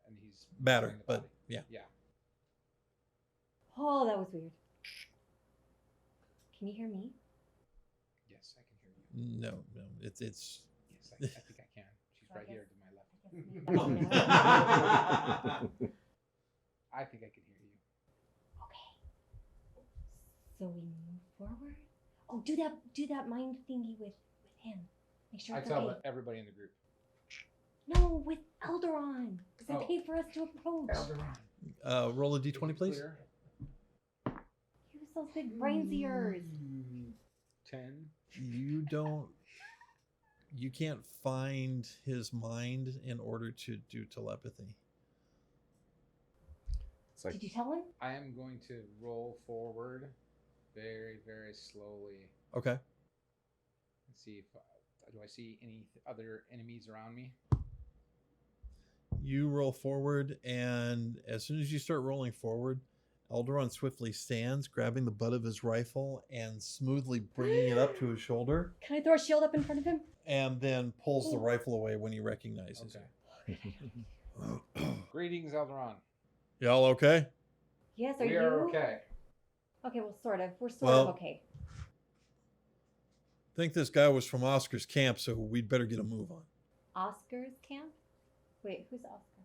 Speaker 9: and he's
Speaker 1: Batter,
Speaker 9: showing the
Speaker 1: but
Speaker 9: body.
Speaker 1: yeah.
Speaker 9: Yeah.
Speaker 3: Oh, that was weird. Can you hear me?
Speaker 9: Yes, I can hear you.
Speaker 1: No, it's
Speaker 9: Yes, I think I can. She's
Speaker 3: So I
Speaker 9: right here
Speaker 3: guess-
Speaker 9: to my left. I think I can hear you.
Speaker 3: Okay. So we move forward. Oh, do that mind thingy with him. Make sure
Speaker 9: I
Speaker 3: it's
Speaker 9: tell
Speaker 3: okay.
Speaker 9: everybody in the group.
Speaker 3: No, with Elderon, because I
Speaker 9: Oh.
Speaker 3: paid for us to approach.
Speaker 9: Elderon.
Speaker 1: roll a d20, please.
Speaker 9: Clear.
Speaker 3: Use those big brains of yours.
Speaker 9: 10.
Speaker 1: You can't find his mind in order to do telepathy.
Speaker 6: It's like
Speaker 3: Did you tell him?
Speaker 9: I am going to roll forward very, very slowly.
Speaker 1: Okay.
Speaker 9: And see if do I see any other enemies around me?
Speaker 1: You roll forward, and as soon as you start rolling forward, Elderon swiftly stands, grabbing the butt of his rifle and smoothly bringing it up to his shoulder,
Speaker 3: Can I throw a shield up in front of him?
Speaker 1: and then pulls the rifle away when he recognizes
Speaker 9: Okay.
Speaker 1: you.
Speaker 9: Greetings, Elderon.
Speaker 1: Y'all okay?
Speaker 3: Yes, are
Speaker 9: We
Speaker 3: you?
Speaker 9: are okay.
Speaker 3: Okay, well, sort of. We're sort
Speaker 1: Well-
Speaker 3: of okay.
Speaker 1: I think this guy was from Oscar's camp, so we'd better get a move on.
Speaker 3: Oscar's camp? Wait, who's Oscar?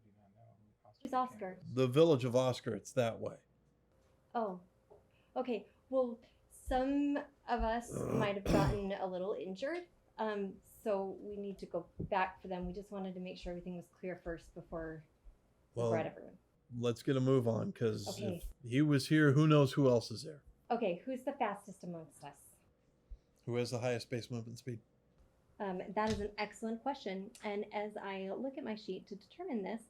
Speaker 9: I do not know.
Speaker 3: Who's Oscar?
Speaker 1: The village of Oscar, it's that way.
Speaker 3: Oh, okay. Well, some of us might have gotten a little injured, so we need to go back for them. We just wanted to make sure everything was clear first before we
Speaker 1: Well,
Speaker 3: brought everyone.
Speaker 1: let's get a move on, because
Speaker 3: Okay.
Speaker 1: if he was here, who knows who else is there?
Speaker 3: Okay, who's the fastest amongst us?
Speaker 1: Who has the highest base movement speed?
Speaker 3: That is an excellent question. And as I look at my sheet to determine this,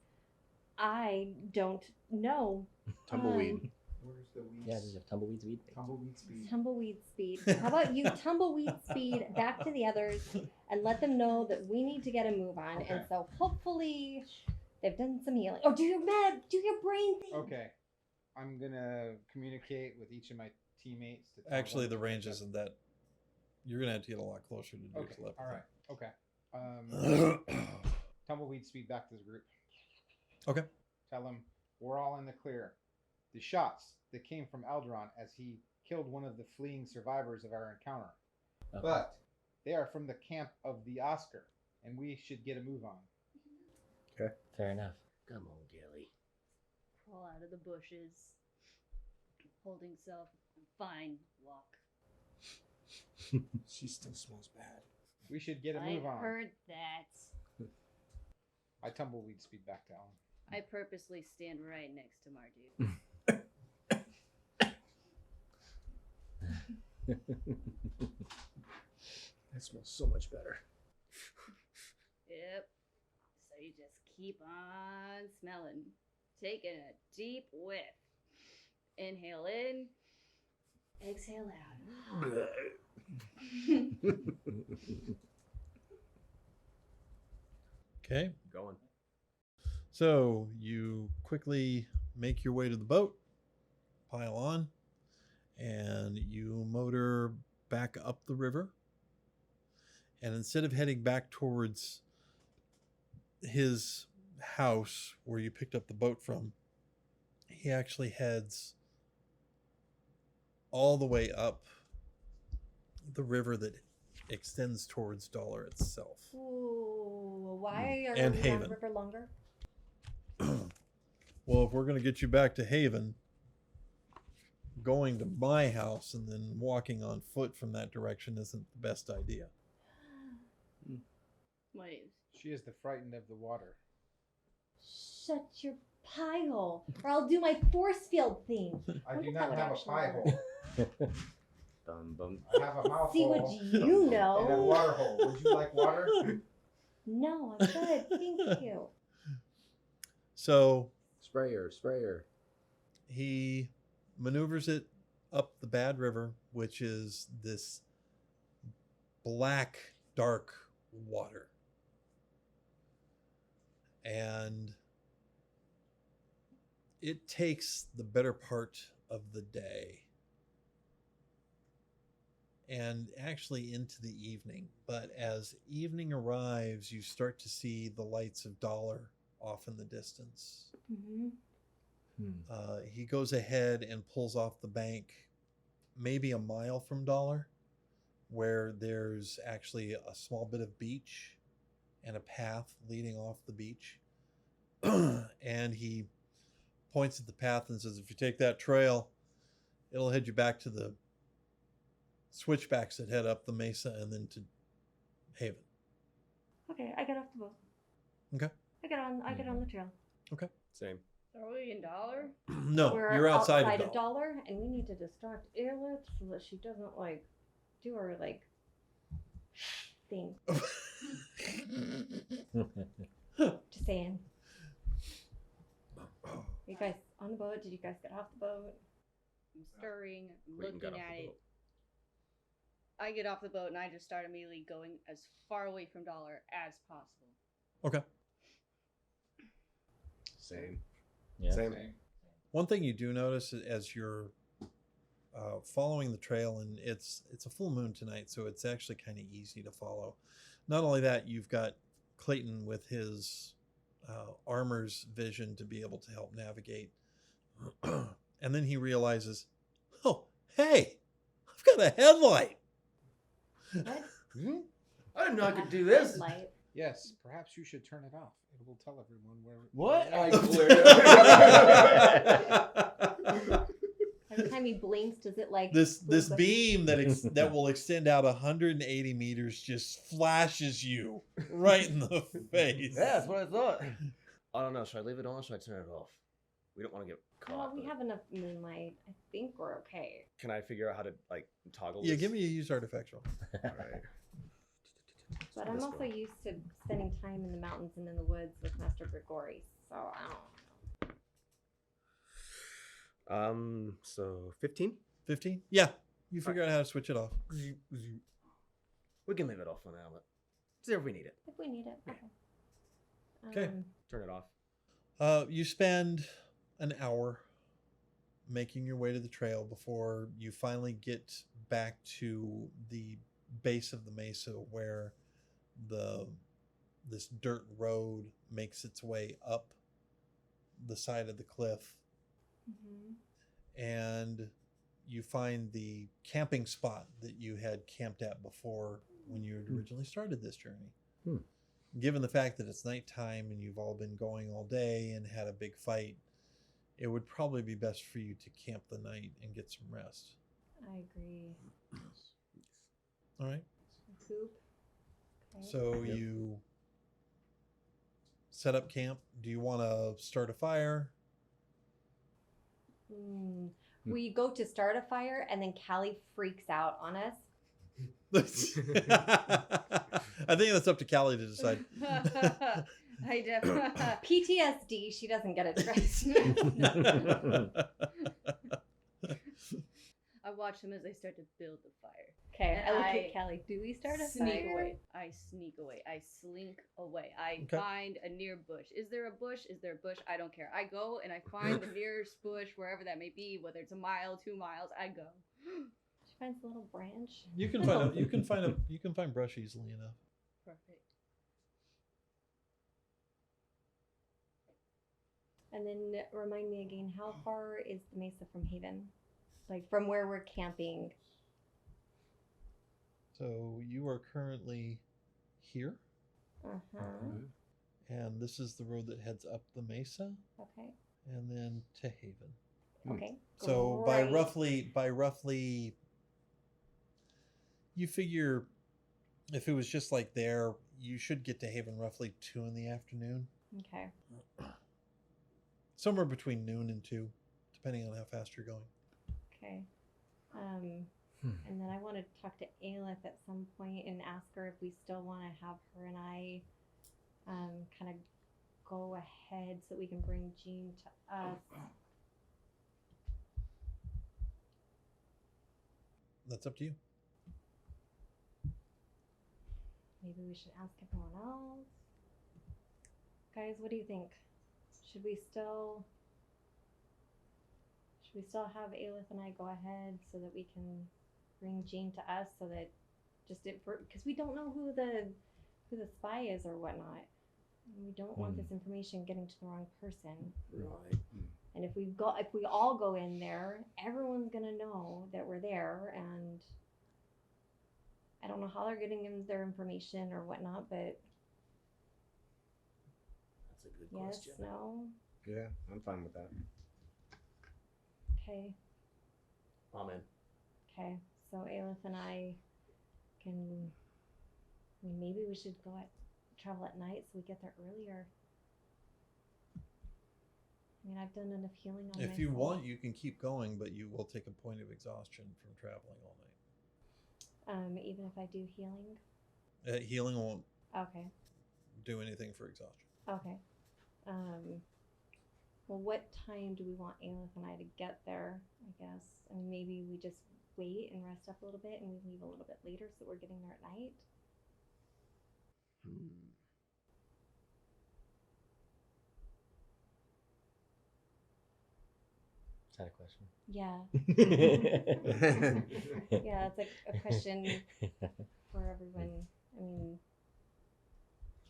Speaker 3: I don't know.
Speaker 6: tumbleweed.
Speaker 9: Where's the weeds?
Speaker 10: Yeah, does you have tumbleweed speed?
Speaker 9: Tumbleweed speed.
Speaker 3: Tumbleweed speed. How about you tumbleweed speed back to the others and let them know that we need to get a move on.
Speaker 9: Okay.
Speaker 3: And so hopefully they've done some healing. Oh, do your brain thing.
Speaker 9: Okay. I'm gonna communicate with each of my teammates to tell
Speaker 1: Actually,
Speaker 9: them
Speaker 1: the range
Speaker 9: that-
Speaker 1: isn't that. You're going to have to get a lot closer to do
Speaker 9: Okay.
Speaker 1: telepathy.
Speaker 9: All right. Okay. Tumbleweed speed back to the group.
Speaker 1: Okay.
Speaker 9: Tell them we're all in the clear. The shots that came from Elderon as he killed one of the fleeing survivors of our encounter.
Speaker 10: Okay.
Speaker 9: But they are from the camp of the Oscar, and we should get a move on.
Speaker 10: Fair enough.
Speaker 6: Come on, Kelly.
Speaker 4: Crawl out of the bushes, holding self. Fine, walk.
Speaker 8: She still smells bad.
Speaker 9: We should get a
Speaker 4: I
Speaker 9: move on.
Speaker 4: heard that.
Speaker 9: I tumbleweed speed back to Ellen.
Speaker 4: I purposely stand right next to Marduk.
Speaker 6: That smells so much better.
Speaker 4: Yep. So you just keep on smelling, taking a deep whiff. Inhale in, exhale out.
Speaker 1: Okay.
Speaker 6: Going.
Speaker 1: So you quickly make your way to the boat, pile on, and you motor back up the river. And instead of heading back towards his house where you picked up the boat from, he actually heads all the way up the river that extends towards Dollar itself.
Speaker 3: Ooh, why are
Speaker 1: And
Speaker 3: we
Speaker 1: Haven.
Speaker 3: on river longer?
Speaker 1: Well, if we're going to get you back to Haven, going to my house and then walking on foot from that direction isn't the best idea.
Speaker 4: Wait.
Speaker 9: She is the frightened of the water.
Speaker 3: Shut your pie hole, or I'll do my force field thing.
Speaker 9: I
Speaker 3: What
Speaker 9: do
Speaker 3: if
Speaker 9: not
Speaker 3: that would
Speaker 9: have a
Speaker 3: actually
Speaker 9: pie
Speaker 3: work?
Speaker 9: hole.
Speaker 6: Bum, bum.
Speaker 9: I have a mouth
Speaker 3: See
Speaker 9: hole
Speaker 3: what you
Speaker 9: and a
Speaker 3: know.
Speaker 9: water hole. Would you like water?
Speaker 3: No, I'm good. Thank you.
Speaker 1: So
Speaker 6: Sprayer.
Speaker 1: he maneuvers it up the Bad River, which is this black, dark water. And it takes the better part of the day and actually into the evening. But as evening arrives, you start to see the lights of Dollar off in the distance.
Speaker 3: Mm-hmm.
Speaker 1: He goes ahead and pulls off the bank maybe a mile from Dollar, where there's actually a small bit of beach and a path leading off the beach. And he points at the path and says, if you take that trail, it'll head you back to the switchbacks that head up the mesa and then to Haven.
Speaker 3: Okay, I get off the boat.
Speaker 1: Okay.
Speaker 3: I get on the trail.
Speaker 1: Okay.
Speaker 6: Same.
Speaker 7: Are we in Dollar?
Speaker 1: No,
Speaker 3: We're
Speaker 1: you're outside,
Speaker 3: of Dollar, and we need to distract Airlift so that she doesn't do her thing. Just saying. You guys on the boat? Did you guys get off the boat?
Speaker 7: I'm stirring,
Speaker 6: Clayton got
Speaker 7: looking
Speaker 6: off
Speaker 7: at
Speaker 6: the
Speaker 7: it.
Speaker 6: boat.
Speaker 7: I get off the boat and I just start immediately going as far away from Dollar as possible.
Speaker 1: Okay.
Speaker 6: Same.
Speaker 10: Yeah.
Speaker 6: Same.
Speaker 1: One thing you do notice as you're following the trail, and it's a full moon tonight, so it's actually kind of easy to follow. Not only that, you've got Clayton with his armor's vision to be able to help navigate. And then he realizes, oh, hey, I've got a headlight.
Speaker 3: What?
Speaker 6: I didn't know I could do this.
Speaker 3: Light.
Speaker 9: Yes, perhaps you should turn it off. It will tell everyone where.
Speaker 6: What? I
Speaker 3: Every time he blinks, does it
Speaker 1: This
Speaker 3: blink with-
Speaker 1: beam that will extend out 180 meters just flashes you right in the face.
Speaker 6: Yeah, that's what I thought. I don't know. Should I leave it on or should I turn it off? We don't want to get caught.
Speaker 3: We
Speaker 6: but
Speaker 3: have enough moonlight. I think we're okay.
Speaker 6: Can I figure out how to toggle
Speaker 1: Yeah,
Speaker 6: this?
Speaker 1: give me a use artifact roll.
Speaker 6: All right.
Speaker 3: But I'm also used to spending time in the mountains and in the woods with Master Grigori, so I don't know.
Speaker 6: So 15?
Speaker 1: 15? Yeah, you figure out how to switch it off.
Speaker 6: We can leave it off for now, but see if we need it.
Speaker 3: If we need it, okay.
Speaker 1: Okay.
Speaker 6: Turn it off.
Speaker 1: You spend an hour making your way to the trail before you finally get back to the base of the mesa where this dirt road makes its way up the side of the cliff.
Speaker 3: Mm-hmm.
Speaker 1: And you find the camping spot that you had camped at before when you had originally started this journey. Given the fact that it's nighttime and you've all been going all day and had a big fight, it would probably be best for you to camp the night and get some rest.
Speaker 3: I agree.
Speaker 1: All right.
Speaker 3: Coop. Okay.
Speaker 1: So you set up camp. Do you want to start a fire?
Speaker 3: we go to start a fire and then Callie freaks out on us.
Speaker 1: I think that's up to Callie to decide.
Speaker 7: I definitely.
Speaker 3: PTSD, she doesn't get it right.
Speaker 4: I watch them as they start to build the fire.
Speaker 3: Okay,
Speaker 4: And
Speaker 3: I look
Speaker 4: I
Speaker 3: at Callie. Do we start a
Speaker 4: Sneak
Speaker 3: fire?
Speaker 4: away. I sneak away. I slink away. I
Speaker 1: Okay.
Speaker 4: find a near bush. Is there a bush? Is there a bush? I don't care. I go and I find the nearest bush, wherever that may be, whether it's a mile, 2 miles. I go.
Speaker 3: She finds a little branch.
Speaker 1: You can find brush easily enough.
Speaker 4: Perfect.
Speaker 3: And then remind me again, how far is the mesa from Haven? Like from where we're camping.
Speaker 1: So you are currently here,
Speaker 3: Uh-huh.
Speaker 1: and this is the road that heads up the mesa,
Speaker 3: Okay.
Speaker 1: and then to Haven.
Speaker 3: Okay.
Speaker 1: So
Speaker 3: Great.
Speaker 1: by roughly, you figure if it was just like there, you should get to Haven roughly 2 in the afternoon.
Speaker 3: Okay.
Speaker 1: Somewhere between noon and 2, depending on how fast you're going.
Speaker 3: Okay. And then I want to talk to Aelith at some point and ask her if we still want to have her and I kind of go ahead so that we can bring Jean to us.
Speaker 1: That's up to you.
Speaker 3: Maybe we should ask everyone else. Guys, what do you think? Should we still have Aelith and I go ahead so that we can bring Jean to us so that because we don't know who the spy is or whatnot. And we don't want this information getting to the wrong person.
Speaker 6: Right.
Speaker 3: And if we all go in there, everyone's gonna know that we're there, and I don't know how they're getting in their information or whatnot, but
Speaker 6: That's a good
Speaker 3: yes,
Speaker 6: question.
Speaker 3: no,
Speaker 2: Yeah, I'm fine with that.
Speaker 3: okay.
Speaker 6: Amen.
Speaker 3: Okay, so Aelith and I maybe we should travel at night so we get there earlier. I mean, I've done enough healing on
Speaker 1: If
Speaker 3: myself.
Speaker 1: you want, you can keep going, but you will take a point of exhaustion from traveling all night.
Speaker 3: Even if I do healing.
Speaker 1: Healing won't
Speaker 3: Okay.
Speaker 1: do anything for exhaustion.
Speaker 3: Okay. Well, what time do we want Aelith and I to get there, I guess? And maybe we just wait and rest up a little bit and we leave a little bit later so we're getting there at night?
Speaker 10: Is that a question?
Speaker 3: Yeah. Yeah, it's like a question for everyone. I mean,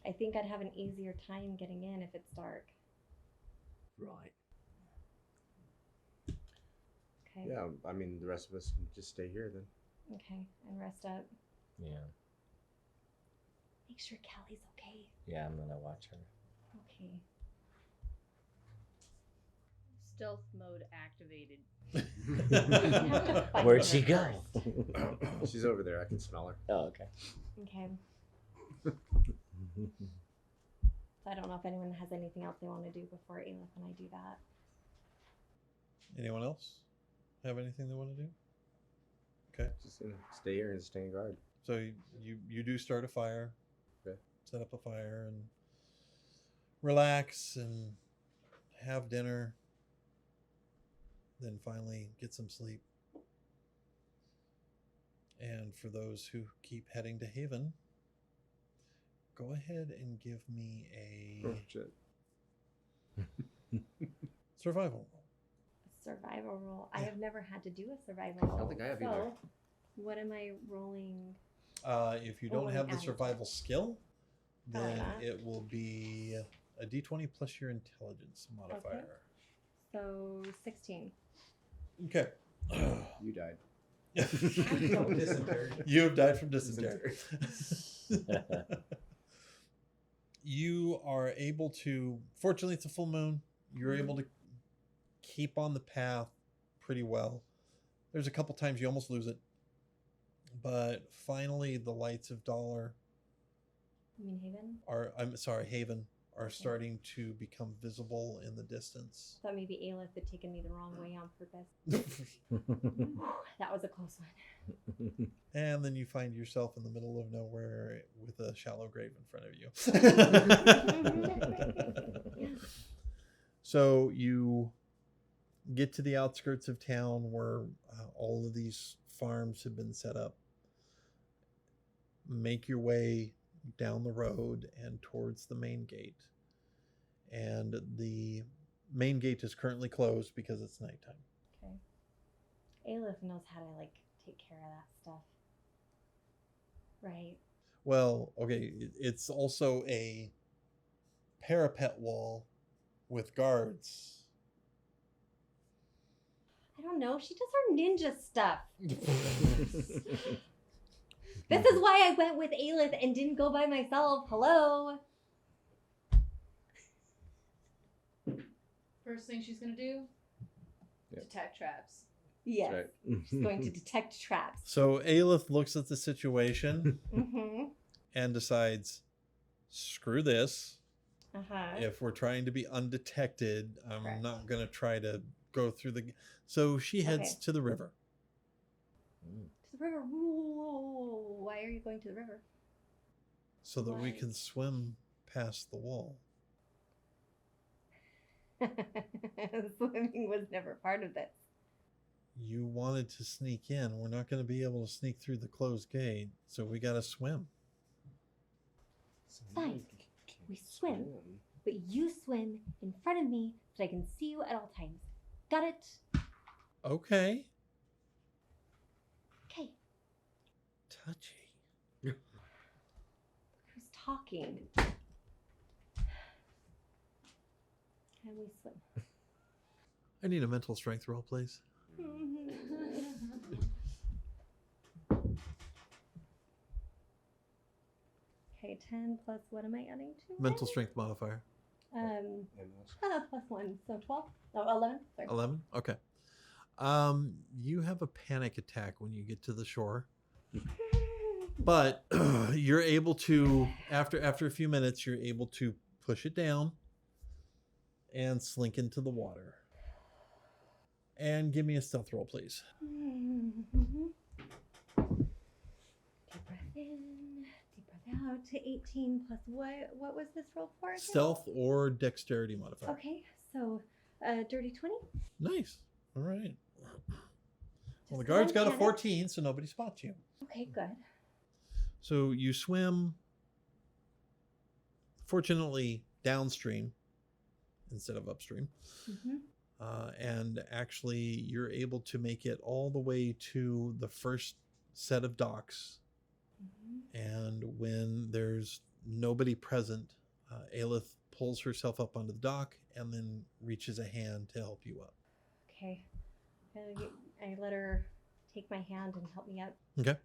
Speaker 3: I think I'd have an easier time getting in if it's dark.
Speaker 6: Right.
Speaker 3: Okay.
Speaker 2: Yeah, I mean, the rest of us can just stay here then.
Speaker 3: Okay, and rest up.
Speaker 10: Yeah.
Speaker 3: Make sure Callie's okay.
Speaker 10: Yeah, I'm gonna watch her.
Speaker 3: Okay.
Speaker 4: Stealth mode activated.
Speaker 10: Where'd she go?
Speaker 2: She's over there. I can smell her.
Speaker 10: Oh, okay.
Speaker 3: Okay. So I don't know if anyone has anything else they want to do before Aelith and I do that.
Speaker 1: Anyone else have anything they want to do? Okay.
Speaker 2: Just stay here and stay in guard.
Speaker 1: So you do start a fire.
Speaker 2: Okay.
Speaker 1: Set up a fire and relax and have dinner. Then finally get some sleep. And for those who keep heading to Haven, go ahead and give me a
Speaker 2: shit.
Speaker 1: survival roll.
Speaker 3: A survival roll. I
Speaker 1: Yeah.
Speaker 3: have never had to do a survival roll.
Speaker 2: I don't think I have
Speaker 3: so
Speaker 2: either.
Speaker 3: what am I rolling?
Speaker 1: If you
Speaker 3: Well,
Speaker 1: don't
Speaker 3: let
Speaker 1: have
Speaker 3: me
Speaker 1: the
Speaker 3: add it.
Speaker 1: survival skill, then
Speaker 3: not.
Speaker 1: it will be a d20 plus your intelligence modifier.
Speaker 3: So 16.
Speaker 1: Okay.
Speaker 2: You died.
Speaker 1: Dysentery. You have died from dysentery. You are able to, fortunately it's a full moon, you're able to keep on the path pretty well. There's a couple times you almost lose it. But finally the lights of Dollar
Speaker 3: You mean Haven?
Speaker 1: Haven are starting to become visible in the distance.
Speaker 3: Thought maybe Aelith had taken me the wrong way on purpose. That was a close one.
Speaker 1: And then you find yourself in the middle of nowhere with a shallow grave in front of you. So you get to the outskirts of town where all of these farms have been set up. Make your way down the road and towards the main gate. And the main gate is currently closed because it's nighttime.
Speaker 3: Okay. Aelith knows how to take care of that stuff. Right.
Speaker 1: Well, okay, it's also a parapet wall with guards.
Speaker 3: I don't know. She does her ninja stuff. This is why I went with Aelith and didn't go by myself. Hello.
Speaker 7: First thing she's gonna do, detect traps.
Speaker 3: Yes.
Speaker 6: Right.
Speaker 3: She's going to detect traps.
Speaker 1: So Aelith looks at the situation
Speaker 3: Mm-hmm.
Speaker 1: and decides, screw this.
Speaker 3: Uh-huh.
Speaker 1: If we're trying to be undetected, I'm
Speaker 3: Correct.
Speaker 1: not going to try to go through the... So she heads
Speaker 3: Okay.
Speaker 1: to the river.
Speaker 3: To the river. Ooh, why are you going to the river?
Speaker 1: So that we
Speaker 3: Why?
Speaker 1: can swim past the wall.
Speaker 3: Swimming was never part of this.
Speaker 1: You wanted to sneak in. We're not going to be able to sneak through the closed gate, so we got to swim.
Speaker 3: Fine. We swim, but you swim in front of me so I can see you at all times. Got it?
Speaker 1: Okay.
Speaker 3: Okay.
Speaker 1: Touchy.
Speaker 3: Who's talking? Can we swim?
Speaker 1: I need a mental strength roll, please.
Speaker 3: Okay, 10 plus what am I adding to?
Speaker 1: Mental strength modifier.
Speaker 3: Plus 1, so 12. Oh, 11. Sorry.
Speaker 1: 11? Okay. You have a panic attack when you get to the shore. But you're able to, after a few minutes, you're able to push it down and slink into the water. And give me a stealth roll, please.
Speaker 3: Deep breath in, deep breath out. 18 plus what was this roll for? again?
Speaker 1: Stealth or dexterity modifier.
Speaker 3: Okay, so dirty 20.
Speaker 1: Nice. All right. Well, the
Speaker 3: Just
Speaker 1: guard's
Speaker 3: one
Speaker 1: got a
Speaker 3: panic.
Speaker 1: 14, so nobody spots you.
Speaker 3: Okay, good.
Speaker 1: So you swim, fortunately, downstream instead of upstream.
Speaker 3: Mm-hmm.
Speaker 1: And actually, you're able to make it all the way to the first set of docks.
Speaker 3: Mm-hmm.
Speaker 1: And when there's nobody present, Aelith pulls herself up onto the dock and then reaches a hand to help you up.
Speaker 3: Okay. I let her take my hand and help me up.
Speaker 1: Okay.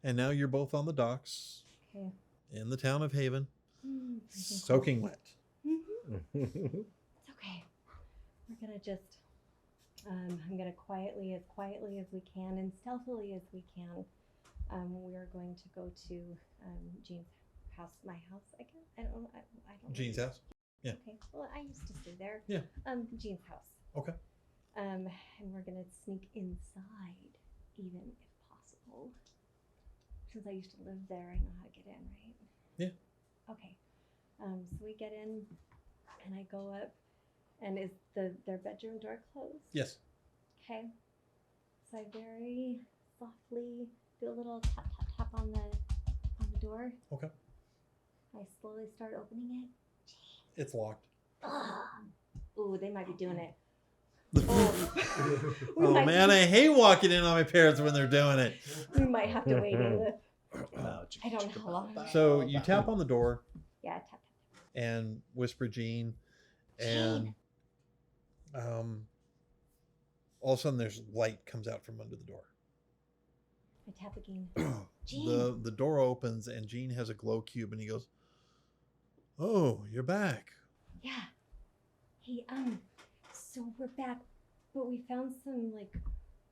Speaker 1: And now you're both on the docks
Speaker 3: Okay.
Speaker 1: in the town of Haven,
Speaker 3: Freezing
Speaker 1: soaking wet.
Speaker 3: cold. Mm-hmm. It's okay. We're gonna just, I'm gonna quietly as we can and stealthily as we can. We are going to go to Jean's house, my house. I guess I don't know.
Speaker 1: Jean's house? Yeah.
Speaker 3: Okay. Well, I used to stay there.
Speaker 1: Yeah.
Speaker 3: Jean's house.
Speaker 1: Okay.
Speaker 3: And we're gonna sneak inside, even if possible. Since I used to live there, I know how to get in, right?
Speaker 1: Yeah.
Speaker 3: Okay. So we get in, and I go up, and is their bedroom door closed?
Speaker 1: Yes.
Speaker 3: Okay. So I very softly do a little tap tap tap on the door.
Speaker 1: Okay.
Speaker 3: I slowly start opening it.
Speaker 1: It's locked.
Speaker 3: Ooh, they might be doing it.
Speaker 1: Oh man, I hate walking in on my parents when they're doing it.
Speaker 3: We might have to wait a little. I don't know how long.
Speaker 1: So you tap on the door
Speaker 3: Yeah, tap tap.
Speaker 1: and whisper Jean, and all of a sudden there's light comes out from under the door.
Speaker 3: I tap again. Jean.
Speaker 1: The door opens and Jean has a glow cube and he goes, "Oh, you're back."
Speaker 3: Yeah. Hey, so we're back, but we found some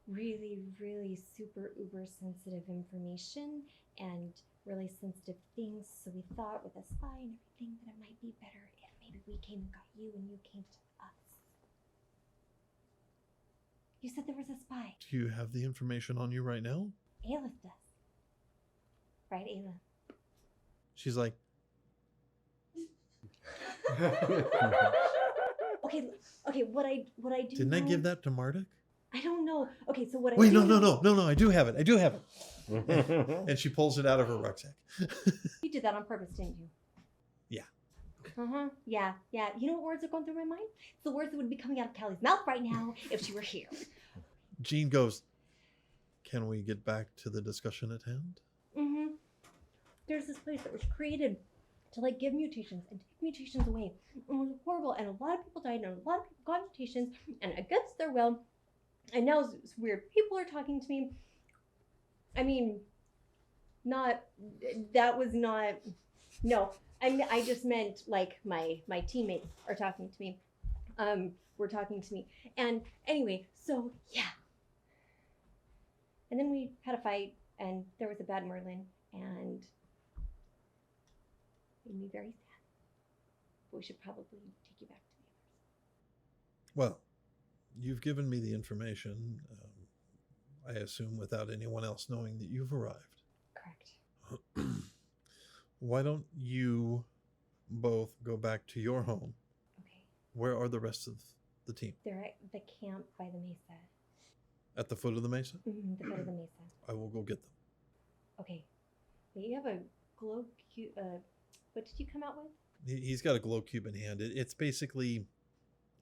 Speaker 3: really, really super uber sensitive information, and really sensitive things, so we thought with a spy and everything that it might be better if maybe we came and got you and you came to us. You said there was a spy.
Speaker 1: Do you have the information on you right now?
Speaker 3: Aelith does. Right, Aelith?
Speaker 1: She's like,
Speaker 3: Okay, what I do
Speaker 1: didn't I
Speaker 3: know-
Speaker 1: give that to Marduk?
Speaker 3: I don't know. Okay, so what I
Speaker 1: Wait,
Speaker 3: do
Speaker 1: no,
Speaker 3: know-
Speaker 1: I do have it. And she pulls it out of her rucksack.
Speaker 3: You did that on purpose, didn't you?
Speaker 1: Yeah.
Speaker 3: Yeah. You know what words are going through my mind? It's the words that would be coming out of Callie's mouth right now if she were here.
Speaker 1: Jean goes, can we get back to the discussion at hand?
Speaker 3: There's this place that was created to like give mutations and take mutations away. It was horrible, and a lot of people died, and a lot of people got mutations, and against their will. And now it's weird. People are talking to me. I mean, no. I just meant like my teammates are talking to me. Were talking to me. And anyway, so yeah. And then we had a fight, and there was a bad Merlin, and it made me very sad. But we should probably take you back to the others.
Speaker 1: Well, you've given me the information, I assume without anyone else knowing that you've arrived.
Speaker 3: Correct.
Speaker 1: Why don't you both go back to your home?
Speaker 3: Okay.
Speaker 1: Where are the rest of the team?
Speaker 3: They're at the camp by the mesa.
Speaker 1: At the foot of the mesa?
Speaker 3: The foot of the mesa.
Speaker 1: I will go get them.
Speaker 3: Okay. But you have a glow cube. What did you come out with?
Speaker 1: He's got a glow cube in hand. It's basically,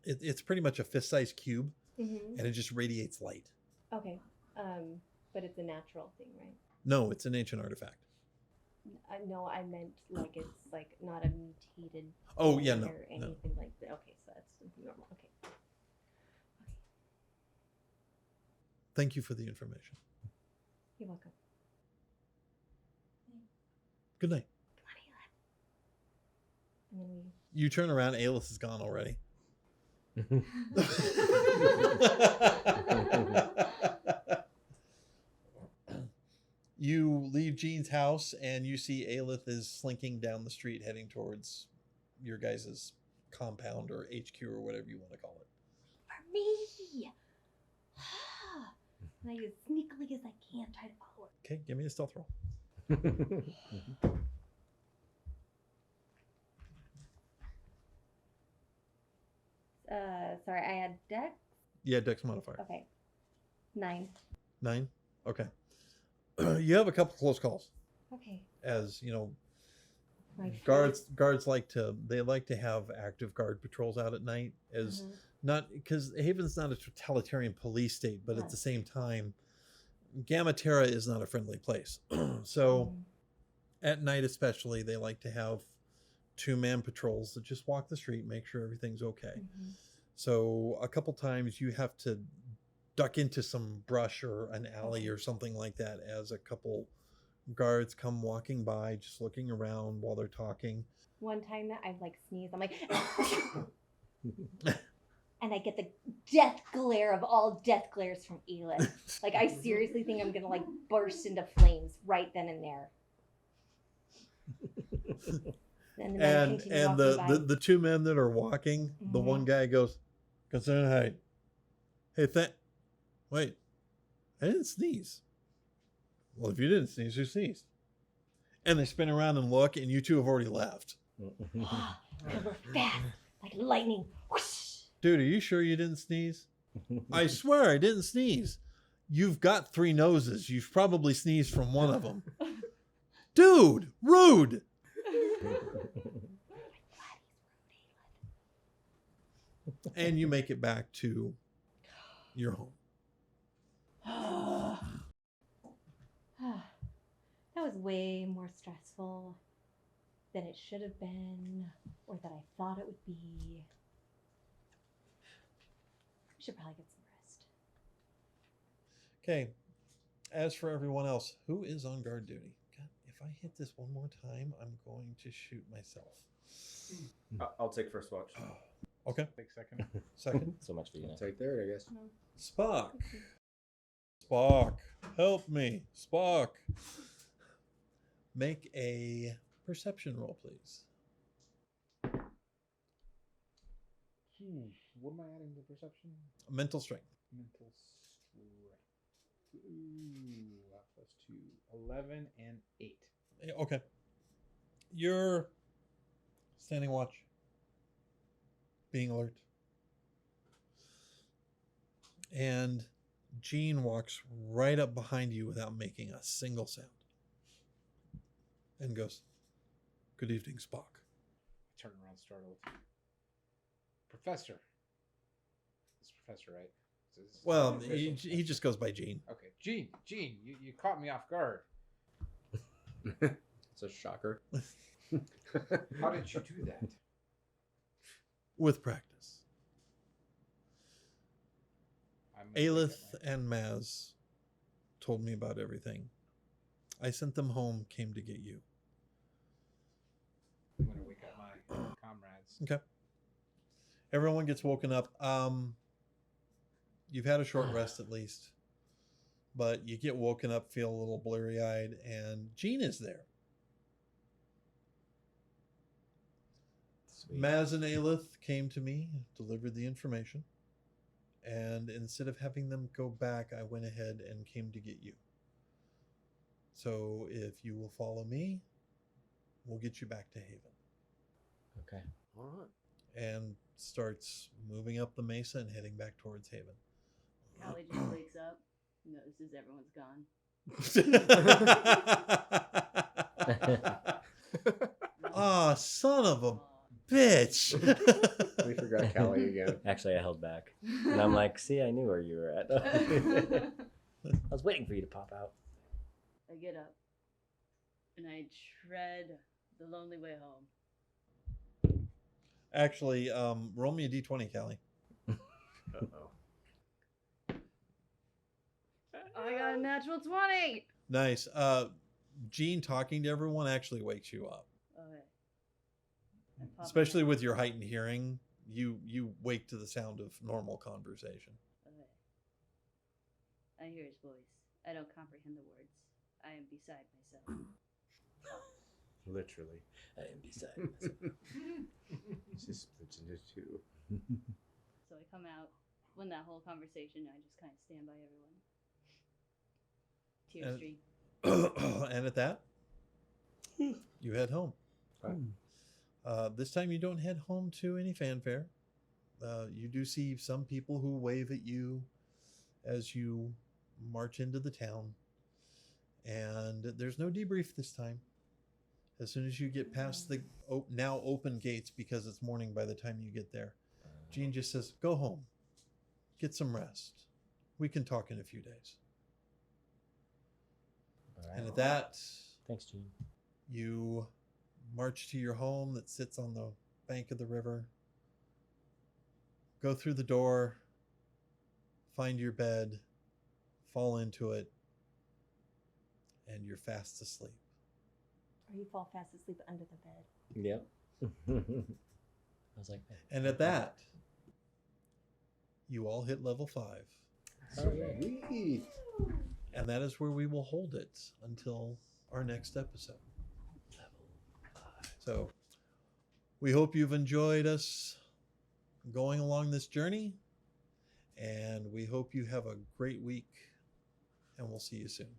Speaker 1: it's pretty much a fist-sized cube, and it just radiates light.
Speaker 3: Okay. But it's a natural thing, right?
Speaker 1: No, it's an ancient artifact.
Speaker 3: No, I meant like it's like not a mutated.
Speaker 1: Oh, yeah, no,
Speaker 3: or anything like that. Okay, so that's something normal. Okay.
Speaker 1: Thank you for the information.
Speaker 3: You're welcome.
Speaker 1: Good night.
Speaker 3: Come on, Aelith. And then
Speaker 1: You turn around, Aelith is gone already. You leave Jean's house and you see Aelith is slinking down the street heading towards your guys' compound or HQ or whatever you want to call it.
Speaker 3: For me! And I as sneakily as I can try to follow her.
Speaker 1: Okay, give me a stealth roll.
Speaker 3: Sorry, I had dex.
Speaker 1: Yeah, dex modifier.
Speaker 3: Okay. 9.
Speaker 1: 9? Okay. You have a couple close calls.
Speaker 3: Okay.
Speaker 1: As, you know,
Speaker 3: My
Speaker 1: guards like to have active guard patrols out at night as not because Haven's not a totalitarian police state, but at the same time, Gamma Terra is not a friendly place. So at night especially, they like to have 2-man patrols that just walk the street, make sure everything's okay. So a couple times you have to duck into some brush or an alley or something like that as a couple guards come walking by, just looking around while they're talking.
Speaker 3: One time that I've like sneezed, I'm like, and I get the death glare of all death glares from Aelith. Like I seriously think I'm gonna like burst into flames right then and there.
Speaker 1: And the 2 men that are walking, the one guy goes, hey, wait, I didn't sneeze. Well, if you didn't sneeze, who sneezed? And they spin around and look, and you two have already left.
Speaker 3: We're fast, like lightning. Whoosh.
Speaker 1: Dude, are you sure you didn't sneeze? I swear I didn't sneeze. You've got 3 noses. You've probably sneezed from one of them. Dude, rude. And you make it back to your home.
Speaker 3: That was way more stressful than it should have been, or that I thought it would be. We should probably get some rest.
Speaker 1: Okay. As for everyone else, who is on guard duty? God, if I hit this one more time, I'm going to shoot myself.
Speaker 6: I'll take first watch.
Speaker 1: Okay.
Speaker 9: Take second.
Speaker 1: Second.
Speaker 10: So much for you.
Speaker 6: Take third, I guess.
Speaker 1: Spock. Spock. Help me. Spock. Make a perception roll, please.
Speaker 9: What am I adding to perception?
Speaker 1: Mental strength.
Speaker 9: Mental strength. Ooh, that plus 2. 11 and 8.
Speaker 1: Okay. You're standing watch. Being alert. And Jean walks right up behind you without making a single sound. And goes, "Good evening, Spock."
Speaker 9: I turn around startled. Professor. It's Professor, right?
Speaker 1: Well, he just goes by Jean.
Speaker 9: Okay. Gene, you caught me off guard.
Speaker 6: It's a shocker.
Speaker 9: How did you do that?
Speaker 1: With practice.
Speaker 9: I'm gonna
Speaker 1: Aelith
Speaker 9: pick up my-
Speaker 1: and Maz told me about everything. I sent them home, came to get you.
Speaker 9: I'm going to wake up my comrades.
Speaker 1: Okay. Everyone gets woken up. You've had a short rest at least. But you get woken up, feel a little blurry-eyed, and Jean is there.
Speaker 6: Sweet.
Speaker 1: Maz and Aelith came to me, delivered the information, and instead of having them go back, I went ahead and came to get you. So if you will follow me, we'll get you back to Haven.
Speaker 10: Okay.
Speaker 8: All right.
Speaker 1: And starts moving up the mesa and heading back towards Haven.
Speaker 4: Callie just wakes up, notices everyone's gone.
Speaker 1: Ah, son of a bitch.
Speaker 6: We forgot Callie again.
Speaker 10: Actually, I held back. And I'm like, see, I knew where you were at. I was waiting for you to pop out.
Speaker 4: I get up and I tread the lonely way home.
Speaker 1: Actually, roll me a d20, Callie.
Speaker 6: Uh-oh.
Speaker 4: I got a natural 20.
Speaker 1: Nice. Jean talking to everyone actually wakes you up.
Speaker 4: Okay. I pop
Speaker 1: Especially
Speaker 4: out.
Speaker 1: with your heightened hearing, you wake to the sound of normal conversation.
Speaker 4: Okay. I hear his voice. I don't comprehend the words. I am beside myself.
Speaker 6: Literally.
Speaker 10: I am beside myself.
Speaker 6: Just splits into two.
Speaker 4: So I come out. When that whole conversation, I just kind of stand by everyone. Tear stream.
Speaker 1: And at that, you head home. This time you don't head home to any fanfare. You do see some people who wave at you as you march into the town. And there's no debrief this time. As soon as you get past the now open gates, because it's morning by the time you get there, Jean just says, "Go home. Get some rest. We can talk in a few days."
Speaker 10: All right.
Speaker 1: And at that,
Speaker 10: Thanks, Gene.
Speaker 1: you march to your home that sits on the bank of the river. Go through the door, find your bed, fall into it, and you're fast asleep.
Speaker 3: Or you fall fast asleep under the bed.
Speaker 10: Yep. I was like,
Speaker 1: And at that, you all hit level 5.
Speaker 6: Sweet.
Speaker 1: And that is where we will hold it until our next episode. So we hope you've enjoyed us going along this journey. And we hope you have a great week. And we'll see you soon.